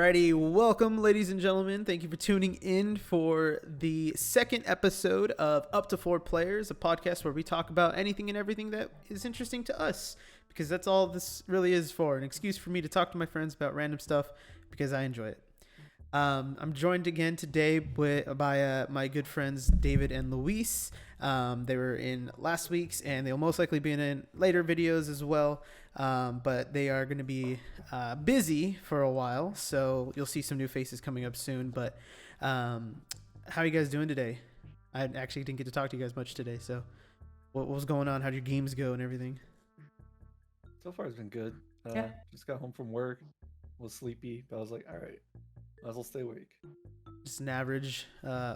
Alrighty, welcome, ladies and gentlemen. Thank you for tuning in for the second episode of Up to Four Players, a podcast where we talk about anything and everything that is interesting to us, because that's all this really is for, an excuse for me to talk to my friends about random stuff because I enjoy it. I'm joined again today by my good friends David and Luis. They were in last week's, and they'll most likely be in later videos as well. But they are going to be busy for a while, so you'll see some new faces coming up soon. But how are you guys doing today? I actually didn't get to talk to you guys much today, so what was going on? How'd your games go and everything? So far, it's been good. Just got home from work, was sleepy, but I was like, all right, might as well stay awake. Just an average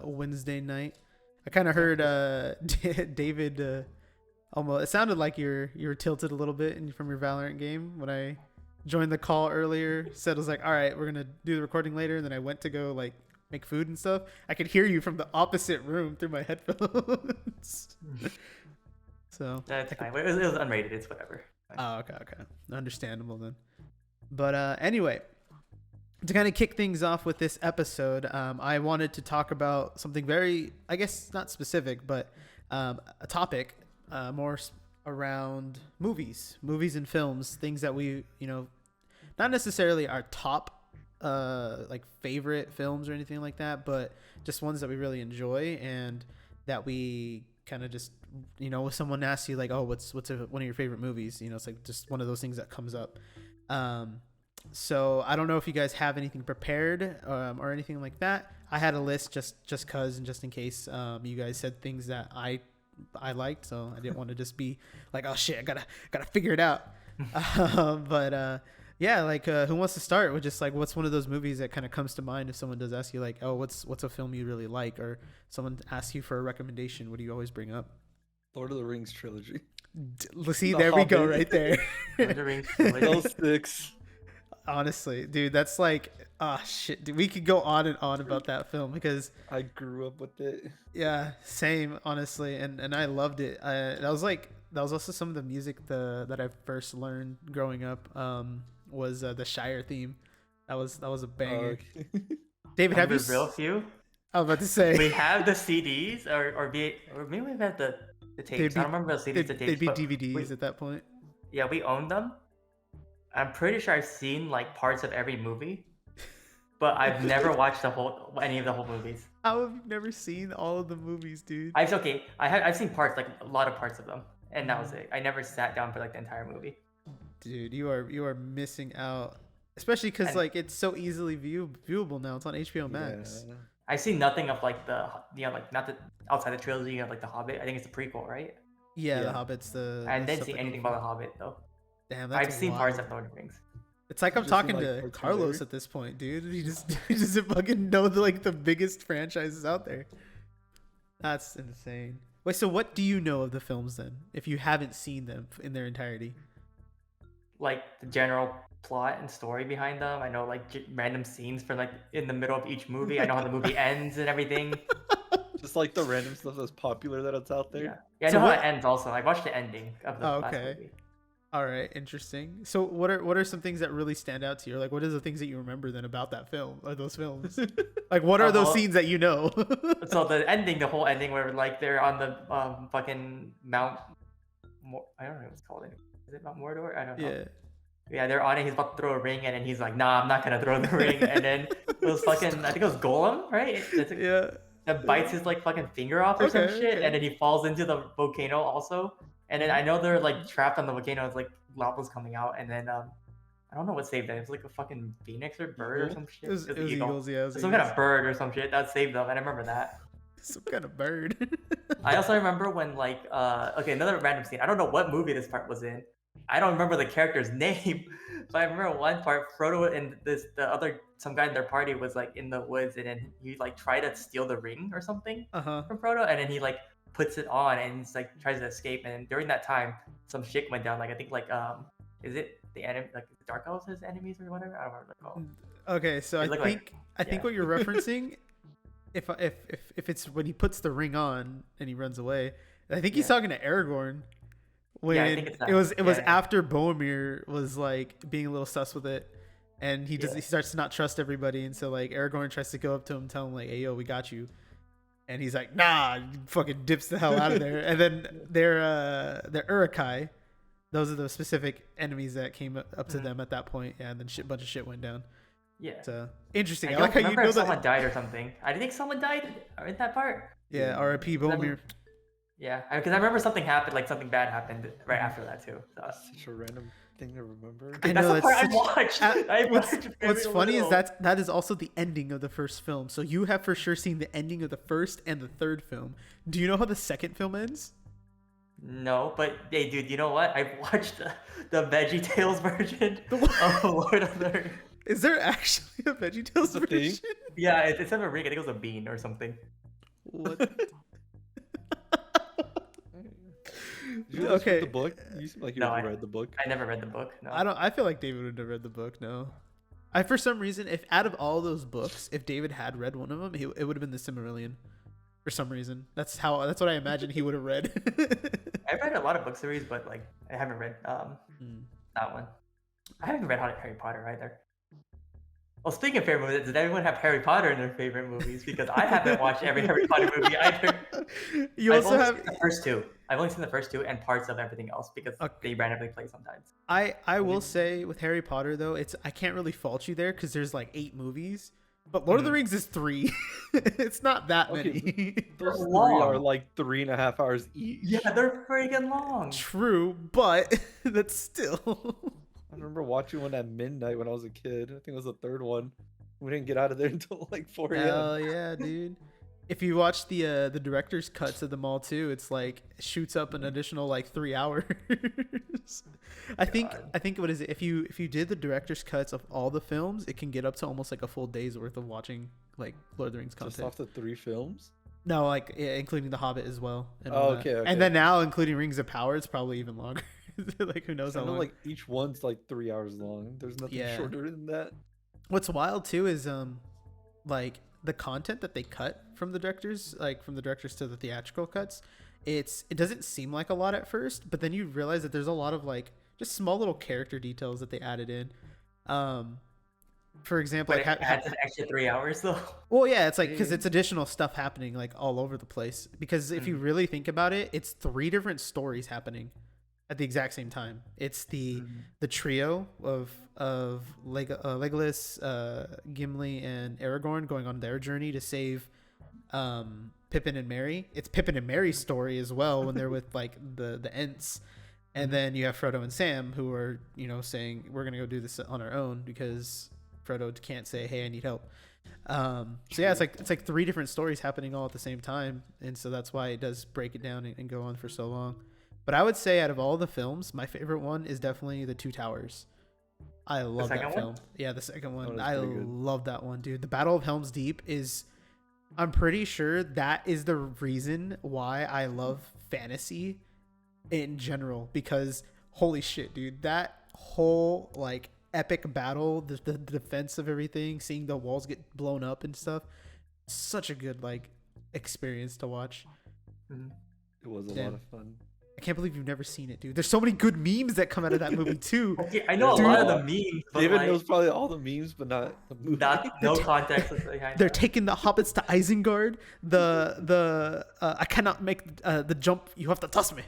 Wednesday night. I kind of heard David. Almost, it sounded like you were tilted a little bit from your Valorant game when I joined the call earlier. Said I was like, all right, we're gonna do the recording later, and then I went to go like make food and stuff. I could hear you from the opposite room through my headphones. So that's fine. It was unrated. It's whatever. Oh, okay, understandable then. But anyway, to kind of kick things off with this episode, I wanted to talk about something very, I guess not specific, but a topic. More around movies and films, things that we, not necessarily our top, like favorite films or anything like that, but just ones that we really enjoy and that we kind of just, if someone asks you like, oh, what's one of your favorite movies? It's like just one of those things that comes up. So I don't know if you guys have anything prepared or anything like that. I had a list just cause and just in case you guys said things that I liked, so I didn't want to just be like, oh shit, I gotta figure it out. Yeah, like who wants to start with just like what's one of those movies that kind of comes to mind if someone does ask you like, oh, what's a film you really like, or someone asks you for a recommendation? What do you always bring up? Lord of the Rings trilogy. See, there we go, right there. Lord of the Rings trilogy. Those six. Honestly, dude, that's like, shit, dude, we could go on and on about that film because I grew up with it. Yeah, same, honestly, and I loved it. That was also some of the music that I first learned growing up. Was the Shire theme. That was a banger. Okay. David, have you? Real few. I was about to say we have the CDs, or maybe we have the tapes. I don't remember the CDs. The tapes. They'd be DVDs at that point. Yeah, we owned them. I'm pretty sure I've seen like parts of every movie, but I've never watched any of the whole movies. How have you never seen all of the movies, dude? I've seen parts, like a lot of parts of them, and that was it. I never sat down for like the entire movie. Dude, you are missing out, especially because like it's so easily viewable now. It's on HBO Max. Yeah. I've seen nothing of like like not the outside the trilogy of like the Hobbit. I think it's the prequel, right? Yeah. The Hobbit's I didn't see anything about the Hobbit though. Damn, that's I've seen parts of Lord of the Rings. It's like I'm talking to Carlos at this point, dude. He just fucking know the biggest franchises out there. That's insane. Wait, so what do you know of the films then, if you haven't seen them in their entirety? Like the general plot and story behind them. I know like random scenes for like in the middle of each movie. I know how the movie ends and everything. Just like the random stuff that's popular that's out there. Yeah, I know how it ends also. I watched the ending of the last movie. All right, interesting. So what are some things that really stand out to you? Or like what are the things that you remember then about that film or those films? Like what are those scenes that you know? So the whole ending where like they're on the fucking Mount I don't know what it's called. Is it Mount Mordor? I don't know. Yeah, they're on it. He's about to throw a ring, and then he's like, "Nah, I'm not gonna throw the ring." And then it was fucking, I think it was Golem, right? That bites his like fucking finger off or some shit, and then he falls into the volcano also. And then I know they're like trapped on the volcano. It's like lava's coming out, and then I don't know what saved them. It was like a fucking phoenix or bird or some shit. It was eagles, yeah. Some kind of bird or some shit that saved them. And I remember that. Some kind of bird. I also remember when like another random scene. I don't know what movie this part was in. I don't remember the character's name, but I remember one part Frodo and some guy in their party was like in the woods, and then he like tried to steal the ring or something from Frodo, and then he like puts it on and he's like tries to escape, and during that time some shit went down. Like I think like is it the enemy, like the Dark Elves as enemies or whatever? I don't remember what they're called. Okay, so I think what you're referencing, if it's when he puts the ring on and he runs away, I think he's talking to Aragorn. When I think it's that. It was after Boromir was like being a little sus with it, and he starts to not trust everybody, and so like Aragorn tries to go up to him, tell him like, "Hey, yo, we got you," and he's like, "Nah," fucking dips the hell out of there. And then they're Urukai. Those are the specific enemies that came up to them at that point. Yeah, and then bunch of shit went down. Yeah. So interesting. I like how you know someone died or something. I think someone died in that part. Yeah, R.I.P. Boromir. Yeah, because I remember something happened, like something bad happened right after that too. So. Such a random thing to remember. I know that's the part I watched. What's funny is that is also the ending of the first film. So you have for sure seen the ending of the first and the third film. Do you know how the second film ends? No, but hey, dude, you know what? I watched the VeggieTales version of Lord of the Rings. Is there actually a VeggieTales version? Yeah, it's not a ring. I think it was a bean or something. What? Okay. The book? You seem like you read the book. I never read the book. No. I feel like David would have read the book. No. For some reason, if out of all those books, if David had read one of them, it would have been the Silmarillion. For some reason, that's what I imagine he would have read. I've read a lot of book series, but like I haven't read that one. I haven't read Harry Potter either. Well, speaking of favorite movies, did everyone have Harry Potter in their favorite movies? Because I haven't watched every Harry Potter movie either. I've only seen the first two. I've only seen the first two and parts of everything else because they randomly play sometimes. I will say with Harry Potter though, I can't really fault you there because there's like 8 movies. But Lord of the Rings is 3. It's not that many. Those 3 are like 3.5 hours each. Yeah, they're freaking long. True, but that's still. I remember watching one at midnight when I was a kid. I think it was the third one. We didn't get out of there until like 4 a.m. Hell yeah, dude. If you watch the director's cuts of them all too, it's like shoots up an additional like 3 hours. I think what is it? If you did the director's cuts of all the films, it can get up to almost like a full day's worth of watching like Lord of the Rings content. Just off the 3 films? No, like including The Hobbit as well. And okay. And then now including Rings of Power, it's probably even longer. Like who knows how long? Like each one's like 3 hours long. There's nothing shorter than that. What's wild too is like the content that they cut from the directors, like from the directors to the theatrical cuts, it doesn't seem like a lot at first, but then you realize that there's a lot of like just small little character details that they added in. For example, but it adds an extra 3 hours though. Well, yeah, it's like because it's additional stuff happening like all over the place. Because if you really think about it, it's 3 different stories happening at the exact same time. It's the trio of Legolas, Gimli, and Aragorn going on their journey to save Pippin and Merry. It's Pippin and Merry's story as well when they're with like the Ents. And then you have Frodo and Sam who are, saying we're going to go do this on our own because Frodo can't say, "Hey, I need help." So yeah, it's like 3 different stories happening all at the same time. And so that's why it does break it down and go on for so long. But I would say out of all the films, my favorite one is definitely The Two Towers. I love that film. Yeah, the second one. I love that one, dude. The Battle of Helm's Deep I'm pretty sure that is the reason why I love fantasy in general, because holy shit, dude, that whole like epic battle, the defense of everything, seeing the walls get blown up and stuff, such a good like experience to watch. It was a lot of fun. I can't believe you've never seen it, dude. There's so many good memes that come out of that movie too. Okay, I know a lot of the memes. But David knows probably all the memes, but not the movie. No context. They're taking the hobbits to Isengard. I cannot make the jump. You have to toss me.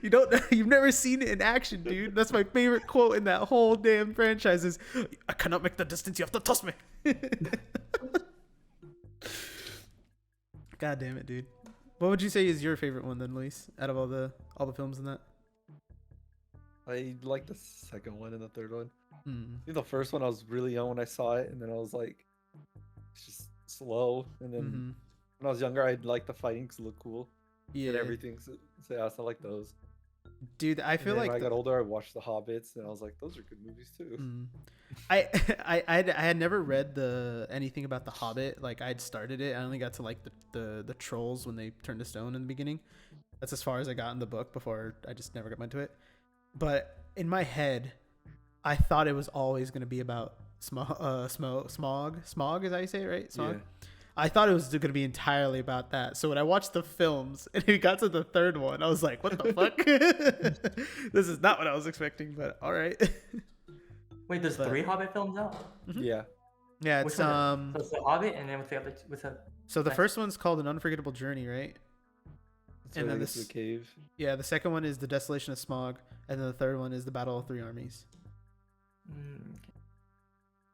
You've never seen it in action, dude. That's my favorite quote in that whole damn franchise is, "I cannot make the distance. You have to toss me." God damn it, dude. What would you say is your favorite one then, Luis? Out of all the films in that? I like the second one and the third one. I think the first one I was really young when I saw it, and then I was like, it's just slow. And then when I was younger, I'd like the fighting because it looked cool. Yeah, and everything. So yeah, I like those. Dude, I feel like when I got older, I watched the Hobbits, and I was like, those are good movies too. I had never read anything about the Hobbit. Like I'd started it. I only got to like the trolls when they turned to stone in the beginning. That's as far as I got in the book before I just never got into it. But in my head, I thought it was always going to be about smog. Smog is how you say it, right? Smog. Yeah. I thought it was going to be entirely about that. So when I watched the films and it got to the third one, I was like, what the fuck? This is not what I was expecting, but all right. Wait, there's 3 Hobbit films out? Mm-hmm. Yeah. Yeah, it's so it's the Hobbit, and then what's the other? So the first one's called An Unforgettable Journey, right? So and then this is the cave. Yeah, the second one is The Desolation of Smaug, and then the third one is The Battle of Three Armies. Okay.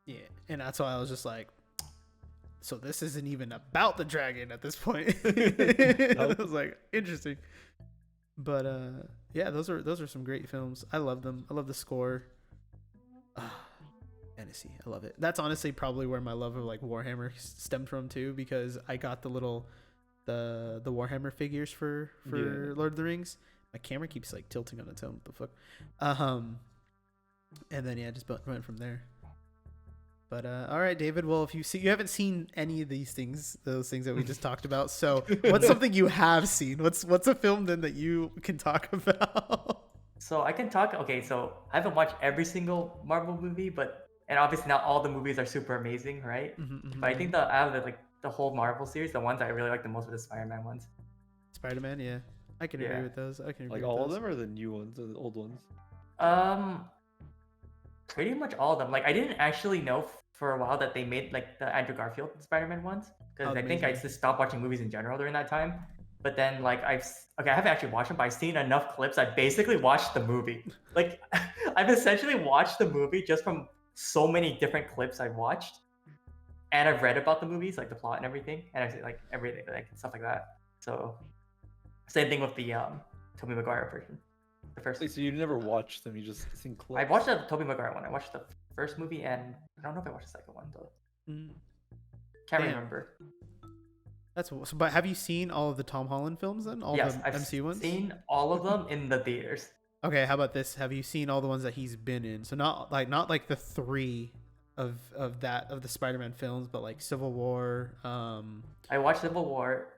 Yeah, and that's why I was just like, so this isn't even about the dragon at this point. I was like, interesting. But yeah, those are some great films. I love them. I love the score. Fantasy, I love it. That's honestly probably where my love of like Warhammer stemmed from too, because I got the Warhammer figures for Lord of the Rings. My camera keeps like tilting on its own. What the fuck? And then just went from there. But all right, David. Well, if you haven't seen any of those things that we just talked about. So what's something you have seen? What's a film then that you can talk about? So I can talk. Okay, so I haven't watched every single Marvel movie, and obviously not all the movies are super amazing, right? Mm-hmm. But I think out of the whole Marvel series, the ones I really like the most were the Spider-Man ones. Spider-Man, yeah, I can agree with those. I can agree like with all those. of them, or the new ones, or the old ones. Pretty much all of them. Like I didn't actually know for a while that they made like the Andrew Garfield Spider-Man ones, because I think I just stopped watching movies in general during that time. But then like I haven't actually watched them, but I've seen enough clips. I basically watched the movie. Like I've essentially watched the movie just from so many different clips I've watched, and I've read about the movies, like the plot and everything, and I've seen like everything, like stuff like that. So same thing with the Tobey Maguire version. The first. So you never watched them? You just seen clips? I watched the Tobey Maguire one. I watched the first movie, and I don't know if I watched the second one though. Can't remember. But have you seen all of the Tom Holland films then? Yes, the MCU ones? I've seen all of them in the theaters. Okay, how about this? Have you seen all the ones that he's been in? So not like the 3 of the Spider-Man films, but like Civil War. I watched Civil War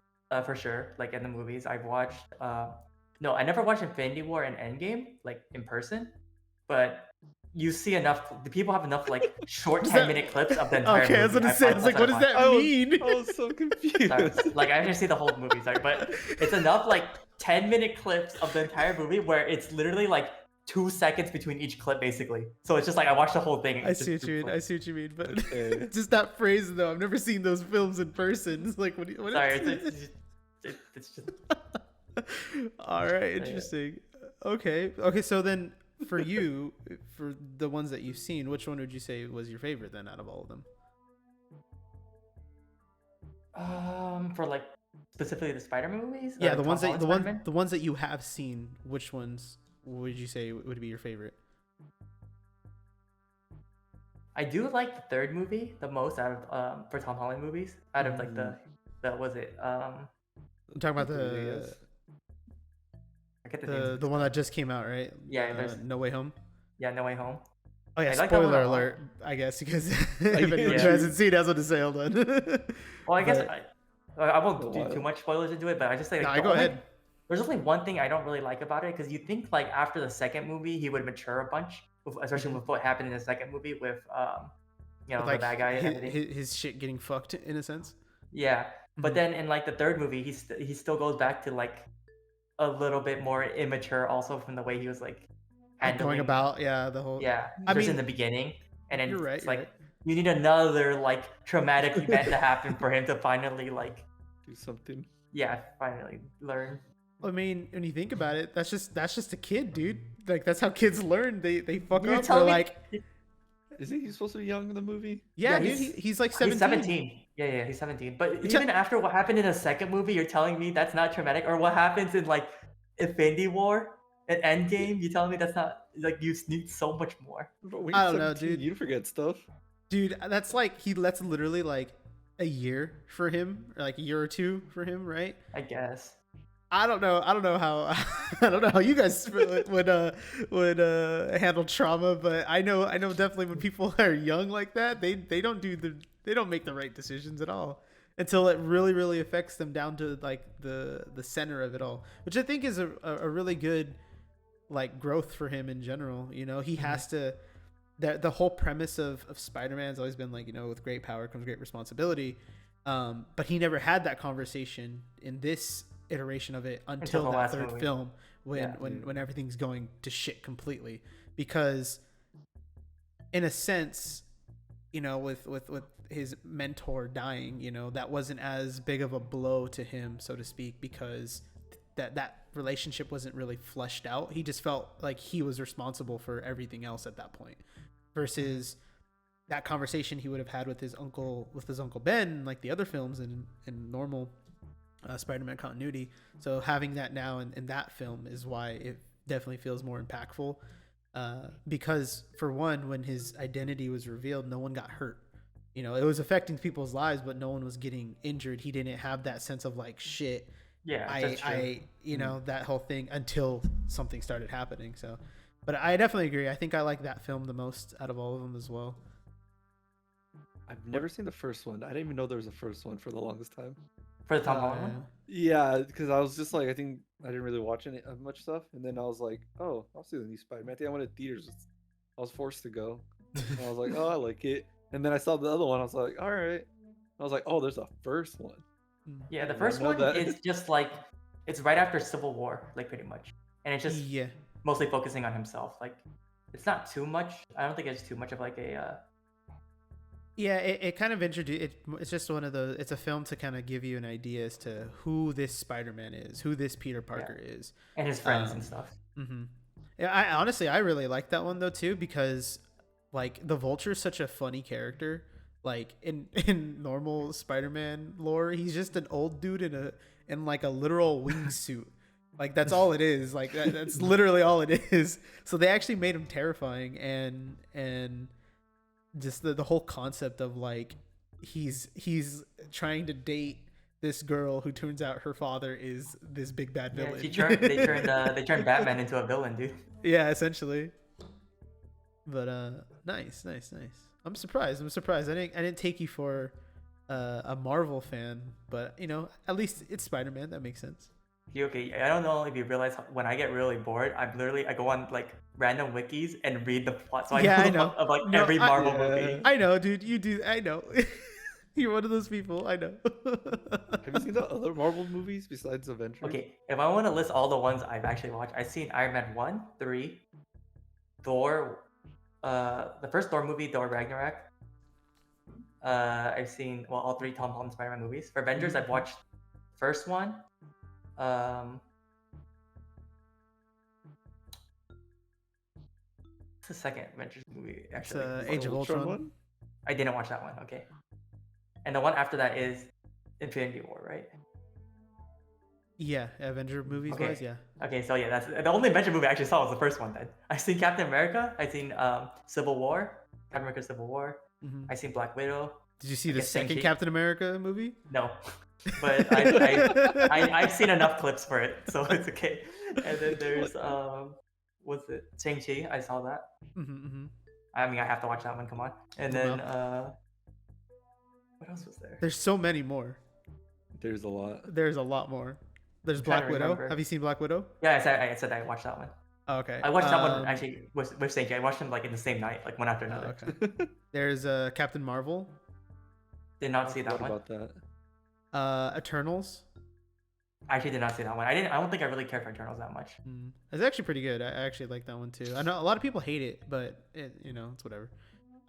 for sure, like in the movies. I've watched no, I never watched Infinity War and Endgame like in person, but you see enough. The people have enough like short 10-minute clips of the entire movie. Okay, I was gonna say, I was like, what does that mean? I was so confused. Sorry, like I didn't see the whole movie, sorry, but it's enough like 10-minute clips of the entire movie where it's literally like 2 seconds between each clip, basically. So it's just like I watched the whole thing. I see what you mean, but just that phrase though. I've never seen those films in person. It's like, what sorry, it's just. All right, interesting. Okay. So then, for you, for the ones that you've seen, which one would you say was your favorite then out of all of them? For like specifically the Spider-Man movies. Yeah, the ones that you have seen. Which ones would you say would be your favorite? I do like the third movie the most out of for Tom Holland movies. Out of like the was it I'm talking about the one that just came out, right? Yeah, No Way Home. Yeah, No Way Home. Oh yeah, spoiler alert, I guess, because if anyone hasn't seen it, has what to say. Hold on. Well, I guess I won't do too much spoilers into it, but I just say go ahead. There's only one thing I don't really like about it, because you think like after the second movie he would mature a bunch, especially with what happened in the second movie with the bad guy. His shit getting fucked in a sense. Yeah, but then in like the third movie, he still goes back to like a little bit more immature, also from the way he was like handling going about the whole in the beginning, and then you're right, it's like you need another like traumatic event to happen for him to finally like do something. Yeah, finally learn. I mean, when you think about it, that's just a kid, dude. Like that's how kids learn. They fuck up. They're like, is he supposed to be young in the movie? Yeah, dude. He's like 17. He's 17. Yeah, he's 17. But even after what happened in the second movie, you're telling me that's not traumatic? Or what happens in like Infinity War and Endgame? You telling me that's not like you need so much more? I don't know, dude. You forget stuff, dude. That's like that's literally like a year for him, or like a year or two for him, right? I guess. I don't know how you guys would handle trauma, but I know definitely when people are young like that, they don't make the right decisions at all until it really affects them down to like the center of it all, which I think is a really good like growth for him in general. You know, he has to. The whole premise of Spider-Man has always been like, with great power comes great responsibility, but he never had that conversation in this iteration of it until that third movie. Film when everything's going to shit completely, because in a sense, with his mentor dying, that wasn't as big of a blow to him, so to speak, because that relationship wasn't really fleshed out. He just felt like he was responsible for everything else at that point, versus that conversation he would have had with his uncle Ben, like the other films in normal Spider-Man continuity. So having that now in that film is why it definitely feels more impactful, because for one, when his identity was revealed, no one got hurt. It was affecting people's lives, but no one was getting injured. He didn't have that sense of like, shit, I that whole thing, until something started happening. So, but I definitely agree. I think I like that film the most out of all of them as well. I've never seen the first one. I didn't even know there was a first one for the longest time. For the Tom Holland one? Yeah, because I was just like, I think I didn't really watch any much stuff, and then I was like, oh, I'll see the new Spider-Man. I think I went to theaters. I was forced to go. And I was like, oh, I like it. And then I saw the other one. I was like, all right. I was like, oh, there's a first one. Yeah, the first one is just like, it's right after Civil War, like pretty much, and it's just mostly focusing on himself. Like, it's not too much. I don't think it's too much of like a. Yeah, it kind of it's just one of those. It's a film to kind of give you an idea as to who this Spider-Man is, who this Peter Parker is, and his friends and stuff. Mm-hmm. Yeah, I really like that one though too, because like the Vulture is such a funny character. Like in normal Spider-Man lore, he's just an old dude in like a literal wingsuit. Like that's all it is. Like that's literally all it is. So they actually made him terrifying, and just the whole concept of like he's trying to date this girl who turns out her father is this big bad villain. Yeah, they turned Batman into a villain, dude. Yeah, essentially. But nice. I'm surprised. I didn't take you for a Marvel fan, but at least it's Spider-Man. That makes sense. Okay, I don't know if you realize, when I get really bored, I go on like random wikis and read the plot. So I know of like every Marvel movie. I know, dude. You do. I know. You're one of those people. I know. Have you seen the other Marvel movies besides Avengers? Okay, if I want to list all the ones I've actually watched, I've seen Iron Man 1, 3, Thor, the first Thor movie, Thor Ragnarok. I've seen all three Tom Holland Spider-Man movies. For Avengers, I've watched first one. It's the second Avengers movie, actually. It's Age of Ultron one? I didn't watch that one. Okay. And the one after that is Infinity War, right? Yeah, Avenger movies wise, yeah. Okay, so yeah, that's the only Avenger movie I actually saw was the first one. Then I've seen Captain America. I've seen Civil War, Captain America: Civil War. Mm-hmm. I've seen Black Widow. Did you see the second Captain America movie? No, but I've seen enough clips for it, so it's okay. And then there's what's it? Shang-Chi. I saw that. Mm-hmm. I mean, I have to watch that one. Come on. And then what else was there? There's so many more. There's a lot. There's a lot more. There's Black Widow. Remember. Have you seen Black Widow? Yeah, I said I watched that one. Oh, okay. I watched that one actually with Shang-Chi. I watched them like in the same night, like one after another. Okay. There's Captain Marvel. Did not see that one. What about that? Eternals. I actually did not see that one. I don't think I really care for Eternals that much. It's actually pretty good. I actually like that one too. I know a lot of people hate it, but it's whatever.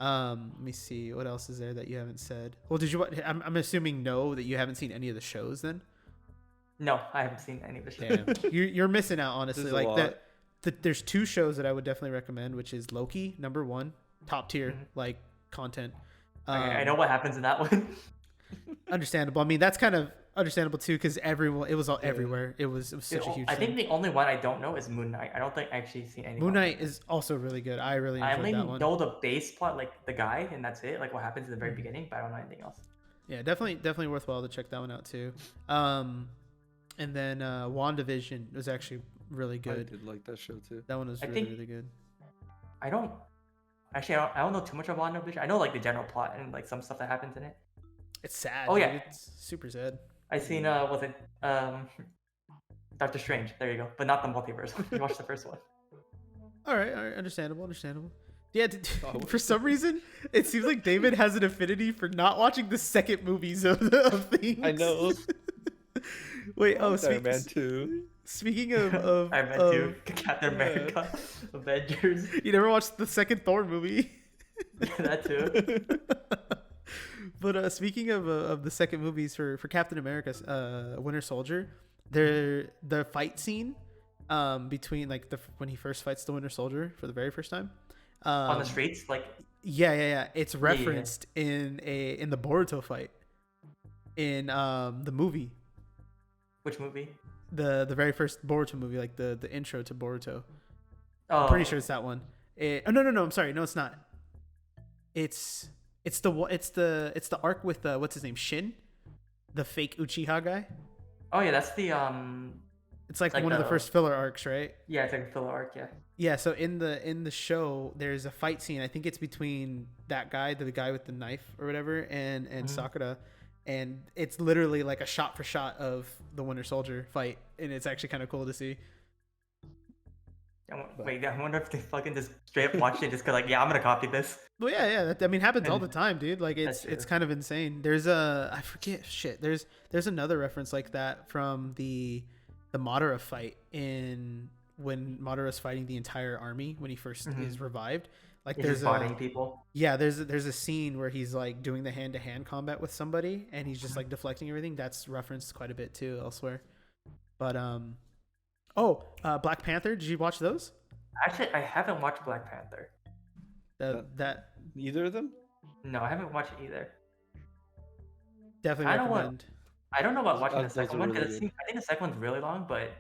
Let me see. What else is there that you haven't said? Well, did you? I'm assuming no, that you haven't seen any of the shows then. No, I haven't seen any of the shows. Damn. You're missing out, honestly. Like that. There's two shows that I would definitely recommend, which is Loki, number one, top tier, like content. I know what happens in that one. Understandable. I mean, that's kind of understandable too, because it was all everywhere. It was such a huge. I think the only one I don't know is Moon Knight. I don't think I actually seen any. Moon Knight is also really good. I really enjoyed that one. I only know the base plot, like the guy, and that's it. Like what happens in the very beginning, but I don't know anything else. Yeah, definitely worthwhile to check that one out too. And then WandaVision was actually really good. I did like that show too. That one was really good. I don't know too much about WandaVision. I know like the general plot and like some stuff that happens in it. It's sad. Oh, dude. yeah. It's super sad. I seen Doctor Strange. There you go, but not the multiverse. You watched the first one. All right, understandable. Yeah, for some reason, it seems like David has an affinity for not watching the second movies of things. I know. Wait, Iron Man 2. Speaking of Iron Man 2, Captain America, Avengers. You never watched the second Thor movie? That too. But speaking of the second movies for Captain America's Winter Soldier, the fight scene between like when he first fights the Winter Soldier for the very first time on the streets, like yeah, it's referenced in the Boruto fight in the movie. Which movie? The very first Boruto movie, like the intro to Boruto. Oh, I'm pretty sure it's that one. No, I'm sorry, no, it's not. It's the arc with what's his name, Shin, the fake Uchiha guy. Oh yeah, that's the It's like one of the first filler arcs, right? Yeah, it's like a filler arc, yeah. Yeah, so in the show, there's a fight scene. I think it's between that guy, the guy with the knife or whatever, and Sakura, and it's literally like a shot for shot of the Winter Soldier fight, and it's actually kind of cool to see. Wait, I wonder if they fucking just straight up watched it just because, like, yeah, I'm gonna copy this. Well, yeah, that, I mean, happens all the time, dude. Like, it's kind of insane. There's I forget shit. There's another reference like that from the Madara fight when Madara's fighting the entire army when he first is revived. Like, there's people. Yeah, there's a scene where he's like doing the hand-to-hand combat with somebody, and he's just like deflecting everything. That's referenced quite a bit too elsewhere. But Black Panther. Did you watch those? Actually, I haven't watched Black Panther. That Either of them? No, I haven't watched it either. Definitely recommend. I don't know about watching the second one because I think the second one's really long, but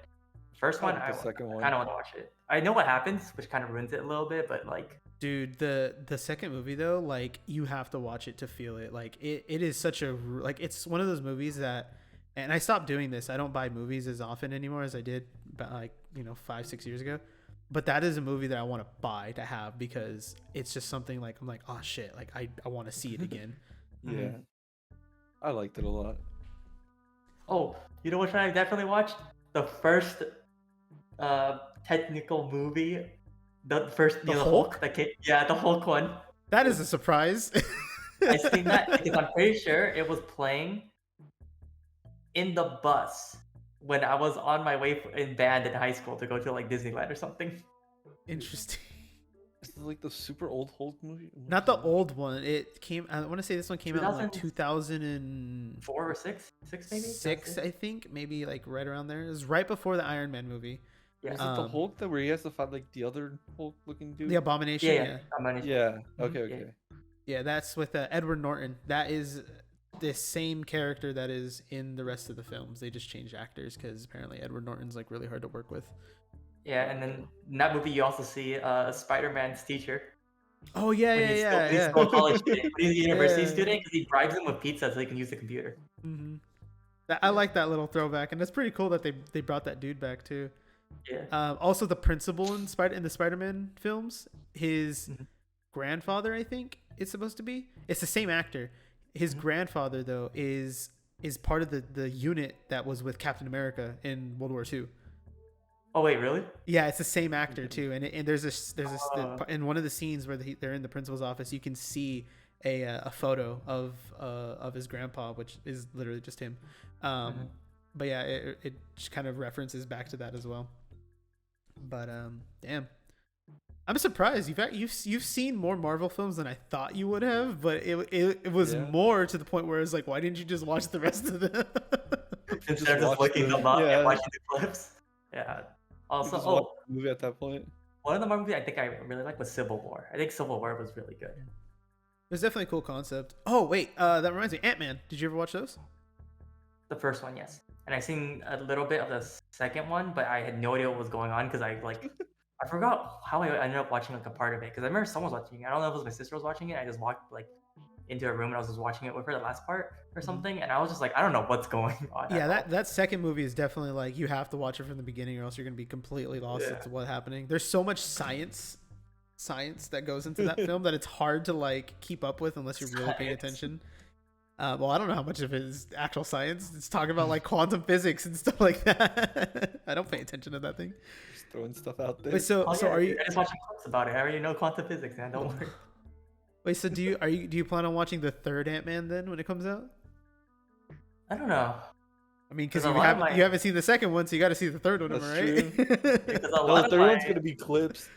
the first one, I kind of want to watch it. I know what happens, which kind of ruins it a little bit, but like. Dude, the second movie though, like, you have to watch it to feel it. Like, it is such a, like, it's one of those movies that, and I stopped doing this. I don't buy movies as often anymore as I did about, like, 5-6 years ago. But that is a movie that I want to buy to have because it's just something like, I'm like, oh shit, like I want to see it again. Yeah. I liked it a lot. Oh, you know what I definitely watched? The first technical movie. The first, the Hulk? The Hulk one. That is a surprise. I seen that because I'm pretty sure it was playing in the bus when I was on my way in band in high school to go to like Disneyland or something. Interesting. Is it like the super old Hulk movie? Not the old one. It came. I want to say this one came out in like 2004 or 6 maybe. 6, I think, maybe like right around there. It was right before the Iron Man movie. Yeah. Is it the Hulk that where he has to fight like the other Hulk looking dude? The Abomination. Yeah. Abomination. Yeah. Okay. Yeah, that's with Edward Norton. That is the same character that is in the rest of the films. They just changed actors because apparently Edward Norton's like really hard to work with. Yeah, and then in that movie you also see Spider-Man's teacher. Oh yeah. He's still a college student. He's a university student because he bribes him with pizza so he can use the computer. Mm-hmm. I like that little throwback, and it's pretty cool that they brought that dude back too. Yeah. Also, the principal in the Spider-Man films, his grandfather, I think it's supposed to be. It's the same actor. His grandfather, though, is part of the unit that was with Captain America in World War II. Oh wait, really? Yeah, it's the same actor too. And there's in one of the scenes where they're in the principal's office, you can see a photo of his grandpa, which is literally just him. But yeah, it kind of references back to that as well. But damn, I'm surprised you've seen more Marvel films than I thought you would have. But it was more to the point where it's like, why didn't you just watch the rest of them? Instead of just looking them up and watching the clips. Yeah. Also, the movie at that point. One of the Marvel movies I think I really liked was Civil War. I think Civil War was really good. It's definitely a cool concept. Oh wait, that reminds me, Ant-Man. Did you ever watch those? The first one, yes. And I seen a little bit of the second one, but I had no idea what was going on because I forgot how I ended up watching like a part of it because I remember someone was watching it. I don't know if it was my sister was watching it. I just walked like into a room and I was just watching it with her, the last part or something, and I was just like, I don't know what's going on. Yeah, that second movie is definitely like you have to watch it from the beginning or else you're gonna be completely lost into what's happening. There's so much science that goes into that film that it's hard to like keep up with unless you're really paying attention. Well, I don't know how much of it is actual science. It's talking about like quantum physics and stuff like that. I don't pay attention to that thing. Just throwing stuff out there. Wait, so are you? I just watching clips about it. I already know quantum physics, man. Don't worry. Wait, so do you plan on watching the third Ant-Man then when it comes out? I don't know. I mean, because you haven't seen the second one, so you got to see the third one, That's right? true. The third one's gonna be clips.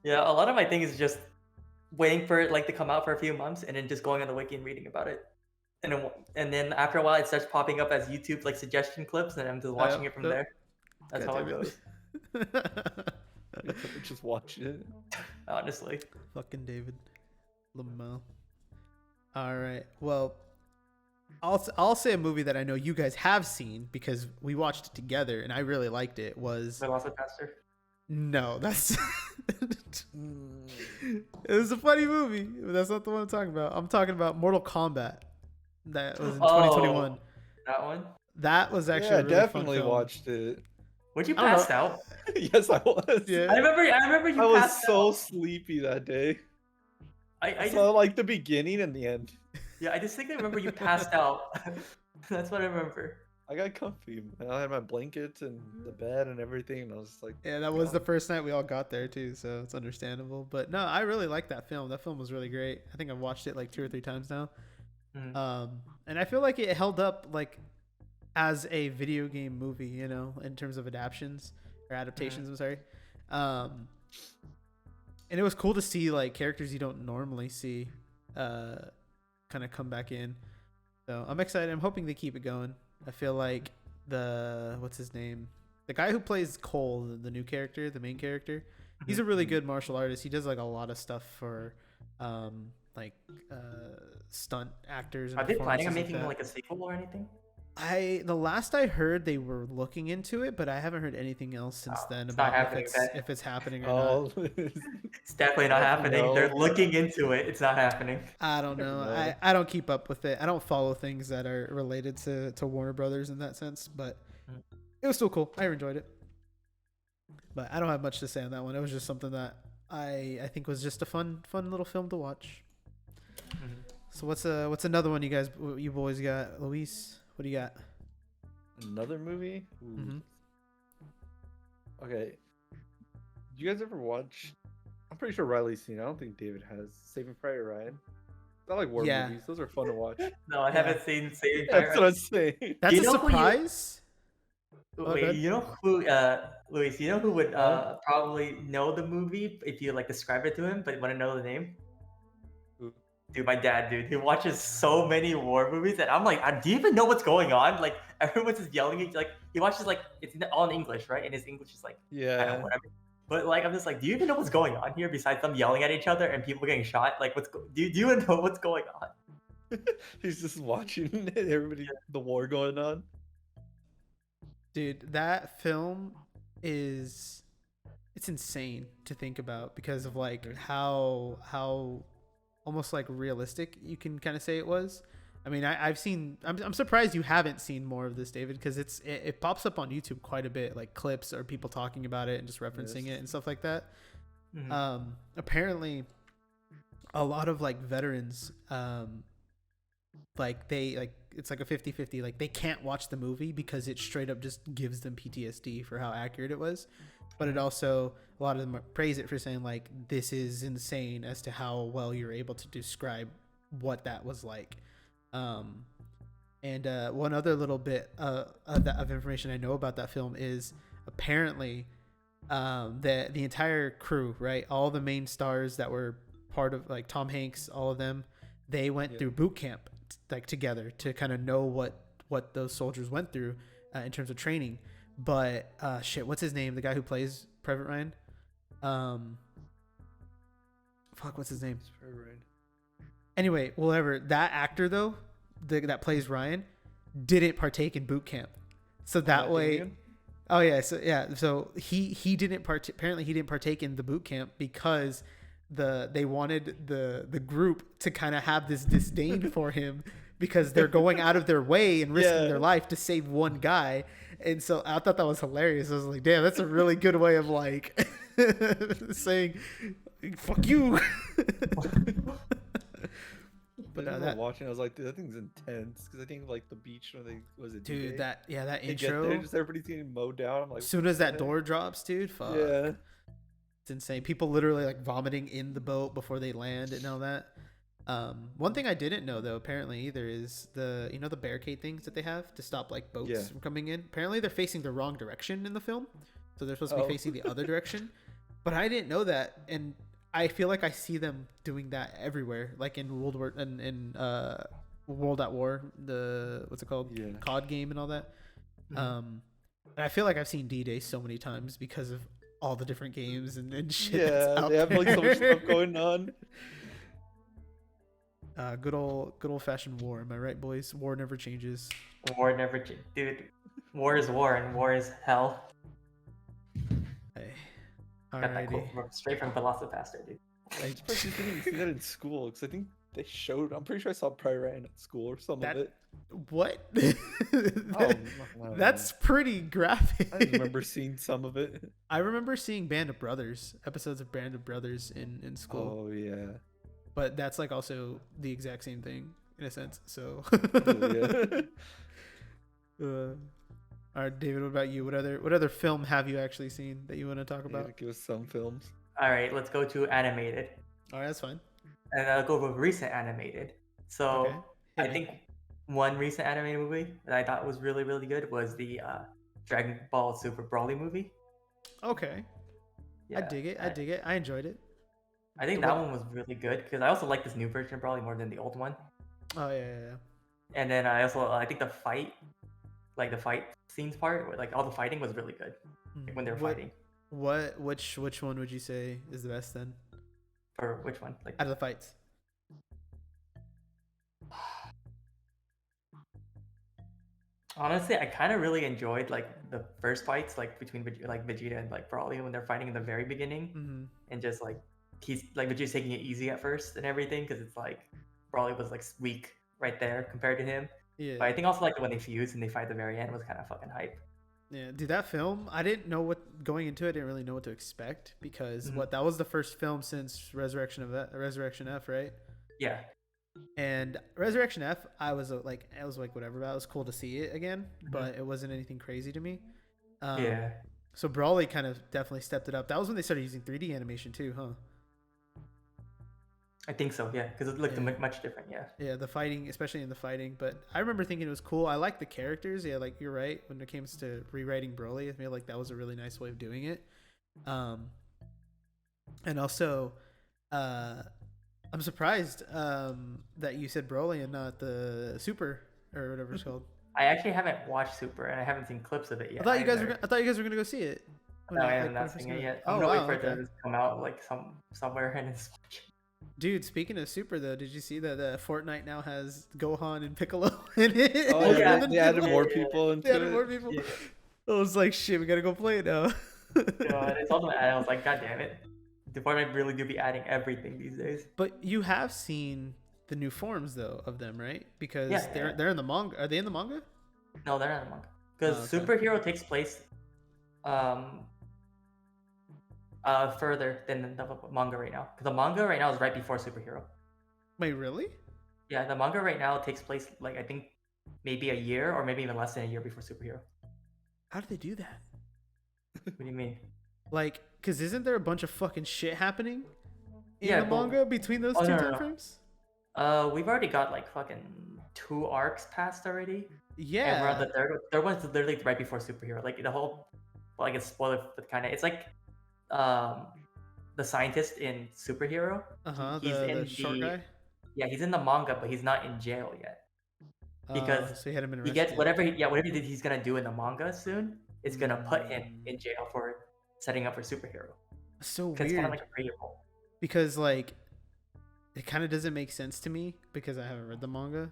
Yeah, a lot of my thing is just waiting for it like to come out for a few months, and then just going on the wiki and reading about it. And then after a while, it starts popping up as YouTube like suggestion clips, and I'm just watching it from there. That's how I goes. Just watch it. Honestly. Fucking David Lamel. All right. Well, I'll say a movie that I know you guys have seen because we watched it together and I really liked it. Was Velocipaster? No, that's it was a funny movie. But that's not the one I'm talking about. I'm talking about Mortal Kombat. That was in 2021. That one? That was actually a really definitely fun film. Watched it. Would you pass out? Yes, I was. Yeah. I remember you I was passed so out. sleepy that day. I saw like the beginning and the end. Yeah, I just think I remember you passed out. That's what I remember. I got comfy. I had my blankets and the bed and everything, and I was just like, yeah, that was the first night we all got there too, so it's understandable. But no, I really liked that film. That film was really great. I think I've watched it like 2 or 3 times now. And I feel like it held up like as a video game movie, you know, in terms of adaptations. I'm sorry. And it was cool to see like characters you don't normally see kind of come back in. So I'm excited. I'm hoping they keep it going. I feel like what's his name? The guy who plays Cole, the new character, the main character, he's a really good martial artist. He does like a lot of stuff for stunt actors. Are they planning on making like a sequel or anything? The last I heard, they were looking into it, but I haven't heard anything else since then about if it's happening or not. It's definitely not happening. No. They're looking into it. It's not happening. I don't know. I don't keep up with it. I don't follow things that are related to Warner Brothers in that sense, but it was still cool. I enjoyed it. But I don't have much to say on that one. It was just something that I think was just a fun little film to watch. So what's another one you boys got? Luis, what do you got? Another movie? Okay. Did you guys ever watch? I'm pretty sure Riley's seen. I don't think David has. Saving Private Ryan. I like war movies. Those are fun to watch. No, I haven't seen Saving Private Ryan. That's what I'm saying. That's a surprise. Wait, you know who, Luis? You know who would probably know the movie if you like describe it to him, but want to know the name? Dude, my dad, dude, he watches so many war movies, and I'm like, do you even know what's going on? Like, everyone's just yelling at, like, he watches, like, it's all in English, right? And his English is like, I don't know, whatever. But, like, I'm just like, do you even know what's going on here besides them yelling at each other and people getting shot? Like, do you even know what's going on? He's just watching everybody, the war going on. Dude, that film it's insane to think about because of, like, how almost like realistic you can kind of say it was. I mean, I'm surprised you haven't seen more of this, David, because it pops up on YouTube quite a bit, like clips or people talking about it and just referencing it and stuff like that. Apparently a lot of like veterans it's like a 50-50, like they can't watch the movie because it straight up just gives them PTSD for how accurate it was. But it also, a lot of them praise it for saying like, this is insane as to how well you're able to describe what that was like. And one other little bit of information I know about that film is apparently the entire crew, right? All the main stars that were part of, like Tom Hanks, all of them, they went through boot camp like together to kind of know what those soldiers went through in terms of training. But what's his name? The guy who plays Private Ryan? What's his name? Anyway, whatever. That actor though, that plays Ryan, didn't partake in boot camp. So that way, so he didn't apparently he didn't partake in the boot camp because they wanted the group to kind of have this disdain for him because they're going out of their way and risking their life to save one guy. And so I thought that was hilarious. I was like, damn, that's a really good way of like saying, fuck you. But I watching, I was like, dude, that thing's intense. Because I think like the beach when dude, that intro, get there, just everybody's getting mowed down. I'm like, as soon as that door drops, dude, fuck. Yeah, it's insane. People literally like vomiting in the boat before they land and all that. One thing I didn't know though, apparently either, is the barricade things that they have to stop like boats from coming in. Apparently they're facing the wrong direction in the film, so they're supposed to be facing the other direction. But I didn't know that, and I feel like I see them doing that everywhere, like in World at War, the what's it called, COD game and all that. And I feel like I've seen D-Day so many times because of all the different games and shit. Yeah, they have like so much stuff going on. Good old fashioned war. Am I right, boys? War never changes. War never changes, dude. War is war, and war is hell. Hey, got that quote straight from Velocipaster, dude. I'm surprised you didn't even see that in school, because I think they showed. I'm pretty sure I saw Prairie Ryan at school or some of it. What? That's pretty graphic. I remember seeing some of it. I remember seeing Band of Brothers, episodes of Band of Brothers in school. Oh yeah. But that's like also the exact same thing in a sense. So. All right, David. What about you? What other film have you actually seen that you want to talk about? Yeah, give us some films. All right, let's go to animated. All right, that's fine. And I'll go with recent animated. So okay. I think one recent animated movie that I thought was really, really good was the Dragon Ball Super Broly movie. Okay. Yeah, I dig it. I enjoyed it. I think that one was really good because I also like this new version of Broly more than the old one. Oh yeah. And then I think the fight scenes part, like all the fighting was really good. Like when they're fighting. Which one would you say is the best then? For which one? Like out of the fights. Honestly, I kind of really enjoyed like the first fights, like between like Vegeta and like Broly when they're fighting in the very beginning, and just like he's like Vegeta's taking it easy at first and everything because it's like Broly was like weak right there compared to him. Yeah. But I think also like when they fuse and they fight at the very end was kind of fucking hype. Yeah, dude, that film, I didn't know what going into it. I didn't really know what to expect because that was the first film since Resurrection F, right? Yeah. And Resurrection F, I was like whatever. That was cool to see it again, but it wasn't anything crazy to me. Yeah. So Broly kind of definitely stepped it up. That was when they started using 3D animation too, huh? I think so, yeah, because it looked much different, yeah. Yeah, the fighting, especially in the fighting. But I remember thinking it was cool. I like the characters. Yeah, like you're right. When it comes to rewriting Broly, I feel like that was a really nice way of doing it. And also, I'm surprised that you said Broly and not the Super or whatever it's called. I actually haven't watched Super and I haven't seen clips of it yet. I thought you guys were gonna go see it. No, I haven't seen it yet. I'm gonna wait for it to come out like somewhere and it's. Dude, speaking of Super though, did you see that Fortnite now has Gohan and Piccolo in it? Oh yeah, they added more people into it. They added more people. Yeah. I was like, shit, we gotta go play it now. God, it's all I was like, god damn it. The Fortnite really do be adding everything these days. But you have seen the new forms though of them, right? Because they're in the manga. Are they in the manga? No, they're not in the manga. Because Superhero takes place further than the manga right now. Because the manga right now is right before Superhero. Wait, really? Yeah, the manga right now takes place like I think maybe a year or maybe even less than a year before Superhero. How do they do that? What do you mean? Like, because isn't there a bunch of fucking shit happening in the manga between those two time frames? We've already got like fucking 2 arcs passed already. Yeah. And we're on the third one's literally right before Superhero. Like the whole, like it's spoiler, but kind of it's like the scientist in Superhero. He's in the short guy. Yeah, he's in the manga, but he's not in jail yet. Because so he had him he gets whatever he's gonna do in the manga soon. It's gonna put him in jail for setting up for Superhero. So weird. It's kind of like a prequel. Because like, it kind of doesn't make sense to me because I haven't read the manga.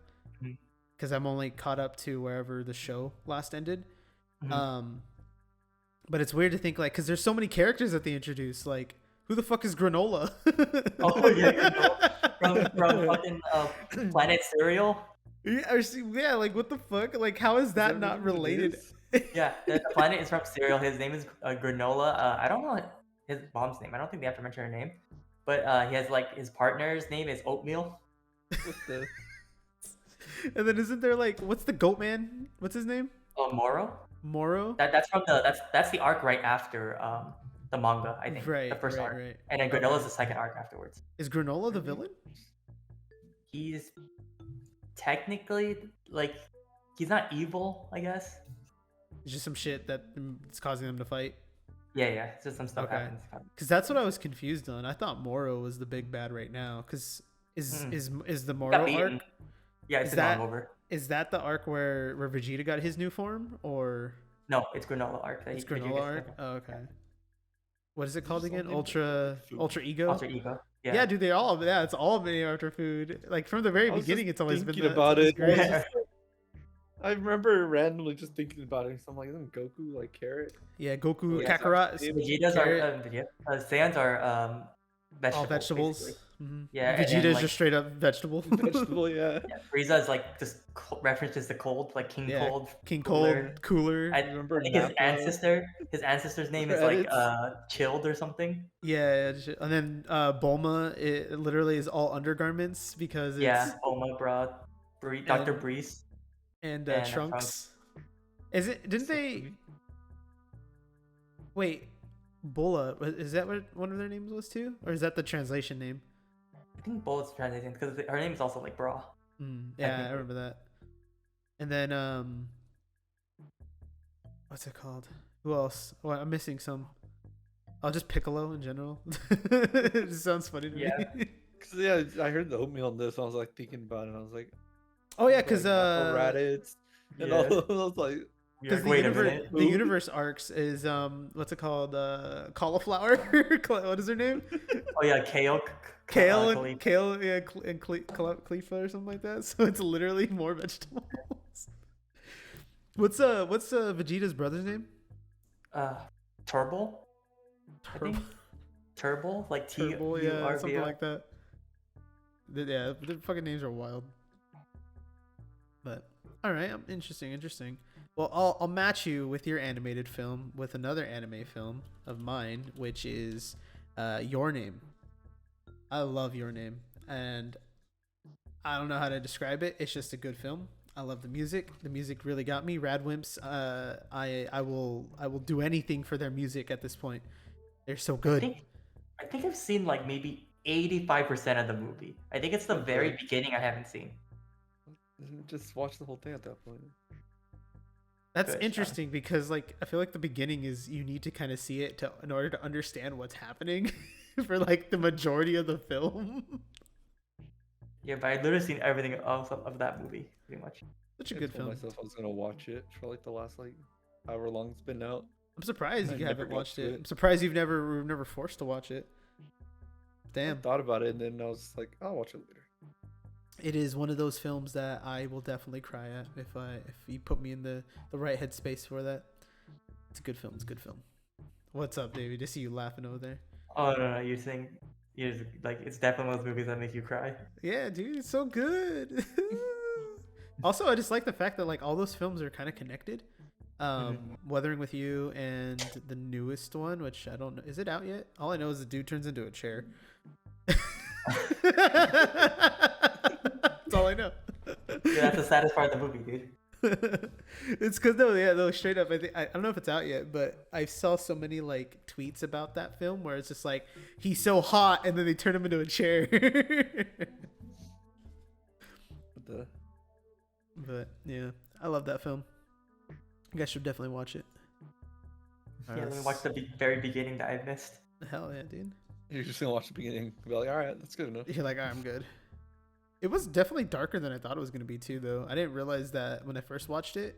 Because I'm only caught up to wherever the show last ended. But it's weird to think like, because there's so many characters that they introduce. Like, who the fuck is Granola? Oh yeah, Granola from fucking Planet Cereal. Yeah, like what the fuck? Like, how is that not related? Yeah, the planet is from Cereal. His name is Granola. I don't know his mom's name. I don't think they have to mention her name. But he has like his partner's name is Oatmeal. And then isn't there like what's the goat man? What's his name? Oh, Moro. That's the arc right after the manga. I think the first arc. Right. And then Granola's the second arc afterwards. Is Granola the villain? He's technically like he's not evil, I guess. It's just some shit that is causing them to fight. Yeah. It's just some stuff Okay. happens. Because that's what I was confused on. I thought Moro was the big bad right now. Because is the Moro arc? Yeah, it's been over. Is that the arc where Vegeta got his new form, or no? It's Granola arc. It's Granola arc. Oh, okay. Yeah. What is it called again? Ultra Ego. Ultra Ego. Yeah, dude. It's all been after food. Like from the very beginning, it's always been about it. I remember randomly just thinking about it. So I'm like, isn't Goku like carrot? Yeah, Goku Kakarot. Vegeta's are Saiyans are vegetables. All vegetables. Mm-hmm. Yeah, Vegeta's like, just straight up vegetable. Vegetable, yeah. Frieza is like just references to cold, like King Cold. King Cooler. I remember. I think his ancestor's name is like Chilled or something. Yeah, and then Bulma, it literally is all undergarments because it's Bulma brought Dr. Breeze and Trunks. Is it? Didn't they? Wait, Bola, is that what one of their names was too, or is that the translation name? I think Bola's translation because her name is also like Bra. Yeah, I remember that. And then what's it called? Who else? Oh, I'm missing some. Oh, just Piccolo in general. It sounds funny to me. Cause I heard the oatmeal on this. I was like thinking about it. And I was like, oh yeah, because Raditz and all those like. Because the universe arcs is what's it called? Cauliflower. What is her name? Oh yeah, Kale, and Cleafa or something like that. So it's literally more vegetables. What's Vegeta's brother's name? Turbo. I think Turbo, like Turbo, yeah, something like that. Yeah, their fucking names are wild. But all right, interesting. Well, I'll match you with your animated film with another anime film of mine, which is Your Name. I love Your Name, and I don't know how to describe it. It's just a good film. I love the music. The music really got me. Radwimps. I will do anything for their music at this point. They're so good. I think I've seen like maybe 85% of the movie. I think it's the very beginning I haven't seen. Just watch the whole thing at that point. That's interesting because like I feel like the beginning is you need to kind of see it in order to understand what's happening for like the majority of the film. Yeah, but I've literally seen everything else of that movie pretty much. Such a good film. Myself, I was gonna watch it for like the last like however long it's been out. I'm surprised you haven't watched it. I'm surprised you've never forced to watch it. Damn. I thought about it and then I was like, I'll watch it later. It is one of those films that I will definitely cry at if you put me in the right headspace for that. It's a good film. What's up, David? I see you laughing over there. Oh no, you're saying like it's definitely one of those movies that make you cry. Yeah, dude, it's so good. Also, I just like the fact that like all those films are kind of connected. Wuthering with You and the newest one, which I don't know, is it out yet? All I know is the dude turns into a chair. That's all I know. Yeah, that's the saddest part of the movie, dude. It's because though straight up, I don't know if it's out yet, but I saw so many like tweets about that film where it's just like he's so hot and then they turn him into a chair. But yeah, I love that film. You guys should definitely watch it. Yeah, let me watch the very beginning that I missed. Hell yeah, dude. You're just gonna watch the beginning and be like, all right, that's good enough. You're like, all right, I'm good. It was definitely darker than I thought it was gonna be too, though. I didn't realize that when I first watched it,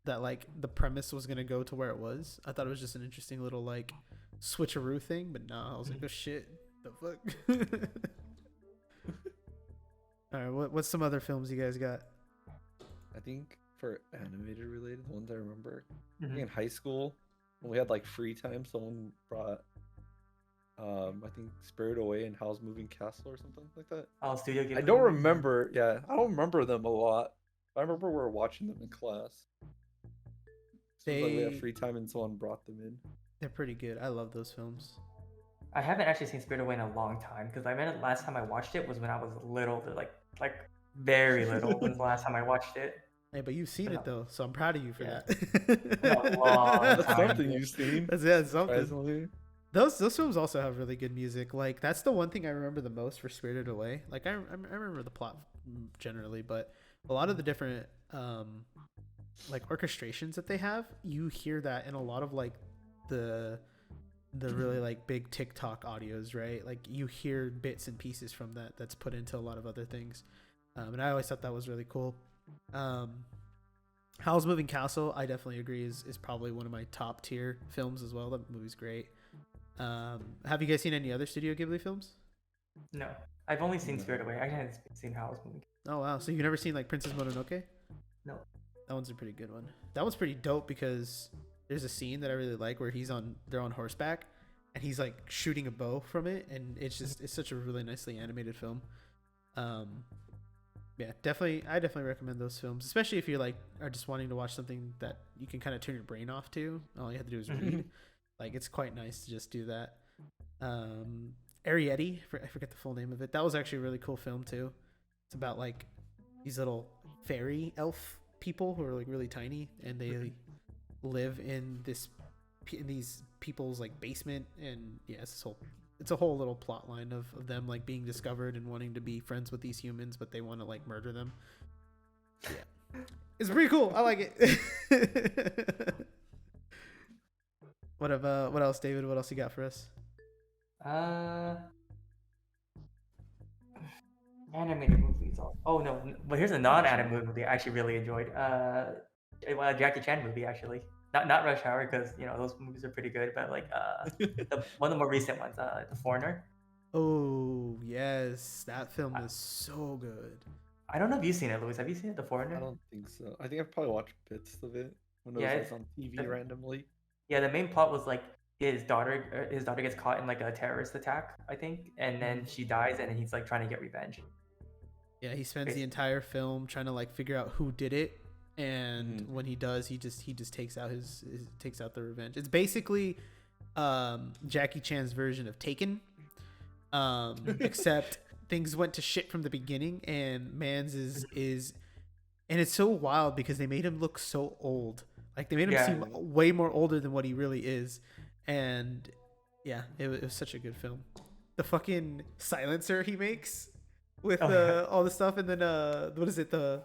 that like the premise was gonna go to where it was. I thought it was just an interesting little like switcheroo thing, but nah, I was like, oh shit, the fuck. All right, what's some other films you guys got? I think for animated related ones, I remember in high school when we had like free time, someone brought I think Spirit Away and Howl's Moving Castle or something like that. Oh, Studio Ghibli. I don't remember. Yeah, I don't remember them a lot. I remember we were watching them in class. So like we had free time and someone brought them in. They're pretty good. I love those films. I haven't actually seen Spirit Away in a long time because I remember the last time I watched it was when I was little, like very little was the last time I watched it. Hey, but you've seen it though, so I'm proud of you for that. That's something you've seen. That's something. Those films also have really good music. Like that's the one thing I remember the most for Spirited Away. Like I remember the plot generally, but a lot of the different like orchestrations that they have, you hear that in a lot of like the the really like big TikTok audios, right? Like you hear bits and pieces from that's put into a lot of other things. And I always thought that was really cool. Howl's Moving Castle, I definitely agree, is probably one of my top tier films as well. That movie's great. Have you guys seen any other Studio Ghibli films? No, I've only seen Spirited Away. I haven't seen Howl's Moving. Oh wow, so you've never seen like Princess Mononoke? No. That one's a pretty good one. That one's pretty dope because there's a scene that I really like where they're on horseback and he's like shooting a bow from it, and it's such a really nicely animated film. Yeah, I definitely recommend those films, especially if you're like are just wanting to watch something that you can kind of turn your brain off to. All you have to do is read. Like it's quite nice to just do that. Arrietty, I forget the full name of it. That was actually a really cool film too. It's about like these little fairy elf people who are like really tiny, and they live in these people's like basement, and yeah, it's a whole little plot line of them like being discovered and wanting to be friends with these humans, but they want to like murder them. Yeah, it's pretty cool. I like it. What else, David? What else you got for us? Animated movies. Oh no, but here's a non-animated movie I actually really enjoyed. Jackie Chan movie actually. Not Rush Hour, because those movies are pretty good, but like one of the more recent ones, The Foreigner. Oh yes, that film is so good. I don't know if you've seen it, Luis. Have you seen it, The Foreigner? I don't think so. I think I've probably watched bits of it when it was on TV randomly. Yeah, the main plot was like his daughter gets caught in like a terrorist attack, I think, and then she dies, and then he's like trying to get revenge. Yeah, he spends the entire film trying to like figure out who did it, and when he does, he just takes out takes out the revenge. It's basically Jackie Chan's version of Taken, except things went to shit from the beginning, and Mans is and it's so wild because they made him look so old. Like they made him seem way more older than what he really is, and yeah, it was such a good film. The fucking silencer he makes with all the stuff, and then what is it, the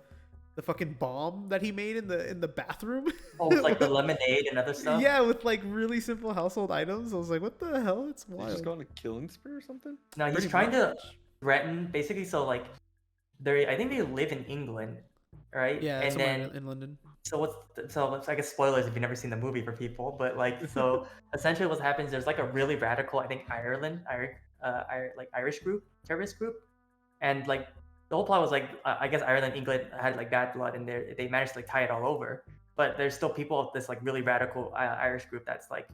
fucking bomb that he made in the bathroom? Oh, with like the lemonade and other stuff. Yeah, with like really simple household items. I was like, what the hell? It's wild. He's just going on a killing spree or something? No, he's trying to threaten basically. So like, I think they live in England, right? Yeah, and then in London. So I guess spoilers if you've never seen the movie for people, but like so essentially what happens, there's like a really radical, I think Irish group, terrorist group, and like the whole plot was like I guess Ireland, England had like bad blood, and they managed to like tie it all over, but there's still people of this like really radical Irish group that's like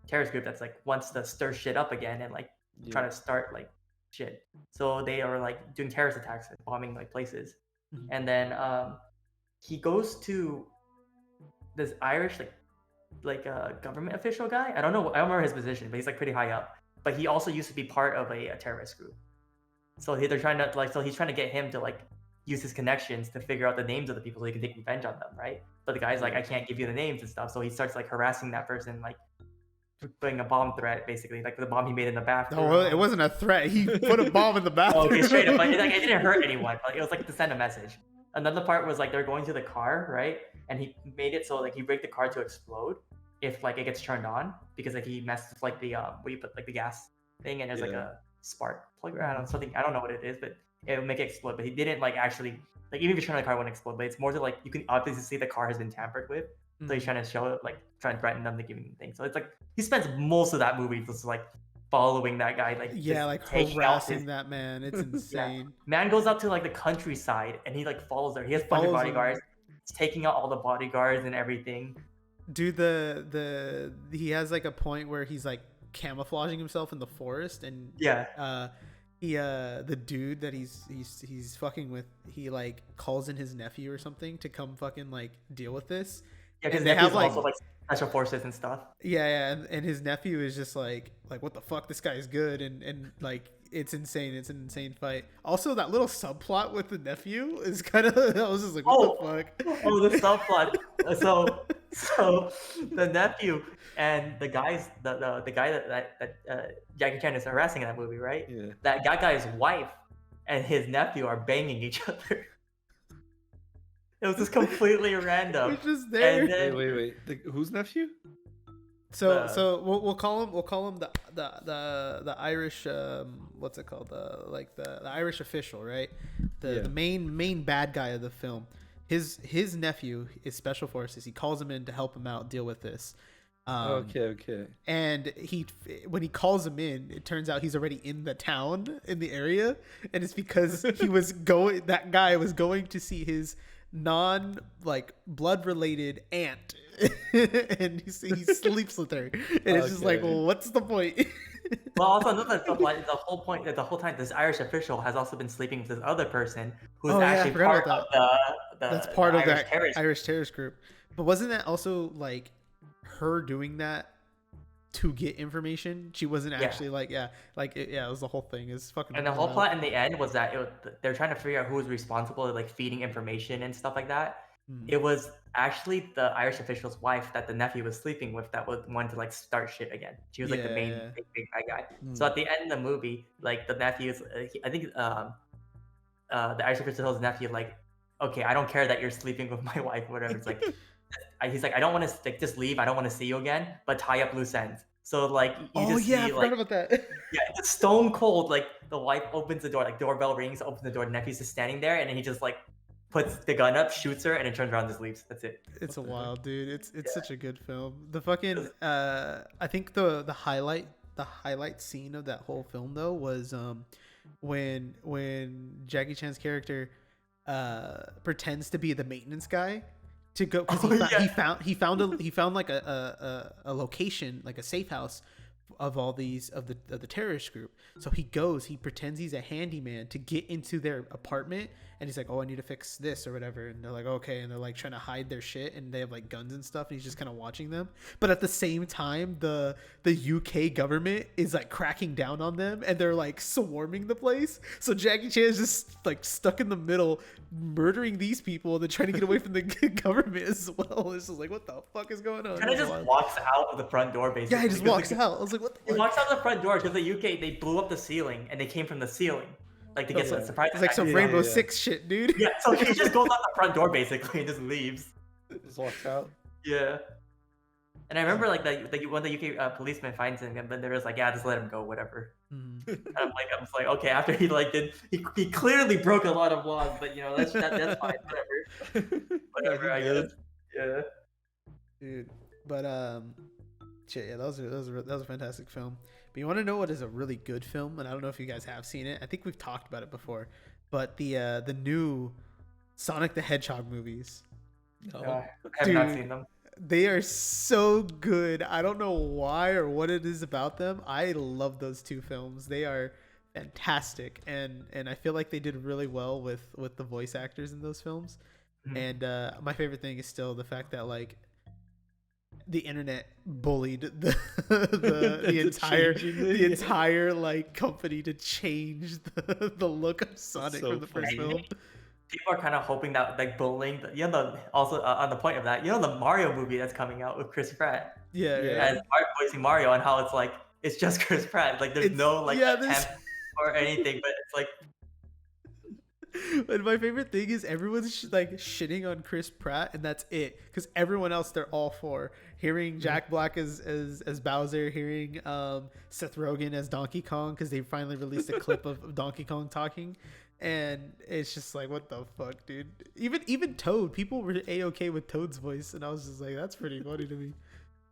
terrorist group that's like wants to stir shit up again and like try to start like shit. So they are like doing terrorist attacks and bombing like places, and then he goes to this Irish like a government official guy. I don't remember his position, but he's like pretty high up. But he also used to be part of a terrorist group. So he's trying to get him to like use his connections to figure out the names of the people so he can take revenge on them, right? But the guy's like, I can't give you the names and stuff. So he starts like harassing that person, like putting a bomb threat, basically, like the bomb he made in the bathroom. No, it wasn't a threat. He put a bomb in the bathroom. Okay, straight up. But it didn't hurt anyone. But it was like to send a message. Another part was like they're going to the car, right? And he made it so like he rigged the car to explode if like it gets turned on, because like he messed with like the where you put like the gas thing, and there's like a spark plug or I don't know what it is, but it would make it explode. But he didn't like actually like, even if you turn on the car, it wouldn't explode. But it's more to like you can obviously see the car has been tampered with. So he's trying to show it, like trying to threaten them to give him things. So it's like he spends most of that movie just like following that guy, like harassing that man. It's insane. Yeah. Man goes up to like the countryside and he like follows there. He has a bunch of bodyguards. He's taking out all the bodyguards and everything. Dude, he has like a point where he's like camouflaging himself in the forest, and the dude that he's fucking with, he like calls in his nephew or something to come fucking like deal with this. Yeah, because they have like also like special forces and stuff. Yeah, and his nephew is just like what the fuck, this guy's good, and like it's insane. It's an insane fight. Also, that little subplot with the nephew is kind of, I was just like, what the fuck? Oh, the subplot. So the nephew and the guy that Jackie Chan is harassing in that movie, right? Yeah. That guy's wife and his nephew are banging each other. It was just completely random. It's just there. Wait. Whose nephew? So we'll call him the Irish what's it called, the Irish official, right? The main bad guy of the film. His nephew is special forces. He calls him in to help him out deal with this. Okay. And when he calls him in, it turns out he's already in the town, in the area, and it's because that guy was going to see his blood related aunt, and he sleeps with her, and it's just like, well, what's the point? Well, also another stuff, like the whole point that the whole time this Irish official has also been sleeping with this other person who's actually part of that's part of that terrorist. Irish terrorist group. But wasn't that also like her doing that to get information? She wasn't actually it was the whole thing. Is fucking. And the whole plot in the end was that they're trying to figure out who was responsible for like feeding information and stuff like that. It was actually the Irish official's wife that the nephew was sleeping with that was one to like start shit again. She was like the main big bad guy. So at the end of the movie, like the nephew is, I think the Irish official tells his nephew like, okay, I don't care that you're sleeping with my wife, whatever. It's like, he's like, I don't want to just leave. I don't want to see you again, but tie up loose ends. So like, I forgot about that. Yeah, it's stone cold. Like the wife opens the door, like doorbell rings, opens the door. The nephew's just standing there, and then he just like puts the gun up, shoots her, and then turns around and just leaves. That's it. It's a wild, dude. It's such a good film. The fucking I think the highlight scene of that whole film though was when Jackie Chan's character pretends to be the maintenance guy to go because he found like a location, like a safe house of all these of the terrorist group. So he pretends he's a handyman to get into their apartment, and he's like, oh, I need to fix this or whatever, and they're like, okay, and they're like trying to hide their shit, and they have like guns and stuff, and he's just kind of watching them. But at the same time, the UK government is like cracking down on them, and they're like swarming the place. So Jackie Chan is just like stuck in the middle, murdering these people, and then trying to get away from the government as well. It's just like, what the fuck is going on? Kind of just walks out of the front door, basically. Yeah, he just walks out. I was like, what the fuck? He walks out the front door because the UK, they blew up the ceiling, and they came from the ceiling. Like to get some surprise. It's like some Rainbow Six shit, dude. Yeah, so he just goes out the front door basically and just leaves. Just walks out. Yeah. And I remember like when the UK policeman finds him, but they're just like, yeah, just let him go, whatever. And I'm just like, okay. After he like he clearly broke a lot of laws, but you know that's fine, whatever. I guess. Yeah. Dude, but shit, yeah, that was a fantastic film. But you want to know what is a really good film? And I don't know if you guys have seen it. I think we've talked about it before. But the new Sonic the Hedgehog movies. No, I have not seen them. They are so good. I don't know why or what it is about them. I love those two films. They are fantastic, and I feel like they did really well with the voice actors in those films. And my favorite thing is still the fact that like the internet bullied the entire like company to change the look of Sonic from the first film. People are kind of hoping that like bullying, also on the point of that, the Mario movie that's coming out with Chris Pratt. As voicing Mario, and how it's like it's just Chris Pratt. Like there's no like attempt or anything, but it's like. And my favorite thing is everyone's like shitting on Chris Pratt, and that's it. Because everyone else they're all for. Hearing Jack Black as Bowser, hearing Seth Rogen as Donkey Kong, because they finally released a clip of Donkey Kong talking, and it's just like, what the fuck, dude? Even Toad, people were A-okay with Toad's voice, and I was just like, that's pretty funny to me.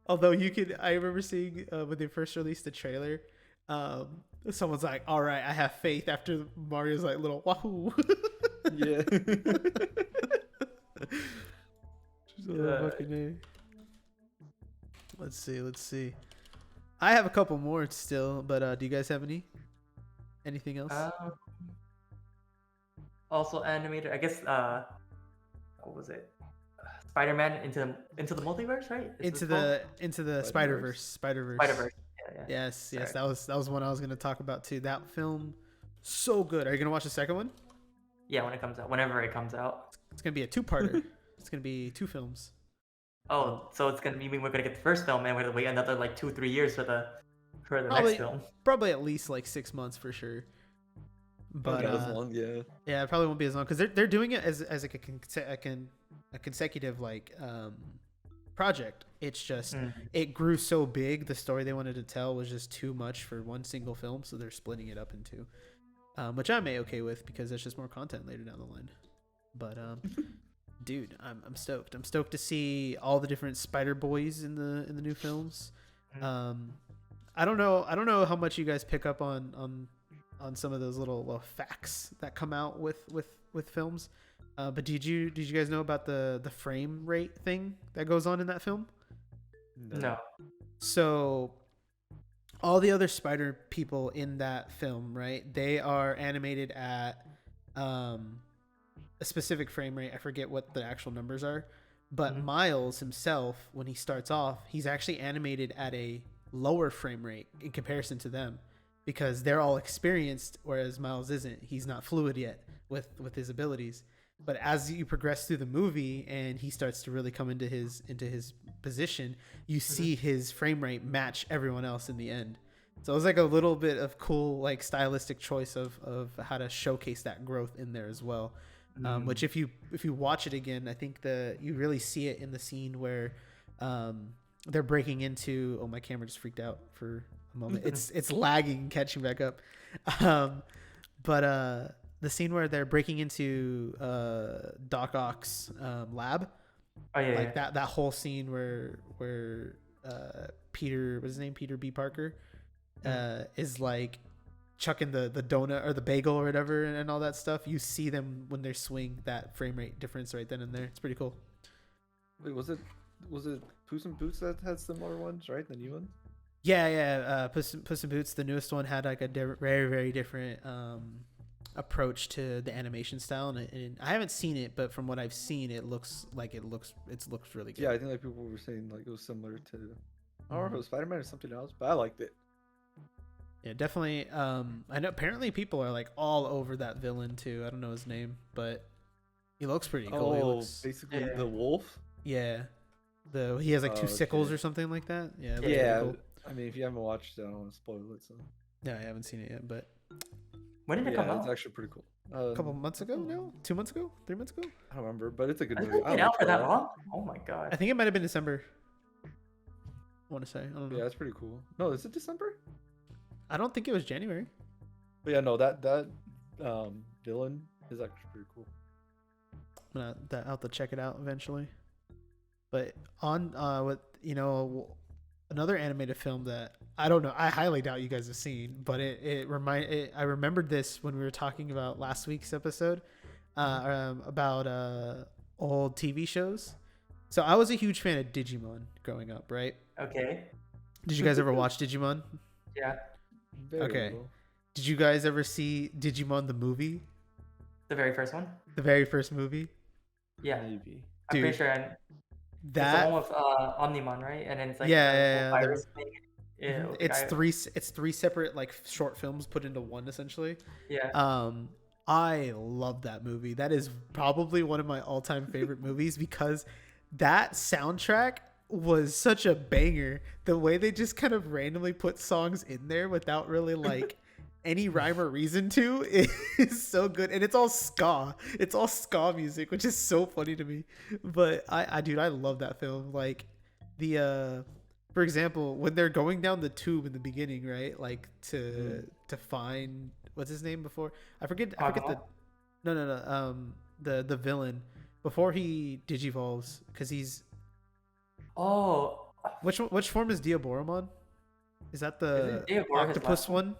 Although I remember seeing when they first released the trailer. Someone's like, all right, I have faith, after Mario's like little wahoo. Yeah. Let's see. I have a couple more still, but do you guys have anything else? Also animated, I guess. What was it? Spider-Man into the multiverse, right? Into the Spider-Verse. Spider-Verse. Yeah. Yes, that was one I was gonna talk about too. That film, so good. Are you gonna watch the second one? Yeah, whenever it comes out. It's gonna be a two-parter. It's gonna be two films. Oh, so it's gonna be we're gonna get the first film and we're gonna wait another like 2-3 years for the next film. Probably at least like 6 months for sure. But as long, yeah, it probably won't be as long because they're doing it as like a consecutive like project. It's just it grew so big. The story they wanted to tell was just too much for one single film, so they're splitting it up in two, which I'm okay with because there's just more content later down the line. But dude, I'm stoked. I'm stoked to see all the different Spider Boys in the new films. I don't know how much you guys pick up on some of those little facts that come out with films. But did you guys know about the frame rate thing that goes on in that film? No. So all the other Spider people in that film, right? They are animated at a specific frame rate. I forget what the actual numbers are. But Miles himself, when he starts off, he's actually animated at a lower frame rate in comparison to them because they're all experienced, whereas Miles isn't. He's not fluid yet with his abilities. But as you progress through the movie and he starts to really come into his position, you see his frame rate match everyone else in the end. So it was like a little bit of cool, like stylistic choice of how to showcase that growth in there as well. Which if you watch it again, I think you really see it in the scene where they're breaking into. Oh, my camera just freaked out for a moment. It's lagging, catching back up. But the scene where they're breaking into Doc Ock's lab, that whole scene where Peter, what's his name, Peter B. Parker, is like chucking the donut or the bagel or whatever and all that stuff. You see them when they swing, that frame rate difference right then and there. It's pretty cool. Wait, was it Puss in Boots that had similar ones, right? The new ones? Yeah. Puss in Boots, the newest one, had like a very, very different approach to the animation style, and I haven't seen it, but from what I've seen, it looks really good. Yeah, I think like people were saying like it was similar to, I don't know if it was Spider-Man or something else, but I liked it. Yeah, definitely. I know apparently people are like all over that villain too. I don't know his name, but he looks pretty cool. He looks, basically the wolf. Yeah, he has like two sickles or something like that. Yeah. Yeah. Cool. I mean, if you haven't watched it, I don't want to spoil it. So. Yeah, I haven't seen it yet, but. When did it come out? It's actually pretty cool. A couple months ago? No, 2 months ago, 3 months ago. I don't remember, but it's a good Has movie. it been out for that long? Oh my god! I think it might have been December. I want to say. I don't know. Yeah, it's pretty cool. No, is it December? I don't think it was January. But yeah, no, that villain is actually pretty cool. I'm gonna have to check it out eventually. But on another animated film that I don't know, I highly doubt you guys have seen, but I remembered this when we were talking about last week's episode about old TV shows. So I was a huge fan of Digimon growing up, right? Okay. Did you guys ever watch Digimon? Yeah. Okay. Did you guys ever see Digimon the movie? The very first one? The very first movie? Yeah. Maybe. I'm pretty sure. It's the one with Omnimon, right? And then it's like virus thing. Yeah, it's three separate like short films put into one essentially. Yeah. I love that movie. That is probably one of my all-time favorite movies because that soundtrack was such a banger. The way they just kind of randomly put songs in there without really like any rhyme or reason to is so good, and it's all ska. It's all ska music, which is so funny to me. But I love that film. Like for example, when they're going down the tube in the beginning, right? Like to find what's his name before? I forget the villain before he digivolves, because he's which form is Diaboromon? Is that the octopus one?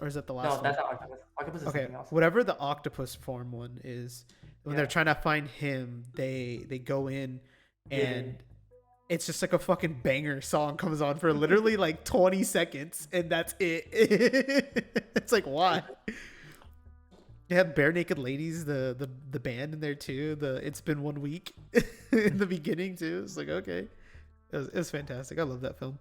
Or is that the last one? No, that's not octopus. Octopus is something else. Whatever the octopus form one is, when they're trying to find him, they go in and it's just like a fucking banger song comes on for literally like 20 seconds and that's it. It's like, why? They have Bare Naked Ladies, the band in there too. It's Been 1 Week in the beginning too. It's like, okay. It was fantastic. I love that film.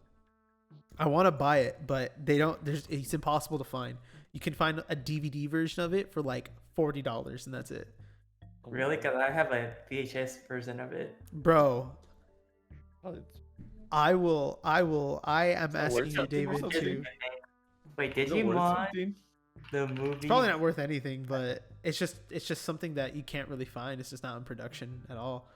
I want to buy it, but they don't. It's impossible to find. You can find a DVD version of it for like $40, and that's it. Really? Because I have a VHS version of it. Bro, I am asking you, David, to. Wait, Digimon the movie? It's probably not worth anything, but it's just something that you can't really find. It's just not in production at all.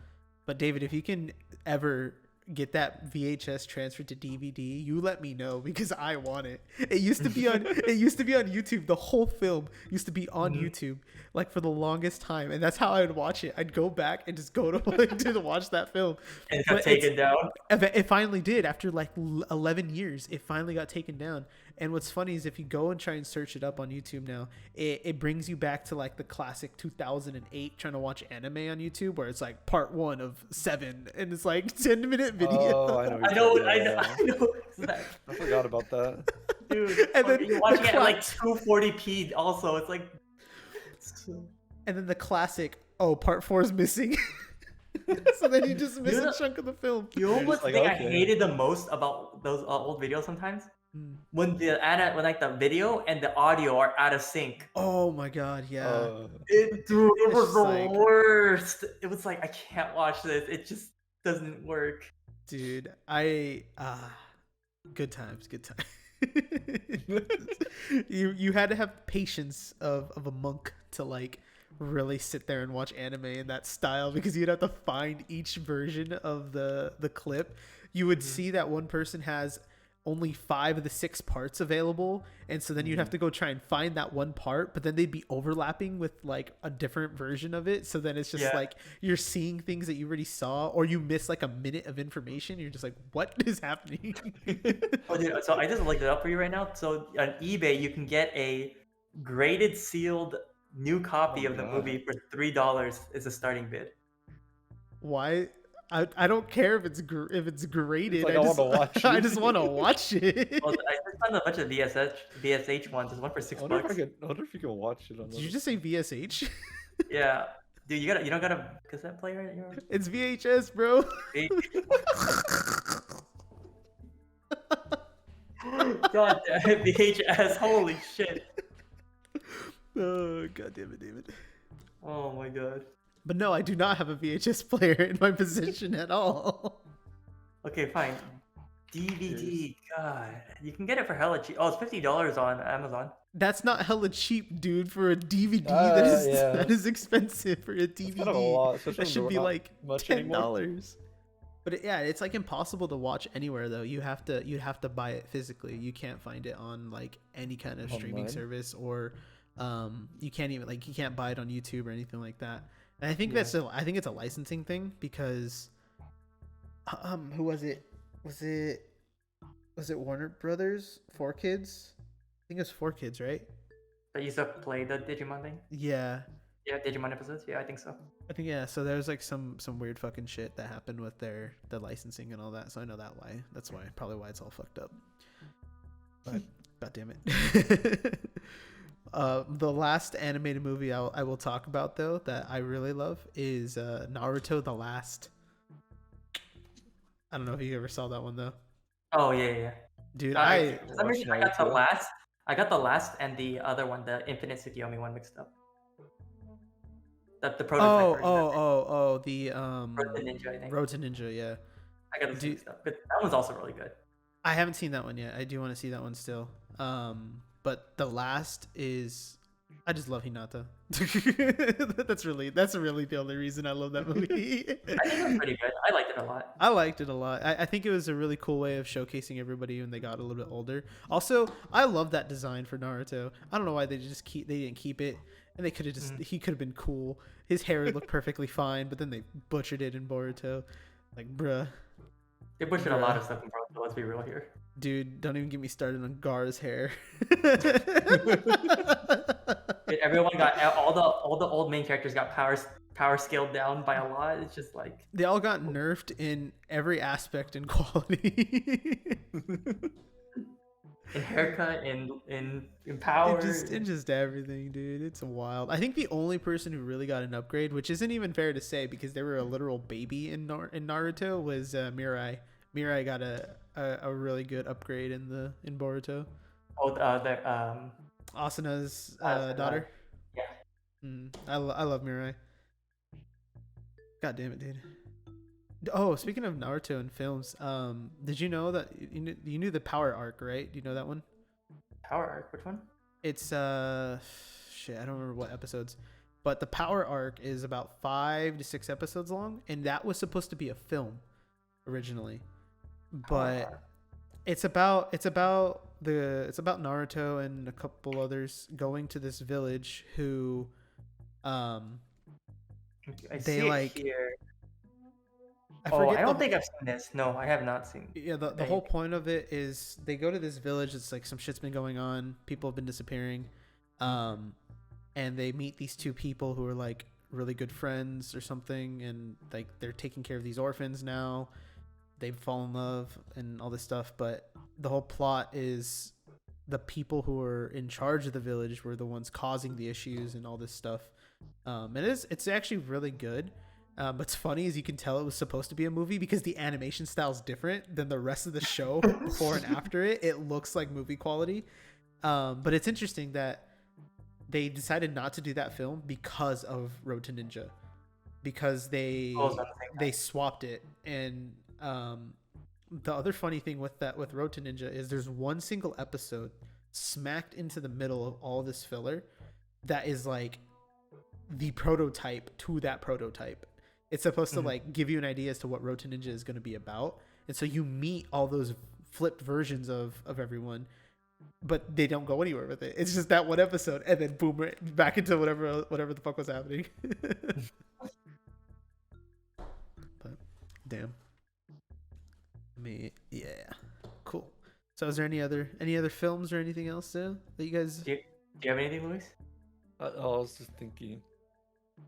But David, if you can ever get that VHS transferred to DVD, you let me know because I want it. It used to be on YouTube. The whole film used to be on YouTube like for the longest time, and that's how I would watch it. I'd go back and just go to watch that film. And it got taken down. It finally did after like 11 years. It finally got taken down. And what's funny is if you go and try and search it up on YouTube now, it brings you back to like the classic 2008 trying to watch anime on YouTube where it's like part 1 of 7 and it's like 10-minute video. Oh, I know. I forgot about that. Dude, and then you're watching it at like 240p also. It's like... And then the classic, part 4 is missing. So then you just miss a chunk of the film. You know what thing I hated the most about those old videos sometimes? When the video and the audio are out of sync. Oh my god, yeah. It was the worst. It was like, I can't watch this. It just doesn't work. Dude, good times. you had to have patience of a monk to like really sit there and watch anime in that style because you'd have to find each version of the clip. You would see that one person has only 5 of the 6 parts available, and so then you'd have to go try and find that one part, but then they'd be overlapping with like a different version of it, so then it's just like you're seeing things that you already saw, or you miss like a minute of information. You're just like, what is happening? Oh, dude, so I just looked it up for you right now. So on eBay you can get a graded sealed new copy of the movie for $3 is a starting bid. Why? I don't care if it's graded. Like, I want to watch it. I just want to watch it. Well, I just found a bunch of VSH ones. There's one for $6. I wonder if you can watch it on. Did you just say VSH? Yeah, dude, you don't got a cassette player? It's VHS, bro. God damn it, VHS! Holy shit! Oh god damn it, David. Oh my god. But no, I do not have a VHS player in my possession at all. Okay, fine. DVD, god. You can get it for hella cheap. Oh, it's $50 on Amazon. That's not hella cheap, dude, for a DVD. That is expensive for a DVD. Kind of a lot, that should be like $10. But it's like impossible to watch anywhere though. You'd have to buy it physically. You can't find it on like any kind of streaming service, or you can't buy it on YouTube or anything like that. And I think I think it's a licensing thing because who was it? Was it Warner Brothers? 4Kids? I think it was 4Kids, right? That used to play the Digimon thing? Yeah. Yeah, Digimon episodes? Yeah, I think so. I think so there's like some weird fucking shit that happened with the licensing and all that, so I know that's probably why it's all fucked up. But god damn it. The last animated movie I will talk about though that I really love is Naruto the Last. I don't know if you ever saw that one though. Oh yeah. Dude, I got the last and the other one, the Infinite Tsukiyomi one, mixed up. The prototype. The Road to Ninja, I think. Road to Ninja, yeah. I got the mixed up, but that one's also really good. I haven't seen that one yet. I do want to see that one still. But the last is, I just love Hinata. That's really the only reason I love that movie. I think it was pretty good. I liked it a lot. I think it was a really cool way of showcasing everybody when they got a little bit older. Also, I love that design for Naruto. I don't know why they didn't keep it, and they could have he could have been cool. His hair would look perfectly fine, but then they butchered it in Boruto. Like, bruh. They butchered a lot of stuff in Boruto. Let's be real here. Dude, don't even get me started on Gar's hair. Everyone got all the old main characters got power scaled down by a lot. It's just like they all got nerfed in every aspect and quality. In haircut, in power, in just everything, dude. It's wild. I think the only person who really got an upgrade, which isn't even fair to say because they were a literal baby in Naruto, was Mirai. Mirai got a really good upgrade in Boruto. Oh, the Asuna's daughter. Yeah. I love Mirai. God damn it, dude. Oh, speaking of Naruto and films, did you know that you knew the Power Arc, right? Do you know that one? Power Arc, which one? It's shit, I don't remember what episodes, but the Power Arc is about 5 to 6 episodes long, and that was supposed to be a film. originally, but it's about Naruto and a couple others going to this village who I they see like it here. I don't think I've seen this. No, I have not seen. Yeah, the whole point of it is they go to this village. It's like some shit's been going on. People have been disappearing, and they meet these two people who are like really good friends or something, and like they're taking care of these orphans now. They fall in love and all this stuff, but the whole plot is the people who are in charge of the village were the ones causing the issues and all this stuff. It's actually really good. What's funny is you can tell it was supposed to be a movie because the animation style is different than the rest of the show before and after it. It looks like movie quality. But it's interesting that they decided not to do that film because of Road to Ninja, because they swapped it. And the other funny thing with Road to Ninja is there's one single episode smacked into the middle of all this filler that is like the prototype to that prototype. It's supposed to like give you an idea as to what Road to Ninja is going to be about. And so you meet all those flipped versions of everyone, but they don't go anywhere with it. It's just that one episode and then boom, right back into whatever the fuck was happening. But damn. I mean, yeah. Cool. So is there any other films or anything else that you guys do you have anything, Luis? I was just thinking.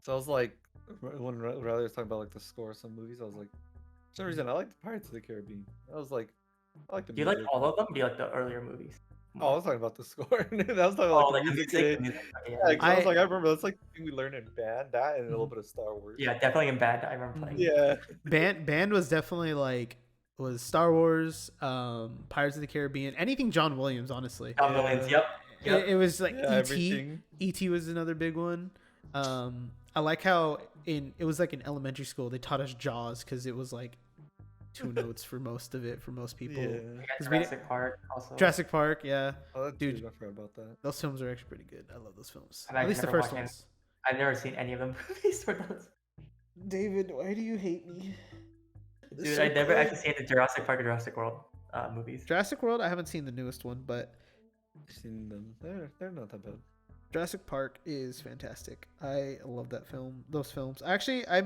So I was like, when Riley was talking about like the score of some movies, I was like, for some reason I like the Pirates of the Caribbean. I was like, I like the music. Do you like all of them? Do you like the earlier movies? Oh, I was talking about the score. I was talking about the music. Yeah, I was like, I remember that's like the thing we learned in band, that and a little bit of Star Wars. Yeah, definitely in band. I remember playing. Yeah, band was definitely was Star Wars, Pirates of the Caribbean, anything John Williams, honestly. John Williams, yep. It was like E.T. Everything. E.T. was another big one. I like how it was like in elementary school they taught us Jaws because it was like 2 notes for most of it for most people. Yeah. Jurassic Park also. Jurassic Park, yeah. Oh, Dude, I forgot about that. Those films are actually pretty good. I love those films. At least the first ones. I've never seen any of them movies for those. David, why do you hate me? Dude, I never actually seen the Jurassic Park or Jurassic World movies. Jurassic World, I haven't seen the newest one, but I've seen them. They're not that bad. Jurassic Park is fantastic. I love that film. Those films. Actually, I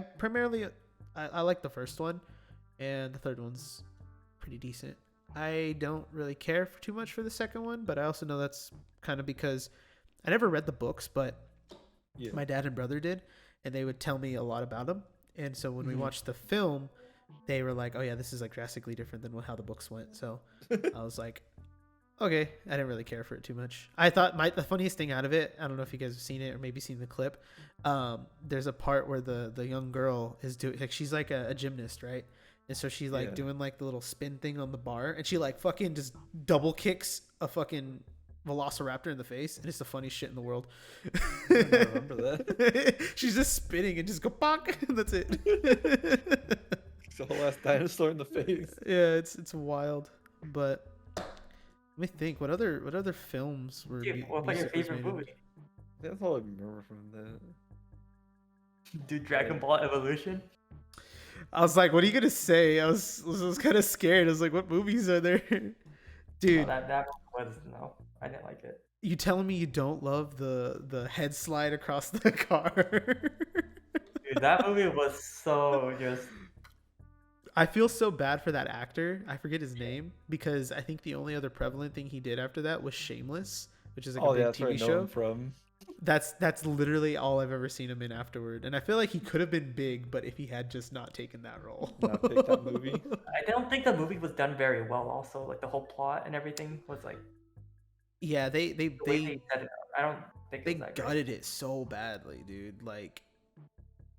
like the first one, and the third one's pretty decent. I don't really care for too much for the second one, but I also know that's kind of because I never read the books, but my dad and brother did, and they would tell me a lot about them. And so when we watched the film, they were like, "Oh yeah, this is like drastically different than how the books went." So I was like, okay, I didn't really care for it too much. I thought the funniest thing out of it, I don't know if you guys have seen it or maybe seen the clip. There's a part where the young girl is doing, like, she's like a gymnast, right? And so she's like doing like the little spin thing on the bar, and she like fucking just double kicks a fucking velociraptor in the face, and it's the funniest shit in the world. I don't remember that. She's just spinning and just go bonk, and that's it. It's a whole ass dinosaur in the face. Yeah, it's wild, but. Let me think. What other films were? Dude, what about your favorite movie? That's all I remember from that. Dude, Dragon Ball Evolution. I was like, "What are you gonna say?" I was kind of scared. I was like, "What movies are there?" Dude, that was no. I didn't like it. You telling me you don't love the head slide across the car? Dude, that movie was so just. I feel so bad for that actor. I forget his name because I think the only other prevalent thing he did after that was Shameless, which is like a big TV show. From. That's literally all I've ever seen him in afterward, and I feel like he could have been big, but if he had just not taken that role, not take that movie. I don't think the movie was done very well. Also, like the whole plot and everything was like. Yeah, they set it up. I don't think they gutted it so badly, dude. Like,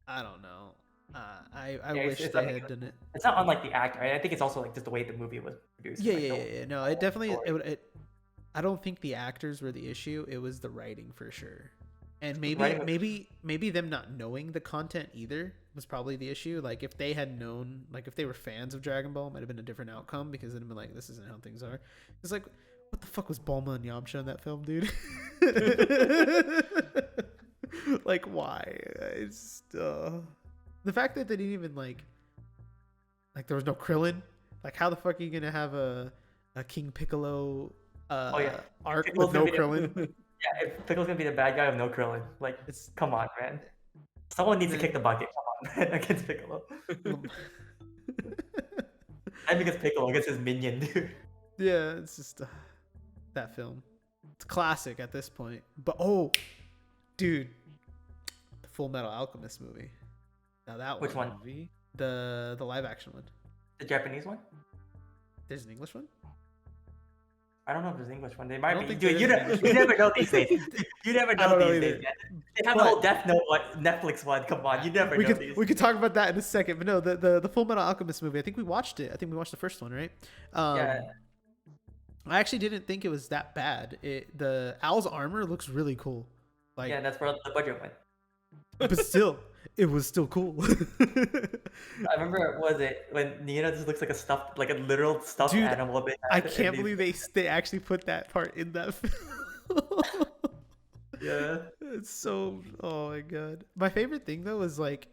I don't know. I wish they had done it. It's not unlike the actor. I think it's also like just the way the movie was produced. Yeah. No, it definitely. I don't think the actors were the issue. It was the writing for sure, and maybe them not knowing the content either was probably the issue. Like if they had known, like if they were fans of Dragon Ball, it might have been a different outcome because it'd been like, this isn't how things are. It's like, what the fuck was Bulma and Yamcha in that film, dude? Like why? It's the fact that they didn't even like Like there was no Krillin. Like how the fuck are you gonna have a King Piccolo arc with no Krillin? Yeah, if Piccolo's gonna be the bad guy with no Krillin, like come on, man. Someone needs to kick the bucket. Come on, man, against Piccolo. And because Piccolo against his minion, dude. Yeah, it's just that film. It's classic at this point. But dude, the Full Metal Alchemist movie. Now that Which one? Movie, the live action one. The Japanese one? There's an English one? I don't know if there's an English one. They might be. Dude, you never know these days. You never know these days, man. They have the whole Death Note Netflix one. Come on, you never know these. We could talk about that in a second. But no, the Full Metal Alchemist movie, I think we watched it. I think we watched the first one, right? Yeah. I actually didn't think it was that bad. The Owl's armor looks really cool. Like, yeah, that's where the budget went. But still, it was still cool. I remember, when Nina just looks like a literal stuffed animal. I can't believe they actually put that part in that film. Yeah. It's so, oh my god. My favorite thing though is like,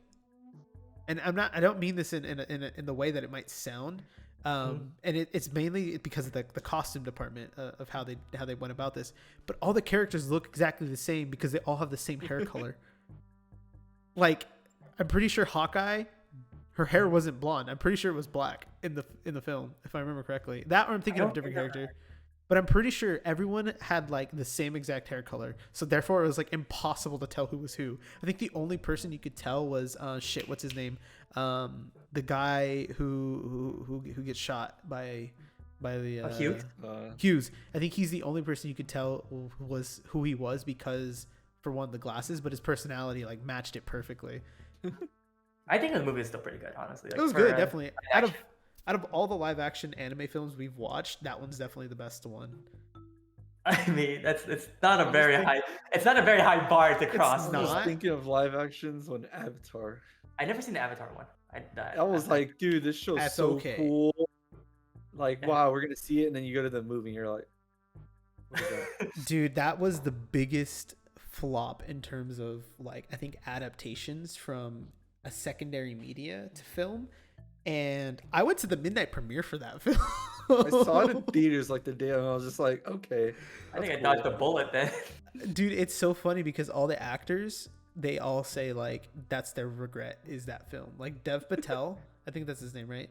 and I don't mean this in the way that it might sound. And it's mainly because of the costume department of how they went about this, but all the characters look exactly the same because they all have the same hair color. Like, I'm pretty sure Hawkeye, her hair wasn't blonde. I'm pretty sure it was black in the film, if I remember correctly. That, or I'm thinking of a different character. But I'm pretty sure everyone had like the same exact hair color, so therefore it was like impossible to tell who was who. I think the only person you could tell was what's his name? The guy who gets shot by the Hughes. Hughes. I think he's the only person you could tell was who he was because, for one, the glasses, but his personality like matched it perfectly. I think the movie is still pretty good, honestly. Like, it was good, definitely. Out of all the live action anime films we've watched, that one's definitely the best one. I mean, it's not a very high bar to cross. I was thinking of live actions on Avatar. I never seen the Avatar one. I was like, dude, this show's so cool. Like, wow, we're gonna see it, and then you go to the movie, and you're like, what is that? Dude, that was the biggest flop in terms of like, I think, adaptations from a secondary media to film. And I went to the midnight premiere for that film. I saw it in theaters like the day, and I was just like, okay. I think I dodged a bullet then. Dude, it's so funny because all the actors, they all say like that's their regret is that film. Like Dev Patel, I think that's his name, right?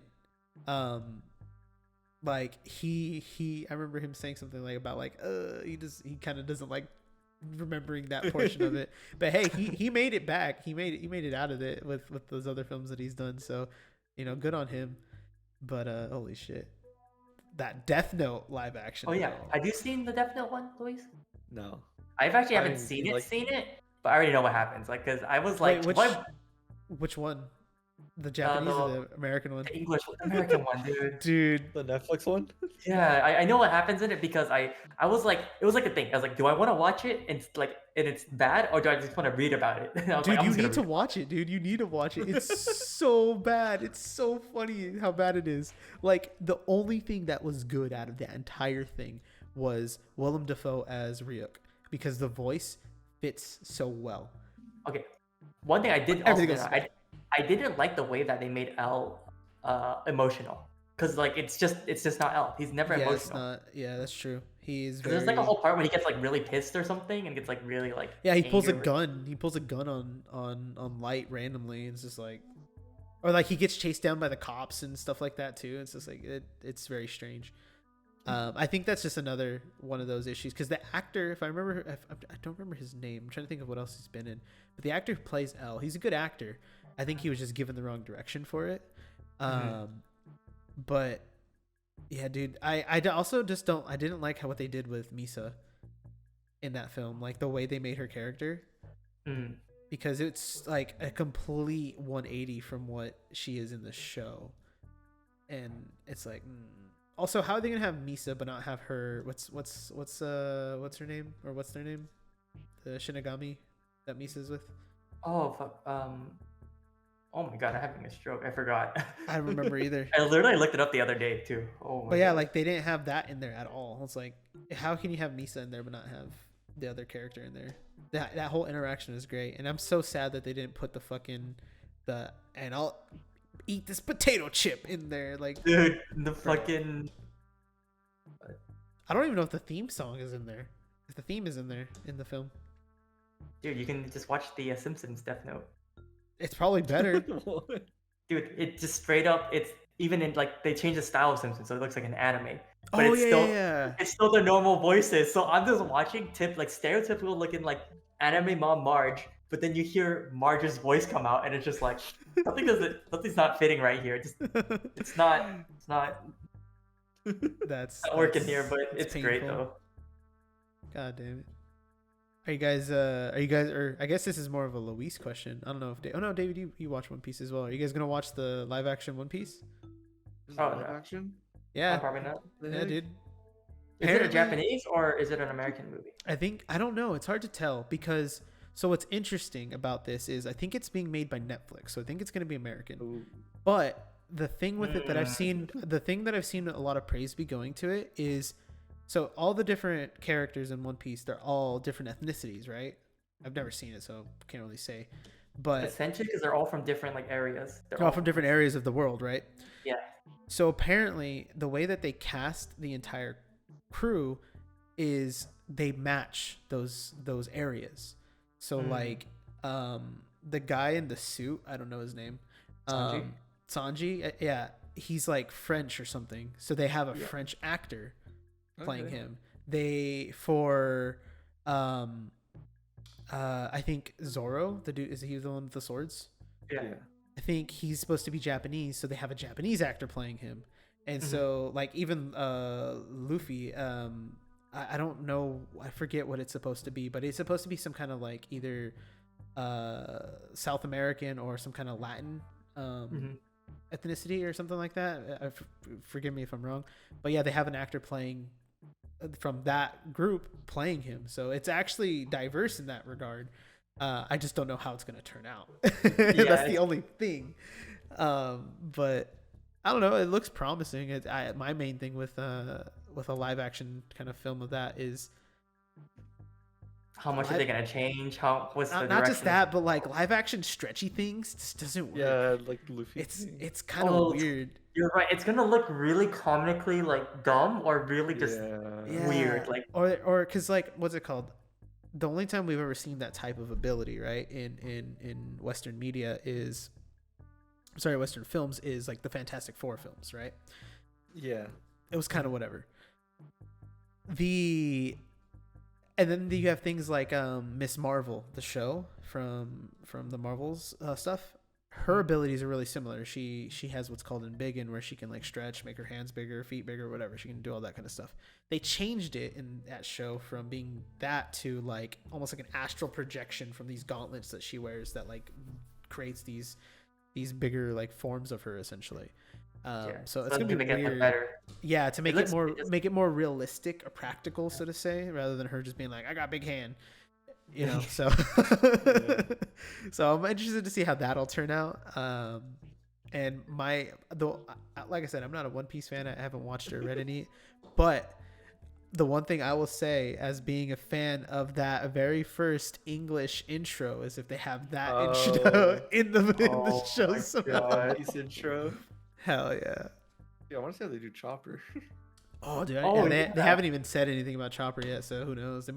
Like he I remember him saying something like about like he kind of doesn't like remembering that portion of it. But hey, he made it back. He made it out of it with those other films that he's done. So, you know, good on him. But holy shit, that Death Note live action. Oh yeah, have you seen the Death Note one, Luis? No, I haven't seen it, but I already know what happens. Like, cause I was like, which one? The Japanese or the American one? The American one, dude. Dude, the Netflix one. Yeah, I know what happens in it because I was like, it was like a thing. I was like, do I want to watch it and it's bad, or do I just want to read about it? Dude, you need to watch it, dude. You need to watch it. It's so bad. It's so funny how bad it is. Like, the only thing that was good out of that entire thing was Willem Dafoe as Ryuk, because the voice fits so well. Okay, one thing I did I didn't like the way that they made L emotional, because like it's just not L. He's never emotional. It's not. Yeah, that's true. He's There's like a whole part when he gets like really pissed or something and gets like really like he pulls a gun. He pulls a gun on Light randomly. It's just like, or like he gets chased down by the cops and stuff like that too. It's just like it's very strange. I think that's just another one of those issues because the actor, if I don't remember his name. I'm trying to think of what else he's been in, but the actor who plays L, he's a good actor. I think he was just given the wrong direction for it. But yeah, dude, I also just I didn't like what they did with Misa in that film, like the way they made her character, because it's like a complete 180 from what she is in the show, and it's like, also, how are they gonna have Misa but not have her? What's her name, or what's their name? The Shinigami that Misa's with. Oh fuck. Oh my god, I'm having a stroke. I forgot. I don't remember either. I literally looked it up the other day too. Oh my But yeah, like they didn't have that in there at all. It's like, how can you have Misa in there but not have the other character in there? That whole interaction is great, and I'm so sad that they didn't put eat this potato chip in there. Like, dude, the fucking. I don't even know if the theme song is in there. If the theme is in there in the film. Dude, you can just watch the Simpsons Death Note. It's probably better. Dude, it just straight up. It's even in like they changed the style of Simpsons, so it looks like an anime. But Oh it's yeah, still, yeah. It's still the normal voices. So I'm just watching like stereotypical looking like anime mom Marge, but then you hear Marge's voice come out, and it's just like something's not fitting right here. It's not That's not working here, but it's painful. great though. God damn it. Are you guys or I guess this is more of a Luis question. I don't know if David, you watch One Piece as well. Are you guys gonna watch the live action One Piece? Live action? Yeah. Probably not. Yeah, dude. Is it a Japanese or is it an American movie? I don't know. It's hard to tell because so what's interesting about this is I think it's being made by Netflix, so I think it's gonna be American. Ooh. But the thing with it that I've seen a lot of praise be going to it is so all the different characters in One Piece, they're all different ethnicities, right? I've never seen it, so can't really say. But essentially, because they're all from different like areas. They're all from different areas of the world, right? Yeah. So apparently, the way that they cast the entire crew is they match those areas. So like, the guy in the suit, I don't know his name, Sanji, yeah, he's like French or something. So they have a French actor playing him. They I think Zoro, the dude, is he the one with the swords? Yeah. I think he's supposed to be Japanese, so they have a Japanese actor playing him. And so like even Luffy, I don't know, I forget what it's supposed to be, but it's supposed to be some kind of like either South American or some kind of Latin ethnicity or something like that. Forgive me if I'm wrong, but yeah, they have an actor playing from that group playing him, so it's actually diverse in that regard. I just don't know how it's going to turn out. That's the only thing. But I don't know, it looks promising. My main thing with a live action kind of film of that is how much are they going to change? What's the not just that, but like live action stretchy things just doesn't work. Yeah, like Luffy. It's kind of weird. You're right. It's gonna look really comically like dumb or really just weird, like or because like what's it called? The only time we've ever seen that type of ability, right, in Western media Western films is like the Fantastic Four films, right? Yeah, it was kind of whatever. And then you have things like Miss Marvel, the show from the Marvels stuff. Her abilities are really similar. She has what's called embiggen, where she can like stretch, make her hands bigger, feet bigger, whatever. She can do all that kind of stuff. They changed it in that show from being that to like almost like an astral projection from these gauntlets that she wears that like creates these bigger like forms of her essentially. So it's gonna be weird. Yeah, to make it more realistic or practical, so to say, rather than her just being like, I got a big hand. You know, so so I'm interested to see how that'll turn out. And like I said, I'm not a One Piece fan. I haven't watched or read any, but the one thing I will say as being a fan of that very first English intro is if they have that intro in the show somehow. Piece intro. Hell yeah. Yeah, I want to see how they do Chopper. Oh, dude! They haven't even said anything about Chopper yet, so who knows?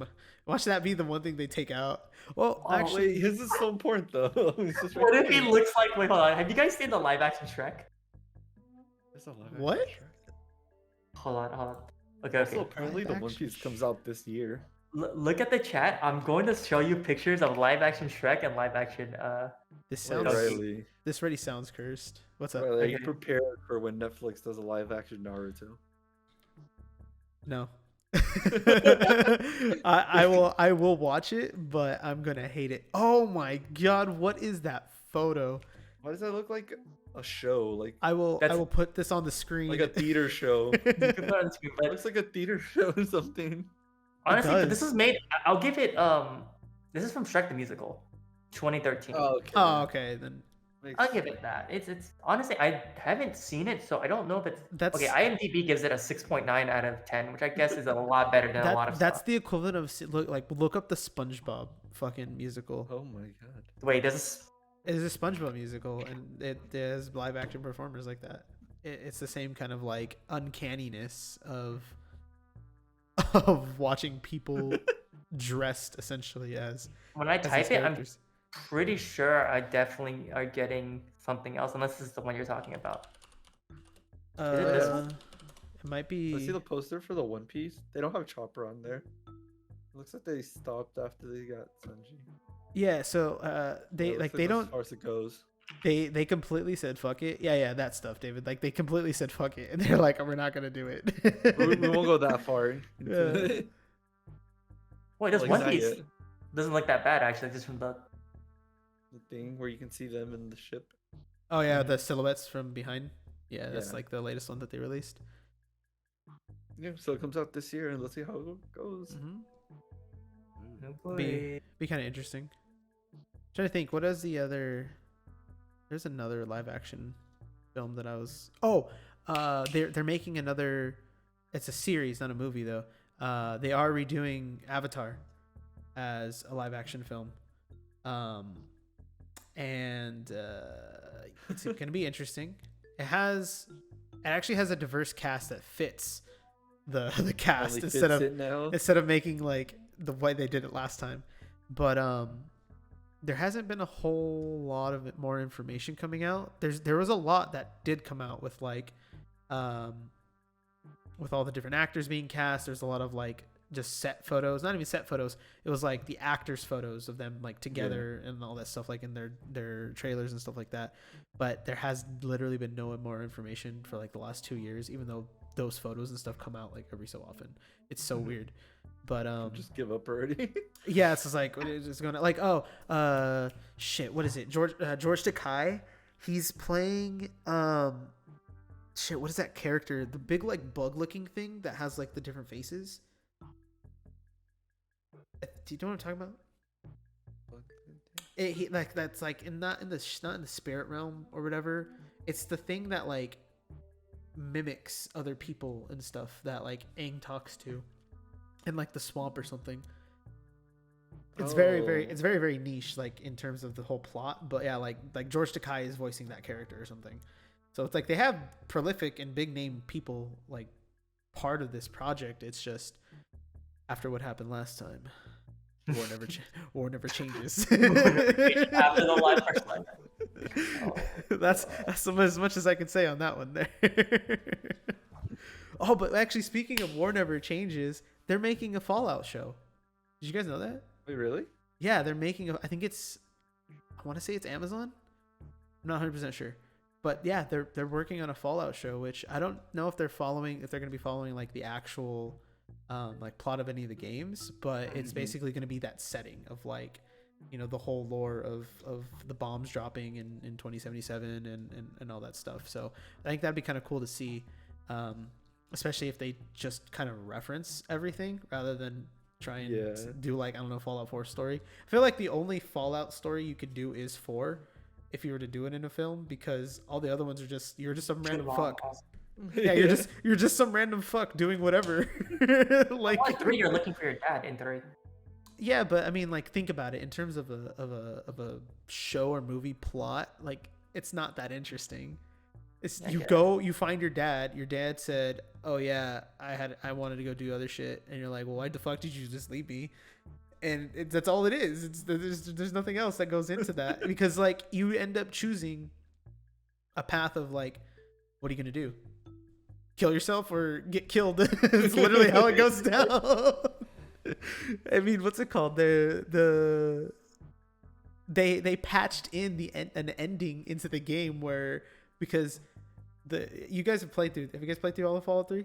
Watch that be the one thing they take out. Well, actually, his is so important though. What if he looks like? Wait, hold on. Have you guys seen the live action Shrek? What? Hold on. Okay. So apparently, the One Piece comes out this year. Look at the chat. I'm going to show you pictures of live action Shrek and live action. This already sounds cursed. What's up? Are you prepared for when Netflix does a live action Naruto? No. I will watch it, but I'm gonna hate it. Oh my god, what is that photo? Why does that look like a show? Like I will put this on the screen. Like a theater show. You can put it on the screen, but it looks like a theater show or something. Honestly, but this is made. I'll give it. This is from Shrek the Musical, 2013. Oh, okay. Then I'll give it that. It's honestly, I haven't seen it, so I don't know if it's okay. IMDb gives it a 6.9 out of 10, which I guess is a lot better than a lot of that's stuff. The equivalent of look up the SpongeBob fucking musical. Oh my god. Wait, does It's a SpongeBob musical, and it has live action performers like that. It's the same kind of like uncanniness of watching people dressed essentially as. When I type it, I'm pretty sure I definitely are getting something else, unless this is the one you're talking about. Is it this one? It might be. I see the poster for the One Piece. They don't have Chopper on there. It looks like they stopped after they got Sanji. Yeah, so they don't. As far as it goes. They completely said fuck it. Yeah, that stuff, David. Like they completely said fuck it, and they're like, we're not gonna do it. we won't go that far. Wait, this One Piece doesn't look that bad actually, just from the thing where you can see them in the ship. Oh yeah, the silhouettes from behind. Yeah, that's like the latest one that they released. Yeah, so it comes out this year, and let's see how it goes. Be kind of interesting. Trying to think, what is the other? There's another live action film that I was. Oh, they're making another. It's a series, not a movie though. They are redoing Avatar as a live action film, and it's going to be interesting. It actually has a diverse cast that fits the cast instead of making like the way they did it last time. But there hasn't been a whole lot of more information coming out. There was a lot that did come out with like with all the different actors being cast. There's a lot of like just set photos, not even set photos. It was like the actors' photos of them like together and all that stuff, like in their trailers and stuff like that. But there has literally been no more information for like the last 2 years, even though those photos and stuff come out like every so often. It's so weird. But just give up already. Yeah, it's just like it's just going to like shit. What is it? George Takei. He's playing shit. What is that character? The big like bug looking thing that has like the different faces. Do you know what I'm talking about? That's like not in the spirit realm or whatever. It's the thing that like mimics other people and stuff that like Aang talks to, in like the swamp or something. It's very niche, like in terms of the whole plot. But yeah, like George Takei is voicing that character or something. So it's like they have prolific and big name people like part of this project. It's just after what happened last time. War never changes. After the live person. That's as much as I can say on that one there. Oh, but actually, speaking of War Never Changes, they're making a Fallout show. Did you guys know that? Wait, really? Yeah, they're making I want to say it's Amazon. I'm not 100% sure. But yeah, they're working on a Fallout show, which I don't know if they're going to be following like the actual like plot of any of the games, but it's basically going to be that setting of like, you know, the whole lore of the bombs dropping in 2077 and all that stuff. So I think that'd be kind of cool to see, especially if they just kind of reference everything rather than try and do like, I don't know, Fallout 4 story. I feel like the only Fallout story you could do is 4 if you were to do it in a film, because all the other ones are you're just some random fuck. Yeah, you're just some random fuck doing whatever. Like 3, you're looking for your dad in 3. Yeah, but I mean, like, think about it in terms of a show or movie plot. Like, it's not that interesting. It's you find your dad. Your dad said, "Oh yeah, I wanted to go do other shit," and you're like, "Well, why the fuck did you just leave me?" And that's all it is. There's nothing else that goes into that, because like you end up choosing a path of like, what are you gonna do? Kill yourself or get killed? It's literally how it goes down. I mean, what's it called? They patched in an ending into the game where, because you guys have played through. Have you guys played through all of Fallout 3?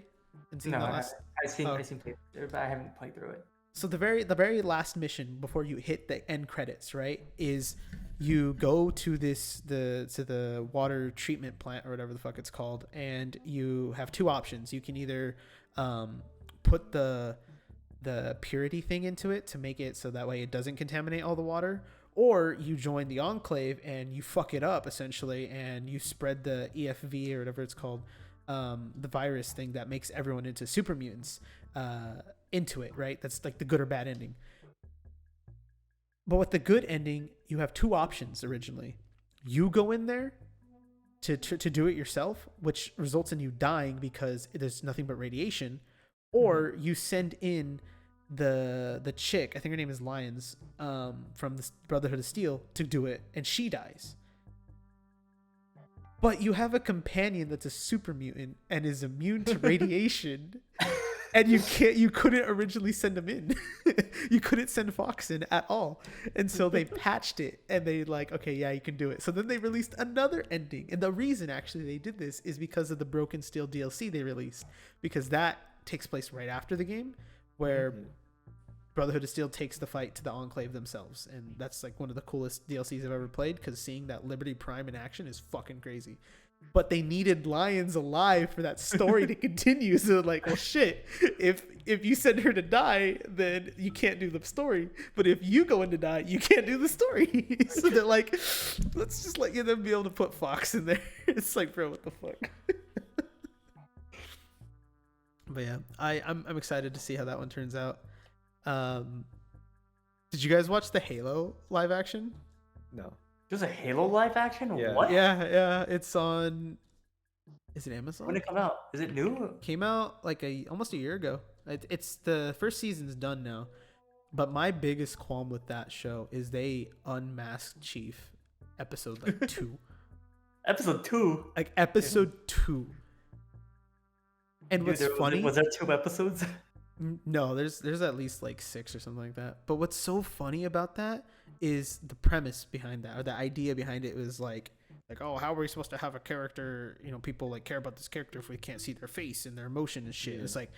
I've seen playthrough, but I haven't played through it. So the very last mission before you hit the end credits, right, is you go to the water treatment plant or whatever the fuck it's called, and you have two options. You can either put the purity thing into it to make it so that way it doesn't contaminate all the water, or you join the Enclave and you fuck it up essentially, and you spread the EFV or whatever it's called, the virus thing that makes everyone into super mutants into it, right? That's like the good or bad ending. But with the good ending, you have two options originally. you go in there to do it yourself, which results in you dying because there's nothing but radiation, or you send in the chick, I think her name is Lyons, from the Brotherhood of Steel, to do it, and she dies. But you have a companion that's a super mutant and is immune to radiation, and you couldn't originally send him in. You couldn't send Fox in at all. And so they patched it, and they like, okay, yeah, you can do it. So then they released another ending. And the reason actually they did this is because of the Broken Steel DLC they released, because that takes place right after the game, where Brotherhood of Steel takes the fight to the Enclave themselves, and that's like one of the coolest DLCs I've ever played, because seeing that Liberty Prime in action is fucking crazy. But they needed Lions alive for that story to continue, so like, well, shit, if you send her to die, then you can't do the story, but if you go in to die, you can't do the story. So they're like, let's just let them be able to put Fox in there. It's like, bro, what the fuck. But yeah, I'm excited to see how that one turns out. Did you guys watch the Halo live action? No. There's a Halo live action? Yeah. What? Yeah. It's on. Is it Amazon? When did it come out? Is it new? Came out like almost a year ago. It's the first season's done now. But my biggest qualm with that show is they unmasked Chief episode like 2. Episode 2? Like episode 2. And what's funny? Was there 2 episodes? No, there's at least like 6 or something like that. But what's so funny about that is the premise behind that, or the idea behind it was like, oh, how are we supposed to have a character, people like care about this character if we can't see their face and their emotion and shit. Yeah. It's like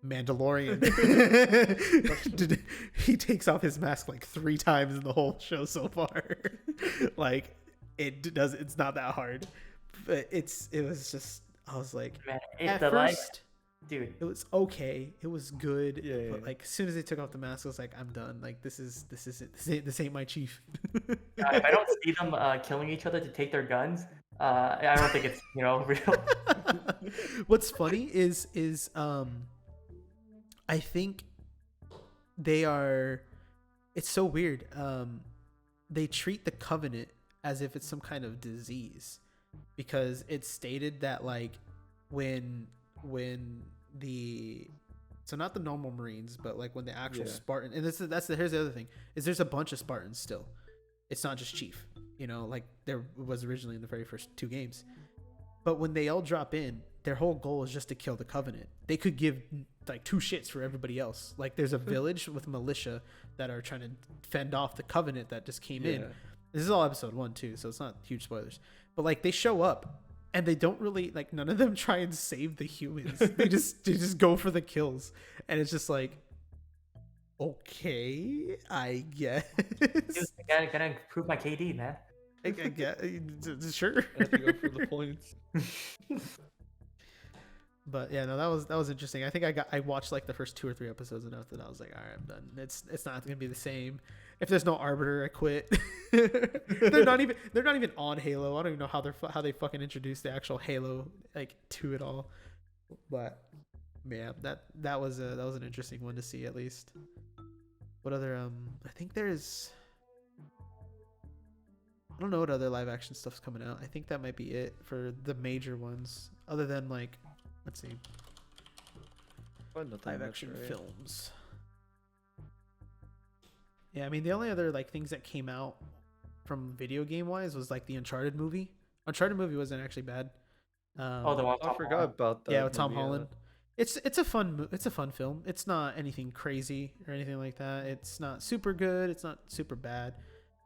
Mandalorian. He takes off his mask like 3 times in the whole show so far. Like it's not that hard. But it was just, I was like, man, at first, dude, it was okay, it was good, yeah, but like as soon as they took off the mask, I was like, I'm done. Like this ain't my Chief. If I don't see them killing each other to take their guns, I don't think it's real. What's funny is I think they are, it's so weird, they treat the Covenant as if it's some kind of disease, because it's stated that like when the, so not the normal Marines, but like when the actual Spartan, and here's the other thing, is there's a bunch of Spartans still. It's not just Chief, like there was originally in the very first 2 games. But when they all drop in, their whole goal is just to kill the Covenant. They could give like 2 shits for everybody else. Like there's a village with militia that are trying to fend off the Covenant that just came in. This is all episode 1 too, so it's not huge spoilers. But like they show up, and they don't really, like, none of them try and save the humans. they just go for the kills. And it's just like, okay, I guess. Dude, I gotta improve my KD, man. I guess, sure. I have to go for the points. But yeah, no, that was interesting. I think I watched like the first 2 or 3 episodes, and after that I was like, all right, I'm done. It's not gonna be the same. If there's no Arbiter, I quit. they're not even on Halo. I don't even know how they fucking introduced the actual Halo like to it all. But yeah, that was an interesting one to see, at least. What other I think there's, I don't know what other live action stuff's coming out. I think that might be it for the major ones, other than like, let's see, live action films. Yeah, I mean, the only other like things that came out from video game wise was like the Uncharted movie. Uncharted movie wasn't actually bad. The one I forgot about that. Yeah, with Tom Holland. It's a fun film. It's not anything crazy or anything like that. It's not super good. It's not super bad.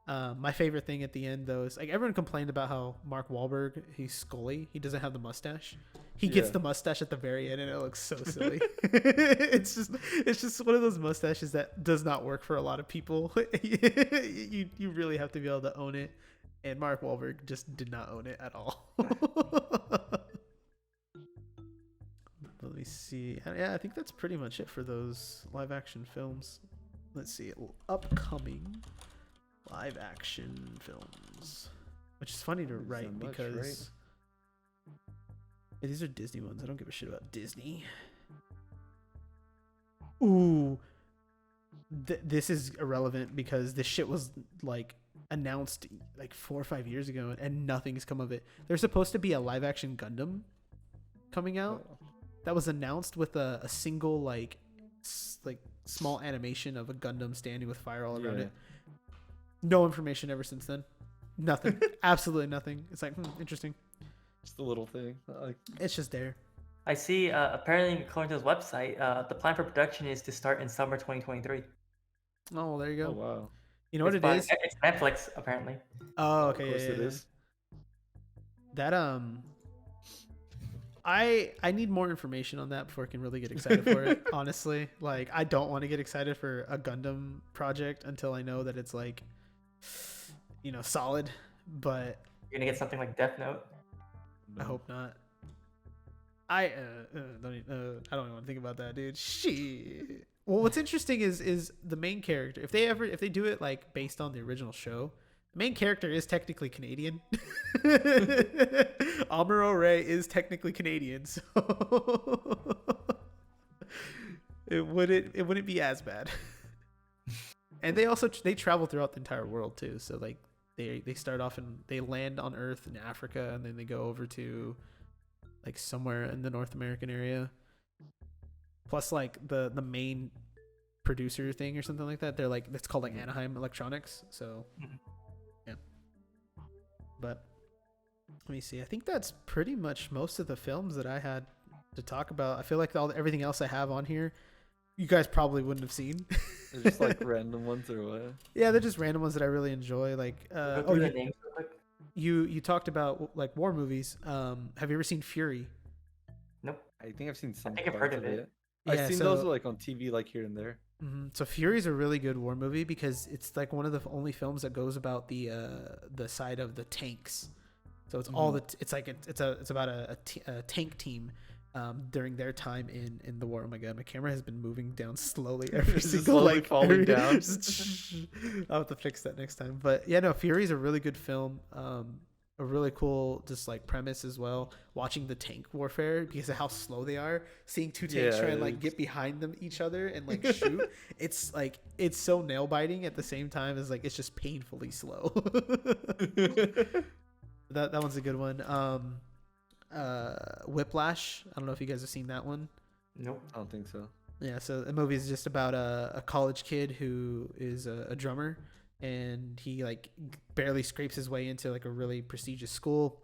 My favorite thing at the end though is like, everyone complained about how Mark Wahlberg, he's Scully, he doesn't have the mustache. He gets the mustache at the very end, and it looks so silly. It's just one of those mustaches that does not work for a lot of people. You really have to be able to own it, and Mark Wahlberg just did not own it at all. Let me see. Yeah, I think that's pretty much it for those live action films. Let's see, upcoming live action films, which is funny to write because these are Disney ones. I don't give a shit about Disney. Ooh, this is irrelevant because this shit was like announced like 4 or 5 years ago and nothing's come of it. There's supposed to be a live action Gundam coming out that was announced with a single like small animation of a Gundam standing with fire all around it. No information ever since then. Nothing. Absolutely nothing. It's like interesting. Just a little thing. It's just there. I see. Apparently, according to his website, the plan for production is to start in summer 2023. Oh, well, there you go. Oh wow. You know what it is? It's Netflix, apparently. Oh, okay. Of course it is. That I need more information on that before I can really get excited for it. Honestly, like I don't want to get excited for a Gundam project until I know that it's like, solid. But you're gonna get something like Death Note. I hope not. I don't even want to think about that, dude. Shit. Well, what's interesting is the main character. If they do it like based on the original show, the main character is technically Canadian. Amuro Ray is technically Canadian, so it wouldn't be as bad. And they travel throughout the entire world too. So like they start off and they land on Earth in Africa, and then they go over to like somewhere in the North American area. Plus like the main producer thing or something like that. They're like, it's called like Anaheim Electronics. So yeah. But let me see. I think that's pretty much most of the films that I had to talk about. I feel like everything else I have on here, you guys probably wouldn't have seen. They're just like random ones or what? Yeah, they're just random ones that I really enjoy. Like you talked about like war movies. Have you ever seen Fury? Nope. I think I've seen some. I think I've heard of it. I've seen those like on TV, like here and there. Mm-hmm. So Fury's a really good war movie because it's like one of the only films that goes about the side of the tanks. So it's all it's about a tank team during their time in the war. Oh my god, my camera has been moving down slowly every single like falling down. I'll have to fix that next time. But yeah, no, Fury's a really good film. A really cool just like premise as well, watching the tank warfare because of how slow they are, seeing two tanks try and like get behind them each other and like shoot. It's like it's so nail biting at the same time as like it's just painfully slow. that one's a good one. Whiplash, I don't know if you guys have seen that one. Nope, I don't think so. Yeah, so the movie is just about a college kid who is a drummer, and he like barely scrapes his way into like a really prestigious school,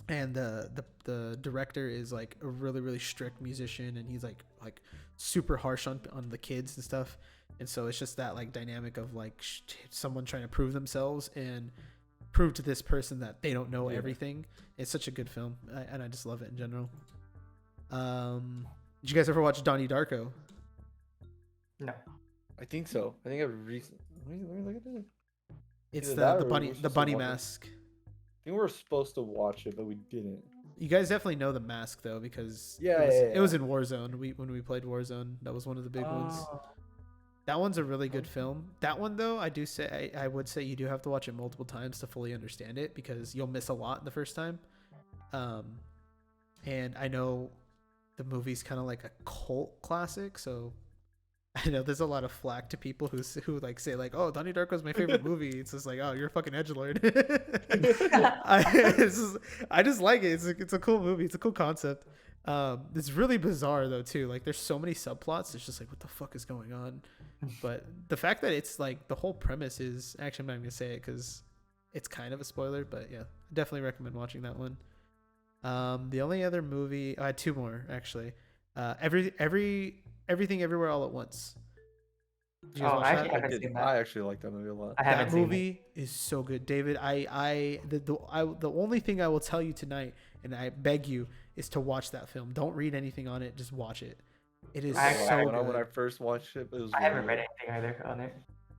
and the director is like a really really strict musician, and he's like super harsh on the kids and stuff. And so it's just that like dynamic of like someone trying to prove themselves and prove to this person that they don't know everything. It's such a good film, and I just love it in general. Did you guys ever watch Donnie Darko? No. I think so. I think I've recently. Let me look at it. It's the bunny mask. I think we were supposed to watch it, but we didn't. You guys definitely know the mask though, because it was in Warzone. When we played Warzone, that was one of the big ones. That one's a really good film. That one though, I would say you do have to watch it multiple times to fully understand it because you'll miss a lot the first time. And I know the movie's kind of like a cult classic, so I know there's a lot of flack to people who like say like, oh, Donnie Darko's my favorite movie. It's just like, oh, you're a fucking edgelord. I just like it. It's a cool movie. It's a cool concept. It's really bizarre though too. Like there's so many subplots. It's just like, what the fuck is going on? But the fact that it's like the whole premise is actually, I'm not even gonna say it because it's kind of a spoiler. But yeah, I definitely recommend watching that one. The only other movie, I had two more actually. Everything Everywhere All at Once. I actually like that movie a lot. That movie is so good, David. The only thing I will tell you tonight, and I beg you, is to watch that film. Don't read anything on it. Just watch it. It is so good. When I first watched it, I haven't read anything either on it.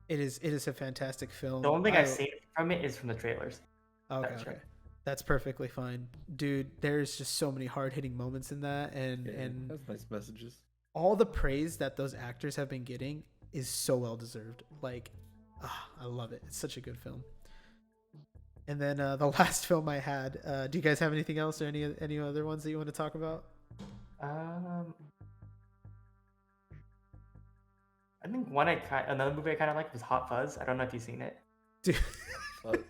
It is a fantastic film. The only thing I've seen from it is from the trailers. Okay. That's perfectly fine, dude. There's just so many hard-hitting moments in that, and that's nice messages. All the praise that those actors have been getting is so well deserved. Like, I love it. It's such a good film. And then the last film I had. Do you guys have anything else or any other ones that you want to talk about? I think another movie I kind of liked was Hot Fuzz. I don't know if you've seen it. Dude.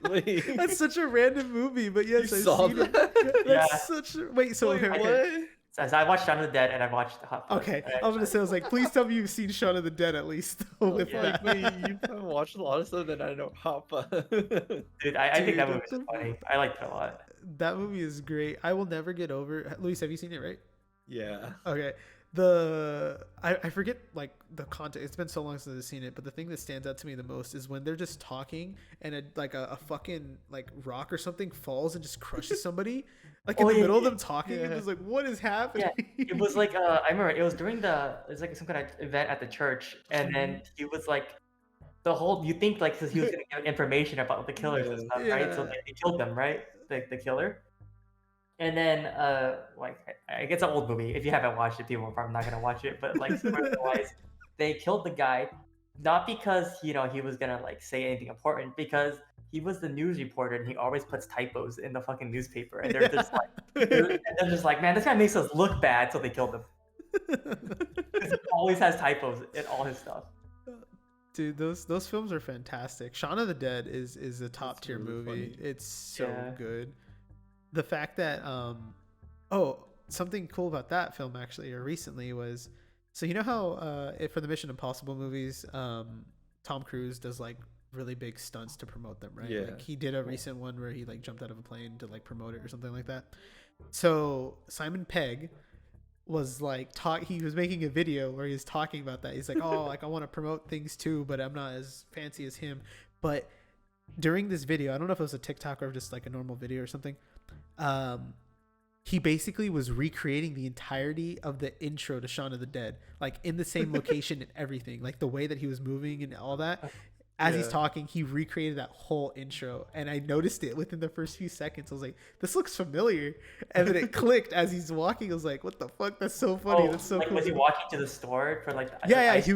That's such a random movie, but yes, I've seen it. That's such a... Wait, so what? So I watched Shaun of the Dead and I watched Hot Fuzz. Okay, I was gonna say, I was like, please tell me you've seen Shaun of the Dead at least. Wait, you've watched a lot of stuff that I know. Hot Fuzz. Dude, I think that movie is funny. I liked it a lot. That movie is great. I will never get over. Luis, have you seen it? Right? Yeah. Okay. I forget like the context. It's been so long since I've seen it, but the thing that stands out to me the most is when they're just talking and a fucking like rock or something falls and just crushes somebody. Like in the middle of them talking, and it's like, what is happening? Yeah, it was like I remember it was during like some kind of event at the church, and then he was like you think like he was gonna give information about the killers and stuff, right? So they killed them, right? The killer. And then, like, I guess it's an old movie. If you haven't watched it, people are probably not gonna watch it. But like, spoiler-wise, they killed the guy not because he was gonna like say anything important, because he was the news reporter and he always puts typos in the fucking newspaper, and they're just like, man, this guy makes us look bad, so they killed him. Because he always has typos in all his stuff. Dude, those films are fantastic. Shaun of the Dead is a top tier really movie. Funny. It's so good. The fact that something cool about that film actually or recently was, so you know how for the Mission Impossible movies, Tom Cruise does like really big stunts to promote them, right? Like he did a recent one where he like jumped out of a plane to like promote it or something like that. So Simon Pegg was like he was making a video where he was talking about that. He's like, oh, like I want to promote things too, but I'm not as fancy as him. But during this video, I don't know if it was a TikTok or just like a normal video or something, he basically was recreating the entirety of the intro to Shaun of the Dead, like in the same location and everything, like the way that he was moving and all that. As he's talking, he recreated that whole intro, and I noticed it within the first few seconds. I was like, this looks familiar, and then it clicked as he's walking. I was like, what the fuck? That's so funny. That's so like, cool. Was he walking to the store for like he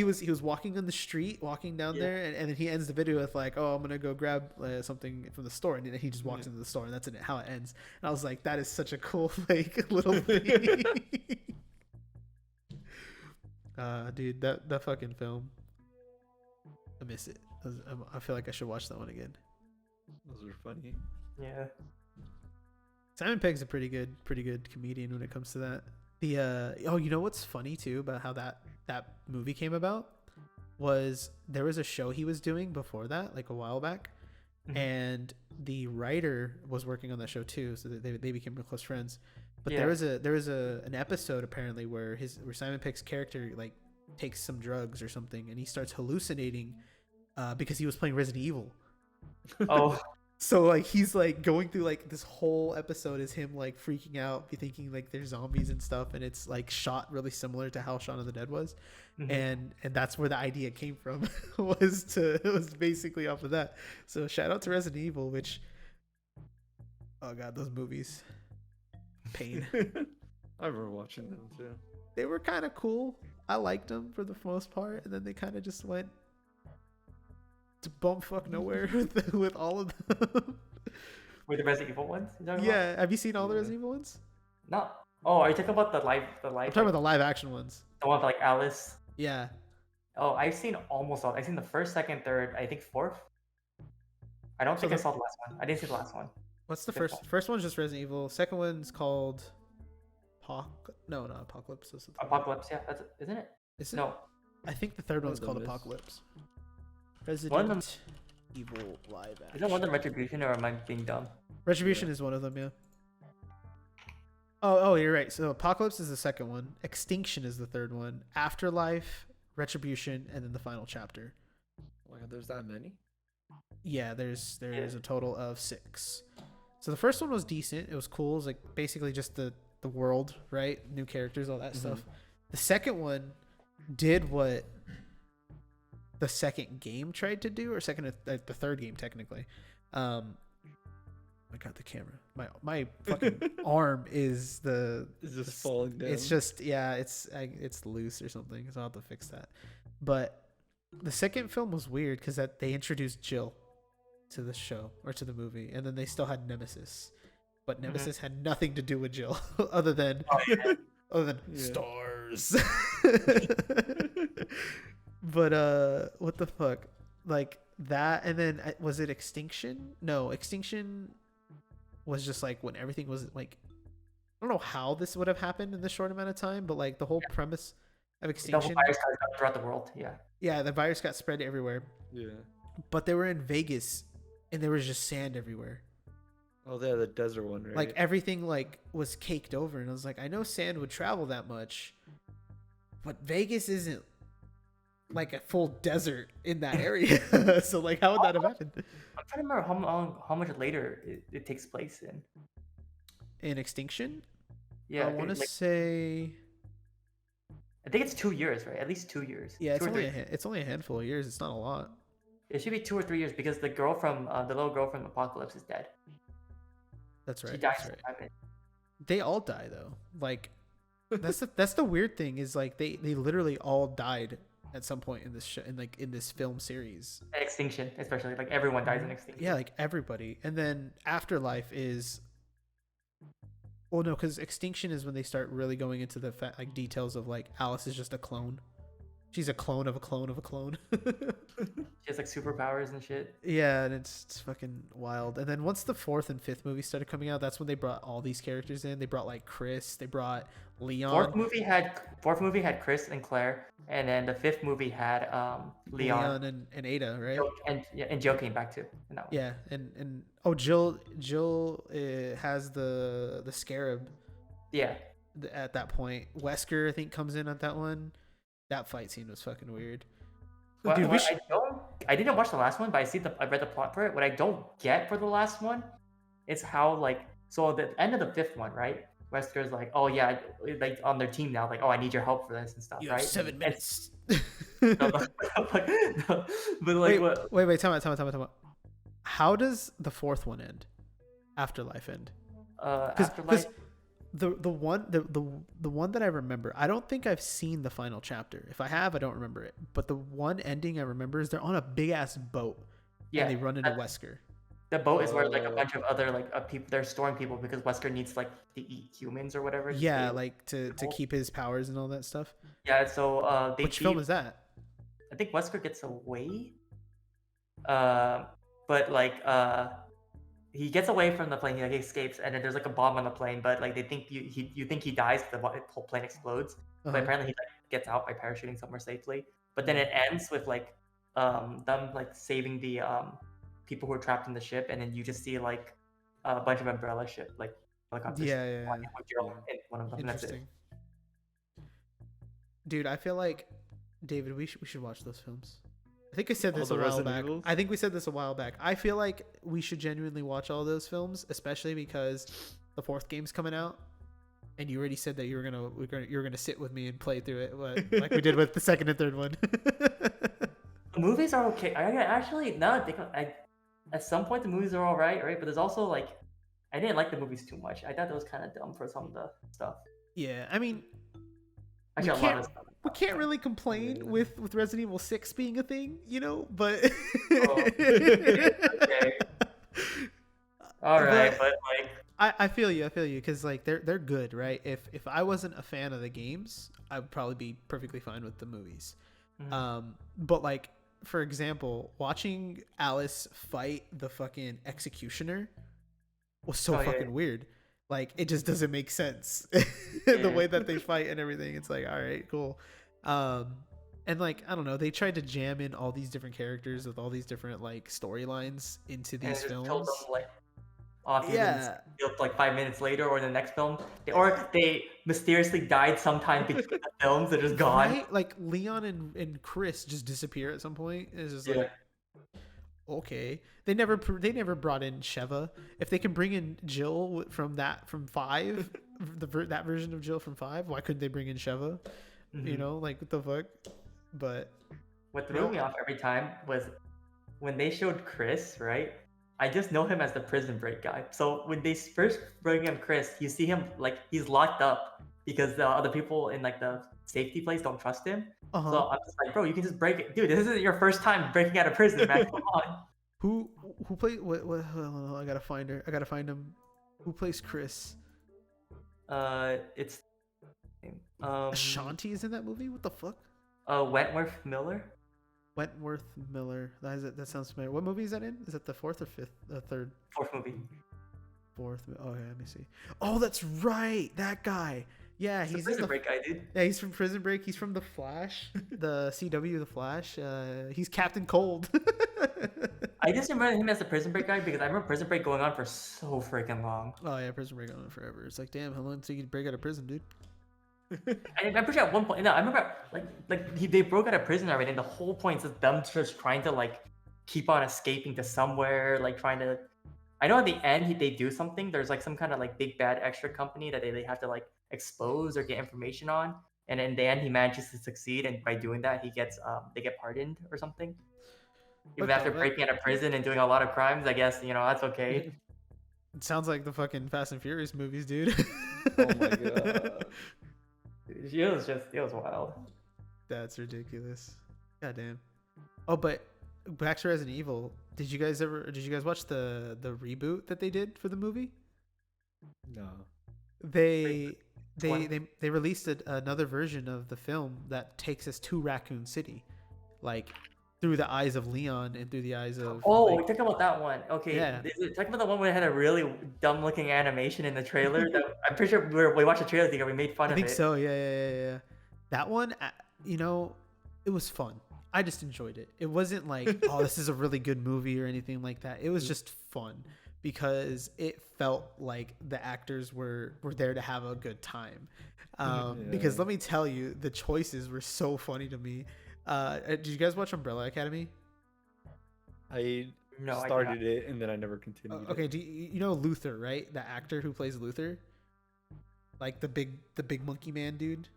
was walking on the street, walking down there, and then he ends the video with like, oh, I'm gonna go grab something from the store, and then he just walks into the store, and that's how it ends. And I was like, that is such a cool like little thing. Dude, that fucking film, I miss it. I feel like I should watch that one again. Those are funny. Yeah. Simon Pegg's a pretty good comedian when it comes to that. You know what's funny too about how that movie came about was there was a show he was doing before that, like a while back, and the writer was working on that show too, so they became real close friends. But there was an episode apparently where Simon Pegg's character like takes some drugs or something, and he starts hallucinating because he was playing Resident Evil. Oh. So like he's like going through like this whole episode is him like freaking out, thinking like there's zombies and stuff, and it's like shot really similar to how Shaun of the Dead was, and that's where the idea came from. It was basically off of that. So shout out to Resident Evil, which, oh god, those movies, pain. I remember watching them too. They were kind of cool. I liked them for the most part, and then they kind of just went to bumfuck nowhere with all of them. With the Resident Evil ones? Yeah, have you seen all the Resident Evil ones? No. Oh, are you talking about the live? I'm talking about the live action ones. The one with like Alice. Yeah. Oh, I've seen almost all. I've seen the first, second, third. I think fourth. I don't think I saw the last one. I didn't see the last one. What's the first? First one's just Resident Evil. Second one's called No, not Apocalypse. Apocalypse, yeah, that's it, isn't it? Is it? No. I think the third one's called Apocalypse. Resident Evil live action. Is that one of them Retribution, or am I being dumb? Retribution is one of them, yeah. Oh, you're right. So Apocalypse is the second one. Extinction is the third one. Afterlife, Retribution, and then the final chapter. Oh my god, there's that many? Yeah, there's a total of 6. So the first one was decent. It was cool. It was like basically just the world, right? New characters, all that stuff. The second one did what the second game tried to do, or the third game technically. I got the camera. My fucking arm is just falling down. It's just it's loose or something, so I'll have to fix that. But the second film was weird because that they introduced Jill to the show or to the movie, and then they still had Nemesis, but Nemesis had nothing to do with Jill other than stars. But what the fuck? Like that, and then was it Extinction? No, Extinction was just like when everything was like, I don't know how this would have happened in this short amount of time, but like the whole premise of Extinction. The virus got throughout the world. Yeah. Yeah, the virus got spread everywhere. Yeah. But they were in Vegas, and there was just sand everywhere. Oh, yeah, the desert one, right? Like everything like was caked over, and I was like, I know sand would travel that much, but Vegas isn't like a full desert in that area. So like, how would that have happened? I'm trying to remember how much later it takes place in Extinction. Yeah, I want to say. I think it's 2 years, right? At least 2 years. Yeah, it's only a handful of years. It's not a lot. It should be 2 or 3 years because the little girl from Apocalypse is dead. That's right. She dies. Right. They all die though. Like that's the weird thing is like they literally all died at some point in this show, in this film series. Extinction, especially like everyone dies in Extinction. Yeah, like everybody. And then Afterlife is. Well, no, because Extinction is when they start really going into the like details of like Alice is just a clone. She's a clone of a clone of a clone. She has like superpowers and shit. Yeah, and it's fucking wild. And then once the 4th and 5th movie started coming out, that's when they brought all these characters in. They brought like Chris. They brought Leon. Fourth movie had Chris and Claire, and then the 5th movie had Leon and Ada, right? And Jill came back too. Yeah, and Jill has the scarab. Yeah. At that point, Wesker I think comes in at that one. That fight scene was fucking weird. Dude, I didn't watch the last one, but I read the plot for it. What I don't get for the last one is how like so at the end of the 5th one, right? Wesker's like, oh yeah, like on their team now, like, oh I need your help for this and stuff, you right? have 7 minutes. But like wait, time out. How does the 4th one end? Afterlife end? Afterlife. The one that I remember, I don't think I've seen the final chapter. If I have, I don't remember it. But the one ending I remember is they're on a big ass boat. Yeah, and they run into Wesker. The boat is where like a bunch of other like people, they're storing people because Wesker needs like to eat humans or whatever. Yeah, like to keep his powers and all that stuff. Yeah, so which film is that? I think Wesker gets away. But like he gets away from the plane. He like escapes, and then there's like a bomb on the plane. But like they think you think he dies, the whole plane explodes. But apparently he like gets out by parachuting somewhere safely. But then it ends with like them like saving the people who are trapped in the ship, and then you just see like a bunch of umbrella ship like helicopters. Yeah. One of them. Interesting. Dude, I feel like David, we should watch those films. I think I said this a while back. I think we said this a while back. I feel like we should genuinely watch all those films, especially because the 4th game's coming out, and you already said that you were gonna sit with me and play through it, like we did with the 2nd and 3rd one. The movies are okay. I actually now at some point the movies are all right, but there's also like I didn't like the movies too much. I thought it was kind of dumb for some of the stuff. Yeah, I mean, actually, a lot of stuff. We can't really complain with Resident Evil 6 being a thing, you know, but okay. All right, but like I feel you because like they're good, right? If I wasn't a fan of the games, I would probably be perfectly fine with the movies. Mm-hmm. But like for example, watching Alice fight the fucking executioner was so fucking weird. Like it just doesn't make sense. The way that they fight and everything. It's like, all right, cool. And like I don't know, they tried to jam in all these different characters with all these different like storylines into these films. Killed them, like, like 5 minutes later, or in the next film, or they mysteriously died sometime between the films. They're just gone. Right? Like Leon and Chris just disappear at some point. It's just like, okay, they never brought in Sheva. If they can bring in Jill from 5, that version of Jill from 5, why couldn't they bring in Sheva? Mm-hmm. You know, like what the fuck? But what threw me off every time was when they showed Chris, right? I just know him as the Prison Break guy. So when they first bring him Chris, you see him like he's locked up because the other people in like the safety place don't trust him. So I'm just like, bro, you can just break it, dude. This isn't your first time breaking out of prison, man. Come on. Who played? What? I gotta find her. I gotta find him. Who plays Chris? It's Ashanti is in that movie. What the fuck? Wentworth Miller. Wentworth Miller. That sounds familiar. What movie is that in? Is that the fourth or fifth? Third. Fourth movie. Fourth. Okay, let me see. Oh, that's right. That guy. Yeah, he's Prison Break guy, dude. Yeah, he's from Prison Break. He's from The Flash, the CW The Flash. He's Captain Cold. I just remember him as the Prison Break guy because I remember Prison Break going on for so freaking long. Oh yeah, Prison Break on forever. It's like, damn, how long until you break out of prison, dude? I'm pretty sure at one point, no, I remember they broke out of prison already, and the whole point is them just trying to like keep on escaping to somewhere, like trying to. I know at the end they do something. There's like some kind of like big bad extra company that they have to like expose or get information on, and in the end he manages to succeed, and by doing that he gets they get pardoned or something. Even after breaking out of prison and doing a lot of crimes, I guess that's okay. It sounds like the fucking Fast and Furious movies, dude. Oh my god. It was wild. That's ridiculous. Goddamn. Oh, but back to Resident Evil. Did you guys watch the reboot that they did for the movie? No. They released another version of the film that takes us to Raccoon City, like through the eyes of Leon and through the eyes of. Oh, we're talking about that one. Okay. Yeah. Talking about the one where it had a really dumb looking animation in the trailer. That I'm pretty sure we watched the trailer together. We made fun of it. I think so. Yeah. That one, it was fun. I just enjoyed it. It wasn't like, oh, this is a really good movie or anything like that. It was just fun because it felt like the actors were there to have a good time. Because let me tell you, the choices were so funny to me. Did you guys watch Umbrella Academy? I started it and then I never continued. Okay, do you know Luther, right? The actor who plays Luther, like the big monkey man dude.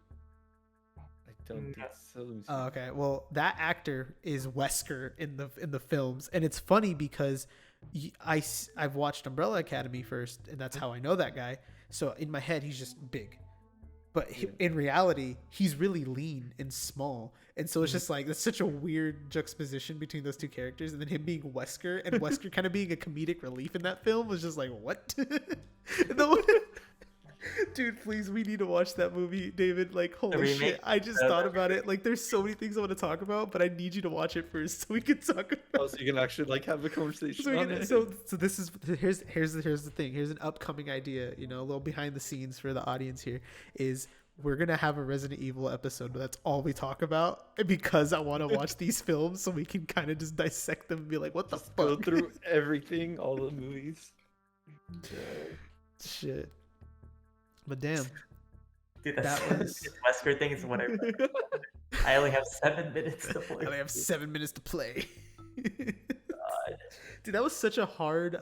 I don't think so. Oh, okay. Well, that actor is Wesker in the films, and it's funny because I've watched Umbrella Academy first, and that's how I know that guy. So in my head, he's just big. But in reality, he's really lean and small. And so it's just like, it's such a weird juxtaposition between those two characters. And then him being Wesker and Wesker kind of being a comedic relief in that film was just like, what? Dude, please, we need to watch that movie, David. Like, holy shit. I just thought about it. Like, there's so many things I want to talk about, but I need you to watch it first so we can talk about it. So you can actually like have a conversation so this is here's the thing. Here's an upcoming idea, a little behind the scenes for the audience here is we're going to have a Resident Evil episode, but that's all we talk about because I want to watch these films so we can kind of just dissect them and be like, what the fuck? Go through everything, all the movies. Shit. But damn. Dude, that was Wesker thing is whatever. I only have 7 minutes to play. I only have 7 minutes to play. God. Dude, that was such a hard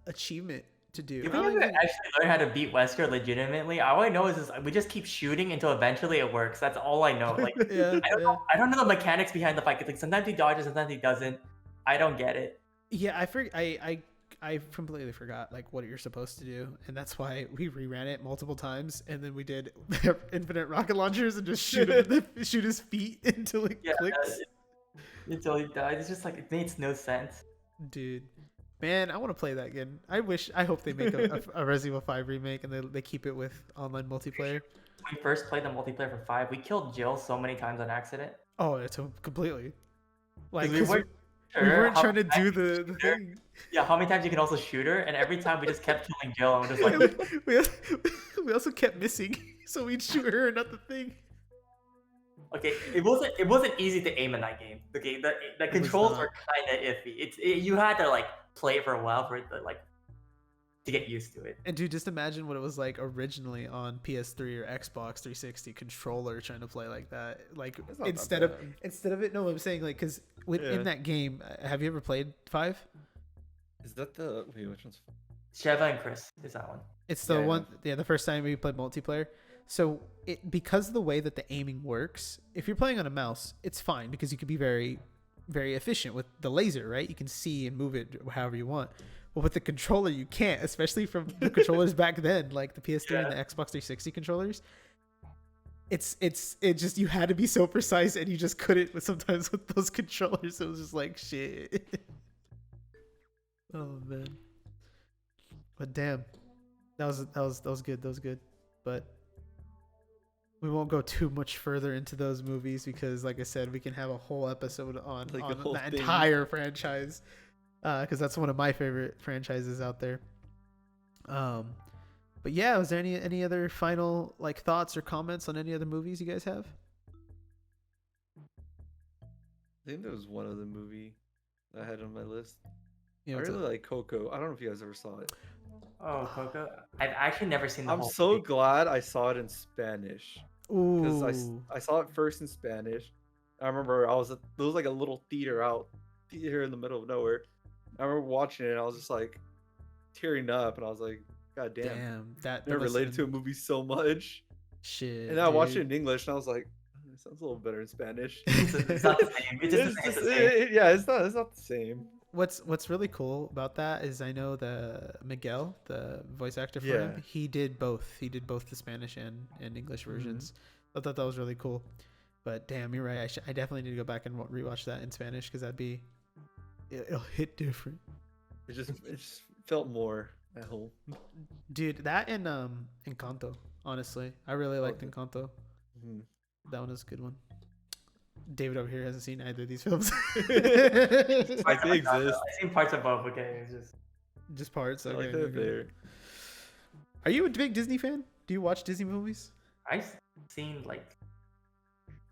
achievement to do. If we ever actually learn how to beat Wesker legitimately, all I know is we just keep shooting until eventually it works. That's all I know. Like I don't know the mechanics behind the fight. Like sometimes he dodges, sometimes he doesn't. I don't get it. Yeah, I completely forgot like what you're supposed to do, and that's why we reran it multiple times, and then we did infinite rocket launchers and just shoot his feet until it clicks. Until he dies. It's just like it makes no sense. Dude, man, I want to play that again. I hope they make a Resident Evil 5 remake and they keep it with online multiplayer. When we first played the multiplayer for 5, we killed Jill so many times on accident. Oh, it's completely. Like we weren't trying to do the thing. Yeah, how many times you can also shoot her, and every time we just kept killing Jill, and we're just like we also kept missing, so we'd shoot her and not the thing. Okay, it wasn't easy to aim in that game. Okay, the controls were kind of iffy. You had to like play it for a while for it to get used to it. And dude, just imagine what it was like originally on PS3 or Xbox 360 controller trying to play like that. Like instead of it. No, I'm saying like because in that game, have you ever played 5? Is that the which one's? Sheva and Chris is that one. It's the one. Yeah, the first time we played multiplayer. So because of the way that the aiming works, if you're playing on a mouse, it's fine because you can be very, very efficient with the laser, right? You can see and move it however you want. But with the controller, you can't, especially from the controllers back then, like the PS3 and the Xbox 360 controllers. It just you had to be so precise, and you just couldn't. Sometimes with those controllers, it was just like shit. Oh man. But damn, that was good. That was good. But we won't go too much further into those movies because, like I said, we can have a whole episode on the entire franchise because that's one of my favorite franchises out there. But yeah, was there any other final like thoughts or comments on any other movies you guys have? I think there was one other movie I had on my list. Yeah, I really like Coco. I don't know if you guys ever saw it. Oh, Coco! I've actually never seen the I'm whole so thing. glad I saw it in Spanish. Because Ooh. I saw it first in Spanish. I remember there was like a little theater in the middle of nowhere. I remember watching it and I was just like tearing up and I was like, God damn that never related to a movie so much. Shit. And then I watched it in English and I was like, it sounds a little better in Spanish. It's not the same. It's not the same. What's really cool about that is I know Miguel, the voice actor for him, he did both. He did both the Spanish and English versions. I thought that was really cool. But damn, you're right. I definitely need to go back and rewatch that in Spanish because it'll hit different. It just felt more at home. Dude, that and Encanto. Honestly, I really liked Encanto. Mm-hmm. That one was a good one. David over here hasn't seen either of these films. They exist. I've seen parts of both. Okay, it's just parts. Okay, I like that there. Are you a big Disney fan? Do you watch Disney movies? I've seen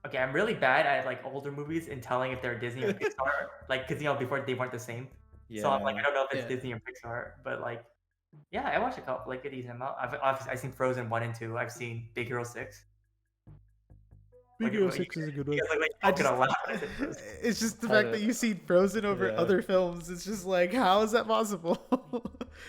okay, I'm really bad at like older movies and telling if they're Disney or Pixar. Because before they weren't the same. Yeah. So I'm I don't know if it's Disney or Pixar, but yeah, I watched a couple, a decent amount. I've seen Frozen 1 and 2. I've seen Big Hero 6. Big Hero 6 is a good one. It's just the fact that you've seen Frozen over other films. It's just like, how is that possible?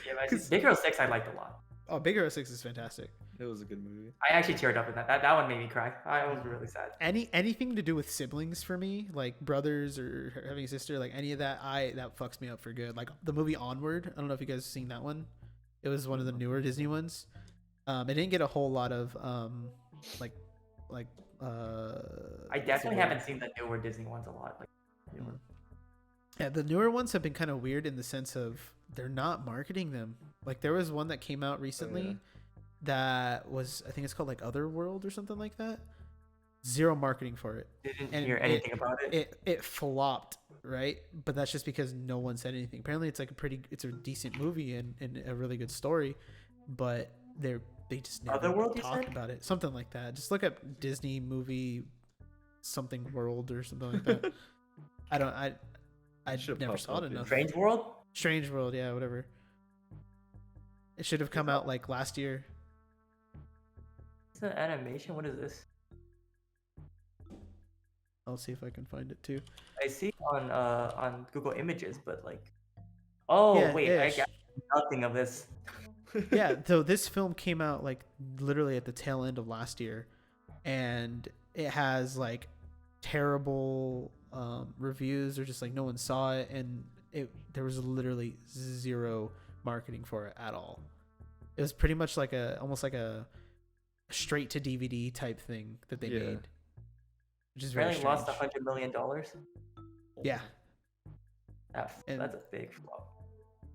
Yeah, Big Hero 6 I liked a lot. Oh, Big Hero 6 is fantastic. It was a good movie. I actually teared up in that. That one made me cry. I was really sad. Anything to do with siblings for me, like brothers or having a sister, like any of that, that fucks me up for good. Like the movie Onward. I don't know if you guys have seen that one. It was one of the newer Disney ones. It didn't get a whole lot of I definitely haven't seen the newer Disney ones a lot. Yeah, the newer ones have been kind of weird in the sense of they're not marketing them. Like there was one that came out recently that was, I think it's called Otherworld or something like that. Zero marketing for it. Didn't hear anything about it. It flopped, right? But that's just because no one said anything. Apparently it's it's a decent movie and a really good story, but they just never talk about it. Something like that. Just look up Disney movie something world or something like that. I never saw it enough. Strange World, yeah, whatever. It should have come out last year. It's an animation. What is this? I'll see if I can find it too. I see it on Google Images, but I got nothing of this. Yeah, so this film came out literally at the tail end of last year, and it has terrible reviews, or just no one saw it, and there was literally zero marketing for it at all. It was pretty much almost like a straight to DVD type thing that they made, which is very strange. Lost $100 million. Yeah, that's a big flop.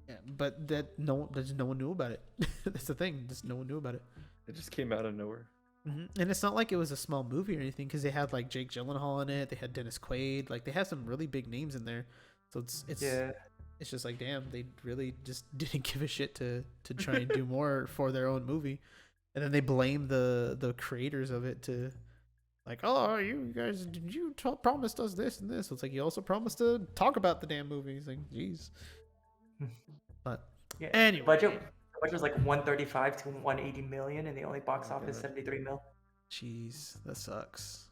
Yeah, but no one knew about it. That's the thing. Just no one knew about it. It just came out of nowhere. Mm-hmm. And it's not like it was a small movie or anything, because they had Jake Gyllenhaal in it. They had Dennis Quaid. They have some really big names in there. So it's just damn, they really just didn't give a shit to try and do more for their own movie, and then they blame the creators of it to oh, you guys, did you promised us this and this? So it's you also promised to talk about the damn movie. It's jeez. But anyway, the budget was 135 to 180 million, and the only box office 73 mil. Jeez, that sucks.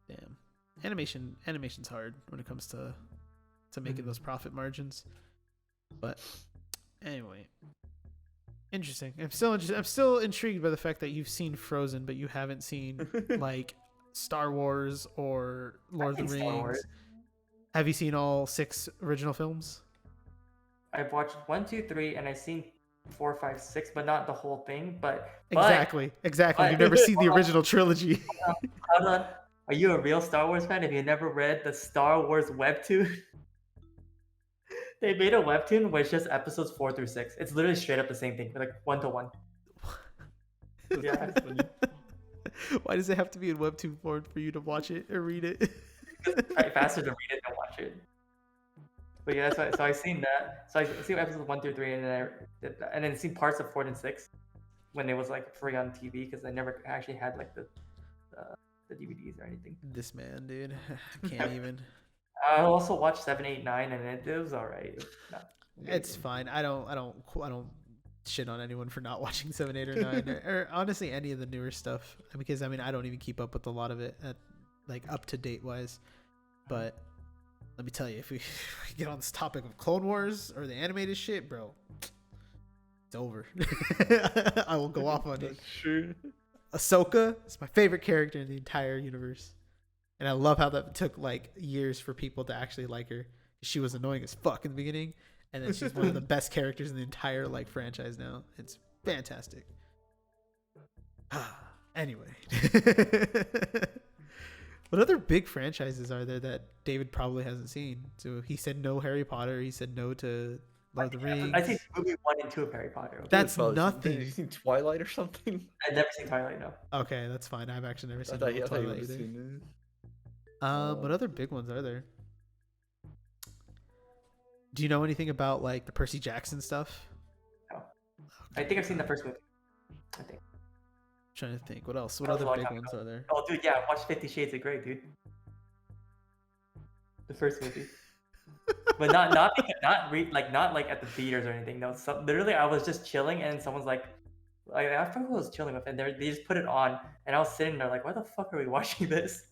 Damn, animation's hard when it comes to making those profit margins. But anyway, interesting. I'm still intrigued by the fact that you've seen Frozen, but you haven't seen Star Wars or Lord of the Rings. Have you seen all 6 original films? I've watched 1, 2, 3, and I've seen 4, 5, 6, but not the whole thing. But exactly. You've never seen the original trilogy. Hold on. Are you a real Star Wars fan if you never read the Star Wars webtoon? They made a webtoon where it's just episodes 4 through 6. It's literally straight up the same thing, 1 to 1. Yeah. Why does it have to be in webtoon form for you to watch it or read it? It's probably faster to read it than watch it. But yeah, so I've seen that. So I seen episodes 1 through 3, and then seen parts of 4 and 6 when it was like free on TV because I never actually had like the DVDs or anything. This man, dude, I can't even. I also watched 7, 8, 9, and it was alright. It's fine. I don't shit on anyone for not watching 7, 8, or 9, or honestly any of the newer stuff, because I mean I don't even keep up with a lot of it at like up to date wise. But let me tell you, if we get on this topic of Clone Wars or the animated shit, bro, it's over. I will go off on it. True. Ahsoka is my favorite character in the entire universe, and I love how that took like years for people to actually like her. She was annoying as fuck in the beginning, and then she's one of the best characters in the entire like franchise now. It's fantastic. Anyway, what other big franchises are there that David probably hasn't seen? So he said no Harry Potter. He said no to Lord of the Rings. I think movie 1 and 2 of Harry Potter. That's nothing. Have you seen Twilight or something? I've never seen Twilight, no. Okay, that's fine. I've actually never seen Twilight either. What other big ones are there? Do you know anything about like the Percy Jackson stuff? No. I think I've seen the first movie. I think. I'm trying to think. What else? What other big ones are there? Oh, dude, yeah, watch 50 Shades of Grey, dude. The first movie. But not like at the theaters or anything. No, literally, I was just chilling, and someone's like, I forgot who I was chilling with, and they just put it on, and I was sitting there like, why the fuck are we watching this?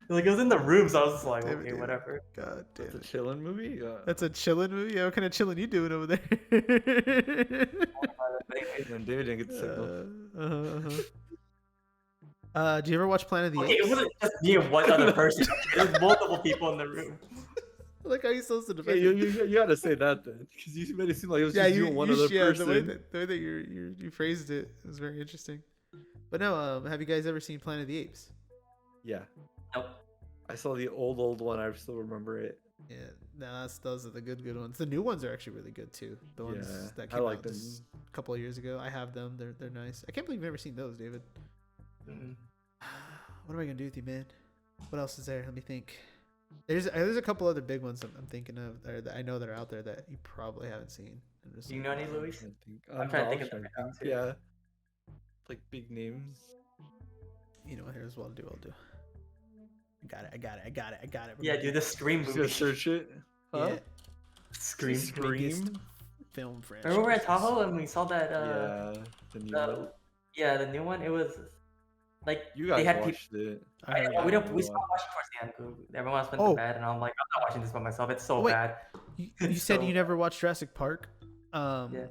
Like it was in the room, so I was just like, okay, whatever. God damn it. That's a chilling movie? That's a chilling movie? Yeah, what kind of chilling you doing over there? And David didn't get the signal. Do you ever watch Planet of the Apes? It wasn't just me and one other person. There was multiple people in the room. Like, how are you supposed to defend you gotta say that then, because you made it seem like it was just you and one other person. The way that you phrased it was very interesting. But no, have you guys ever seen Planet of the Apes? Yeah. Nope. I saw the old one. I still remember it. Yeah, no, those are the good ones. The new ones are actually really good too. The ones that came out just a couple of years ago. I have them. They're nice. I can't believe you've never seen those, David. Mm-hmm. What am I gonna do with you, man? What else is there? Let me think. There's a couple other big ones I'm thinking of that I know that are out there that you probably haven't seen. Do you know any, Luis? I'm trying to think of them. Yeah, like big names. You know what? Here's what I'll do. I got it. Yeah, dude, the Scream movie. Just search it. Huh? Yeah. Scream. Film franchise. Remember we were at Tahoe and we saw that? The new one. Yeah, the new one. It was like you guys they had watched it. We stopped watching towards the end. Everyone else went to bed, and I'm like, I'm not watching this by myself. It's so bad. You said you never watched Jurassic Park. Yeah.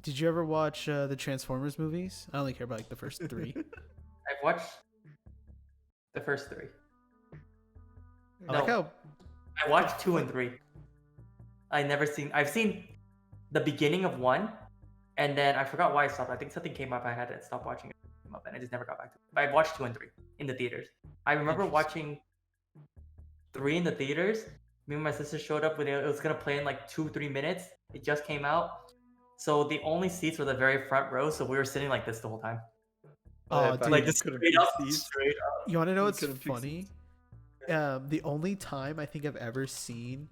Did you ever watch the Transformers movies? I only care about like the first 3. I've watched the first 3. I watched 2 and 3. I've seen the beginning of 1, and then I forgot why I stopped. I think something came up. I had to stop watching it, and I just never got back to it. But I watched 2 and 3 in the theaters. I remember watching 3 in the theaters. Me and my sister showed up when it was gonna play in like 2-3 minutes. It just came out, so the only seats were the very front row. So we were sitting like this the whole time. Oh, dude, like just straight up. You want to know what's funny? The only time I think I've ever seen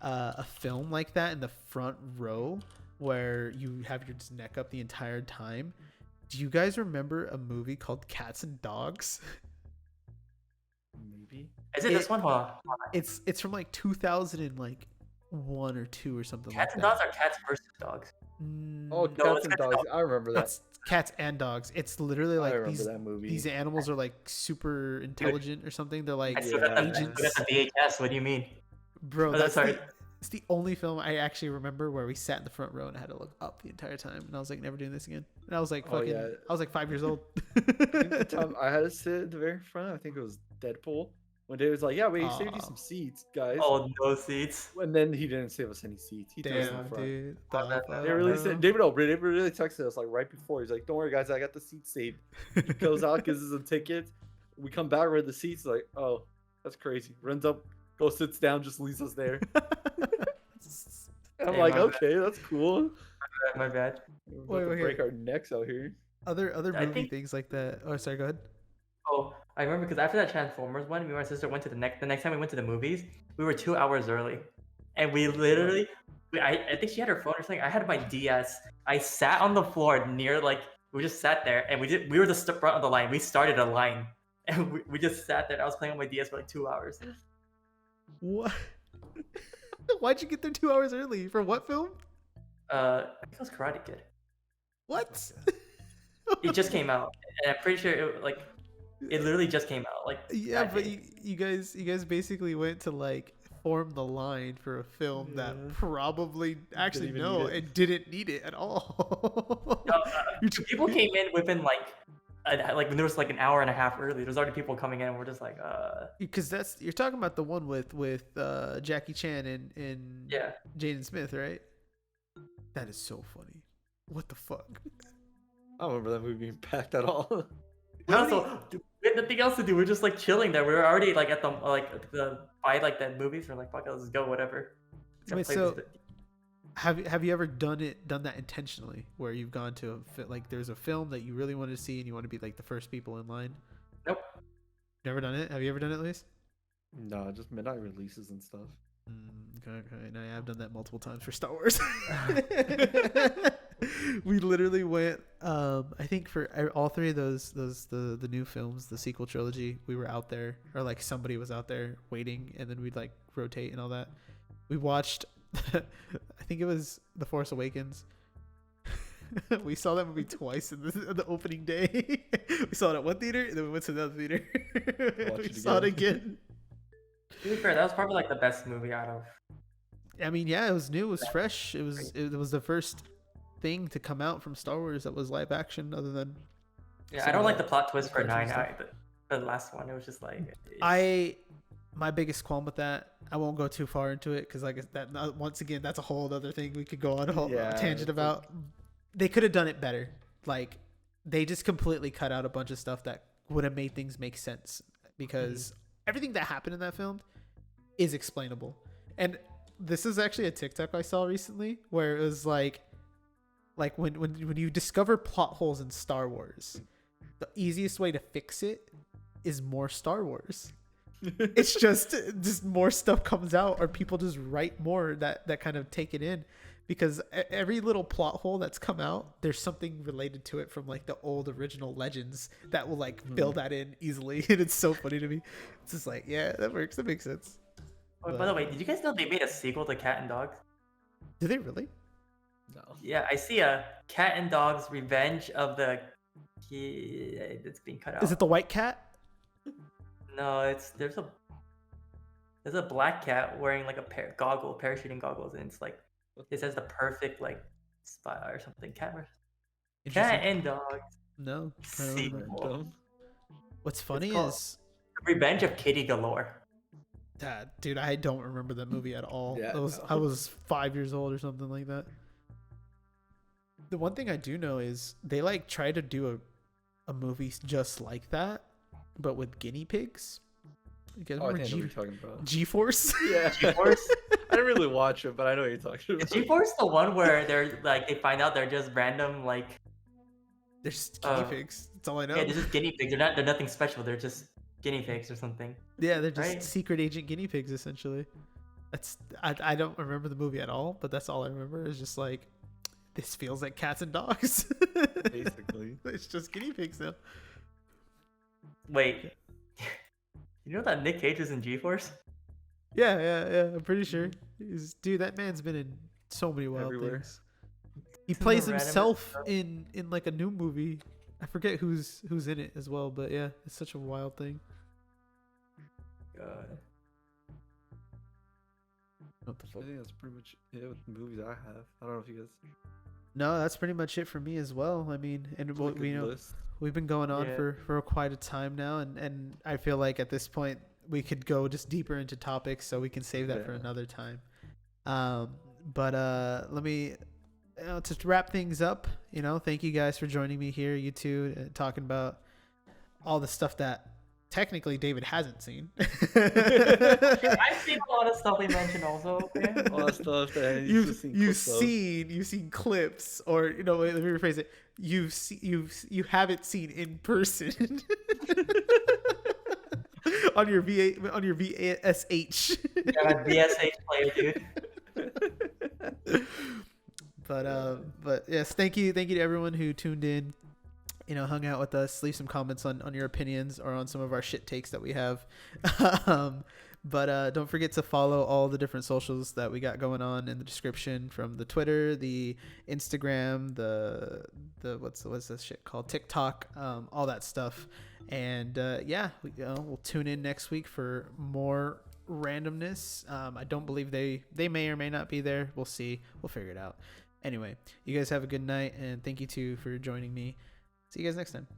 a film like that in the front row where you have your neck up the entire time. Do you guys remember a movie called Cats and Dogs? Maybe. Is it this one? Hold on. It's from like 2001 or 2 or something. Cats and like Dogs are cats versus dogs. Cats and Dogs. I remember that. It's Cats and Dogs. It's literally like these animals are like super intelligent or something. They're like agents. The VHS. What do you mean, bro? It's the only film I actually remember where we sat in the front row and I had to look up the entire time, and I was like, never doing this again. And I was like, I was like 5 years old. The time I had to sit at the very front, I think it was Deadpool. When David was like, "Yeah, we saved you some seats, guys." Oh, no seats. And then he didn't save us any seats. He Damn, dude. They really said David really texted us like right before. He's like, "Don't worry, guys, I got the seats saved." He goes out, gives us a ticket. We come back with the seats. Like, oh, that's crazy. Runs up, goes, sits down, just leaves us there. And I'm like, okay, that's cool. My bad. We're about to break our necks out here. Other movie things like that. Oh, sorry, go ahead. Oh, I remember because after that Transformers one, me and my sister went to the next time we went to the movies, we were 2 hours early, and we literally, I think she had her phone or something. I had my DS. I sat on the floor near we just sat there, and we were the front of the line. We started a line, and we just sat there. I was playing on my DS for like 2 hours. What? Why'd you get there 2 hours early? For what film? I think it was Karate Kid. What? It just came out, and I'm pretty sure it literally just came out. Yeah, but you guys basically went to form the line for a film that probably actually didn't need it at all. People came in within when there was an hour and a half early. There's already people coming in, and we're just because you're talking about the one with Jackie Chan and Jaden Smith, right? That is so funny. What the fuck? I don't remember that movie being packed at all. We had nothing else to do. We're just chilling there. We were already at the movies. We're like, fuck it, let's go, whatever. Wait, so have you ever done that intentionally, where you've gone to there's a film that you really want to see and you want to be the first people in line? Nope. Never done it? Have you ever done it, Luis? No, just midnight releases and stuff. Okay. No, I've done that multiple times for Star Wars. We literally went. I think for all three of the new films, the sequel trilogy, we were out there, or somebody was out there waiting, and then we'd rotate and all that. We watched. I think it was The Force Awakens. We saw that movie twice in the opening day. We saw it at one theater, and then we went to the other theater. We saw it again. To be fair, that was probably the best movie out of. I mean, yeah, it was new, it was fresh. It was the first thing to come out from Star Wars that was live action, other than. Yeah, I don't like the plot twist for 9. The last one, it was just my biggest qualm with that. I won't go too far into it because once again, that's a whole other thing we could go on a tangent about. They could have done it better. They just completely cut out a bunch of stuff that would have made things make sense, because everything that happened in that film is explainable. And this is actually a TikTok I saw recently where it was when you discover plot holes in Star Wars, the easiest way to fix it is more Star Wars. It's just more stuff comes out, or people just write more that kind of take it in, because every little plot hole that's come out, there's something related to it from the old original legends that will fill that in easily. And it's so funny to me. It's just yeah, that works, that makes sense. Oh, by the way, did you guys know they made a sequel to Cat and Dogs? Did they really? No. Yeah, I see a Cat and Dogs Revenge of the it's being cut out. Is it the white cat? No, there's a black cat wearing a parachuting goggles, and it's it says the perfect spot or something. Cat and Dogs. No. Sequel. What's funny is Revenge of Kitty Galore. Dude, I don't remember that movie at all. Yeah, I was 5 years old or something like that. The one thing I do know is they try to do a movie just like that, but with guinea pigs. You guys remember I know what you're talking about. G-Force? Yeah. G-Force? I didn't really watch it, but I know what you're talking about. Is G-Force the one where they're they find out they're just random they're just guinea pigs. That's all I know. Yeah, they're just guinea pigs. They're nothing special. They're just guinea pigs or something. Yeah, they're just secret agent guinea pigs essentially. I don't remember the movie at all, but that's all I remember is just this feels like cats and dogs. Basically. It's just guinea pigs now. Wait. You know that Nick Cage was in G-Force? Yeah. I'm pretty sure. Dude, that man's been in so many wild things. He plays himself in a new movie. I forget who's in it as well, but yeah, it's such a wild thing. God. What the fuck? I think that's pretty much it with the movies I have. I don't know if you guys. No, that's pretty much it for me as well. I mean, and we've been going on for quite a time now, and I feel like at this point we could go just deeper into topics, so we can save that for another time. But let me, to wrap things up, thank you guys for joining me here, you two, talking about all the stuff that technically David hasn't seen. I've seen a lot of stuff we mentioned also. Okay? A lot of stuff that you've seen clips, or let me rephrase it. You haven't seen in person on your VSH. Yeah, VSH player, dude. But yes, thank you to everyone who tuned in, hung out with us. Leave some comments on your opinions or on some of our shit takes that we have. But don't forget to follow all the different socials that we got going on in the description, from the Twitter, the Instagram, the what's this shit called, TikTok, all that stuff. And we'll tune in next week for more randomness. I don't believe they may or may not be there. We'll see. We'll figure it out. Anyway, you guys have a good night, and thank you too for joining me. See you guys next time.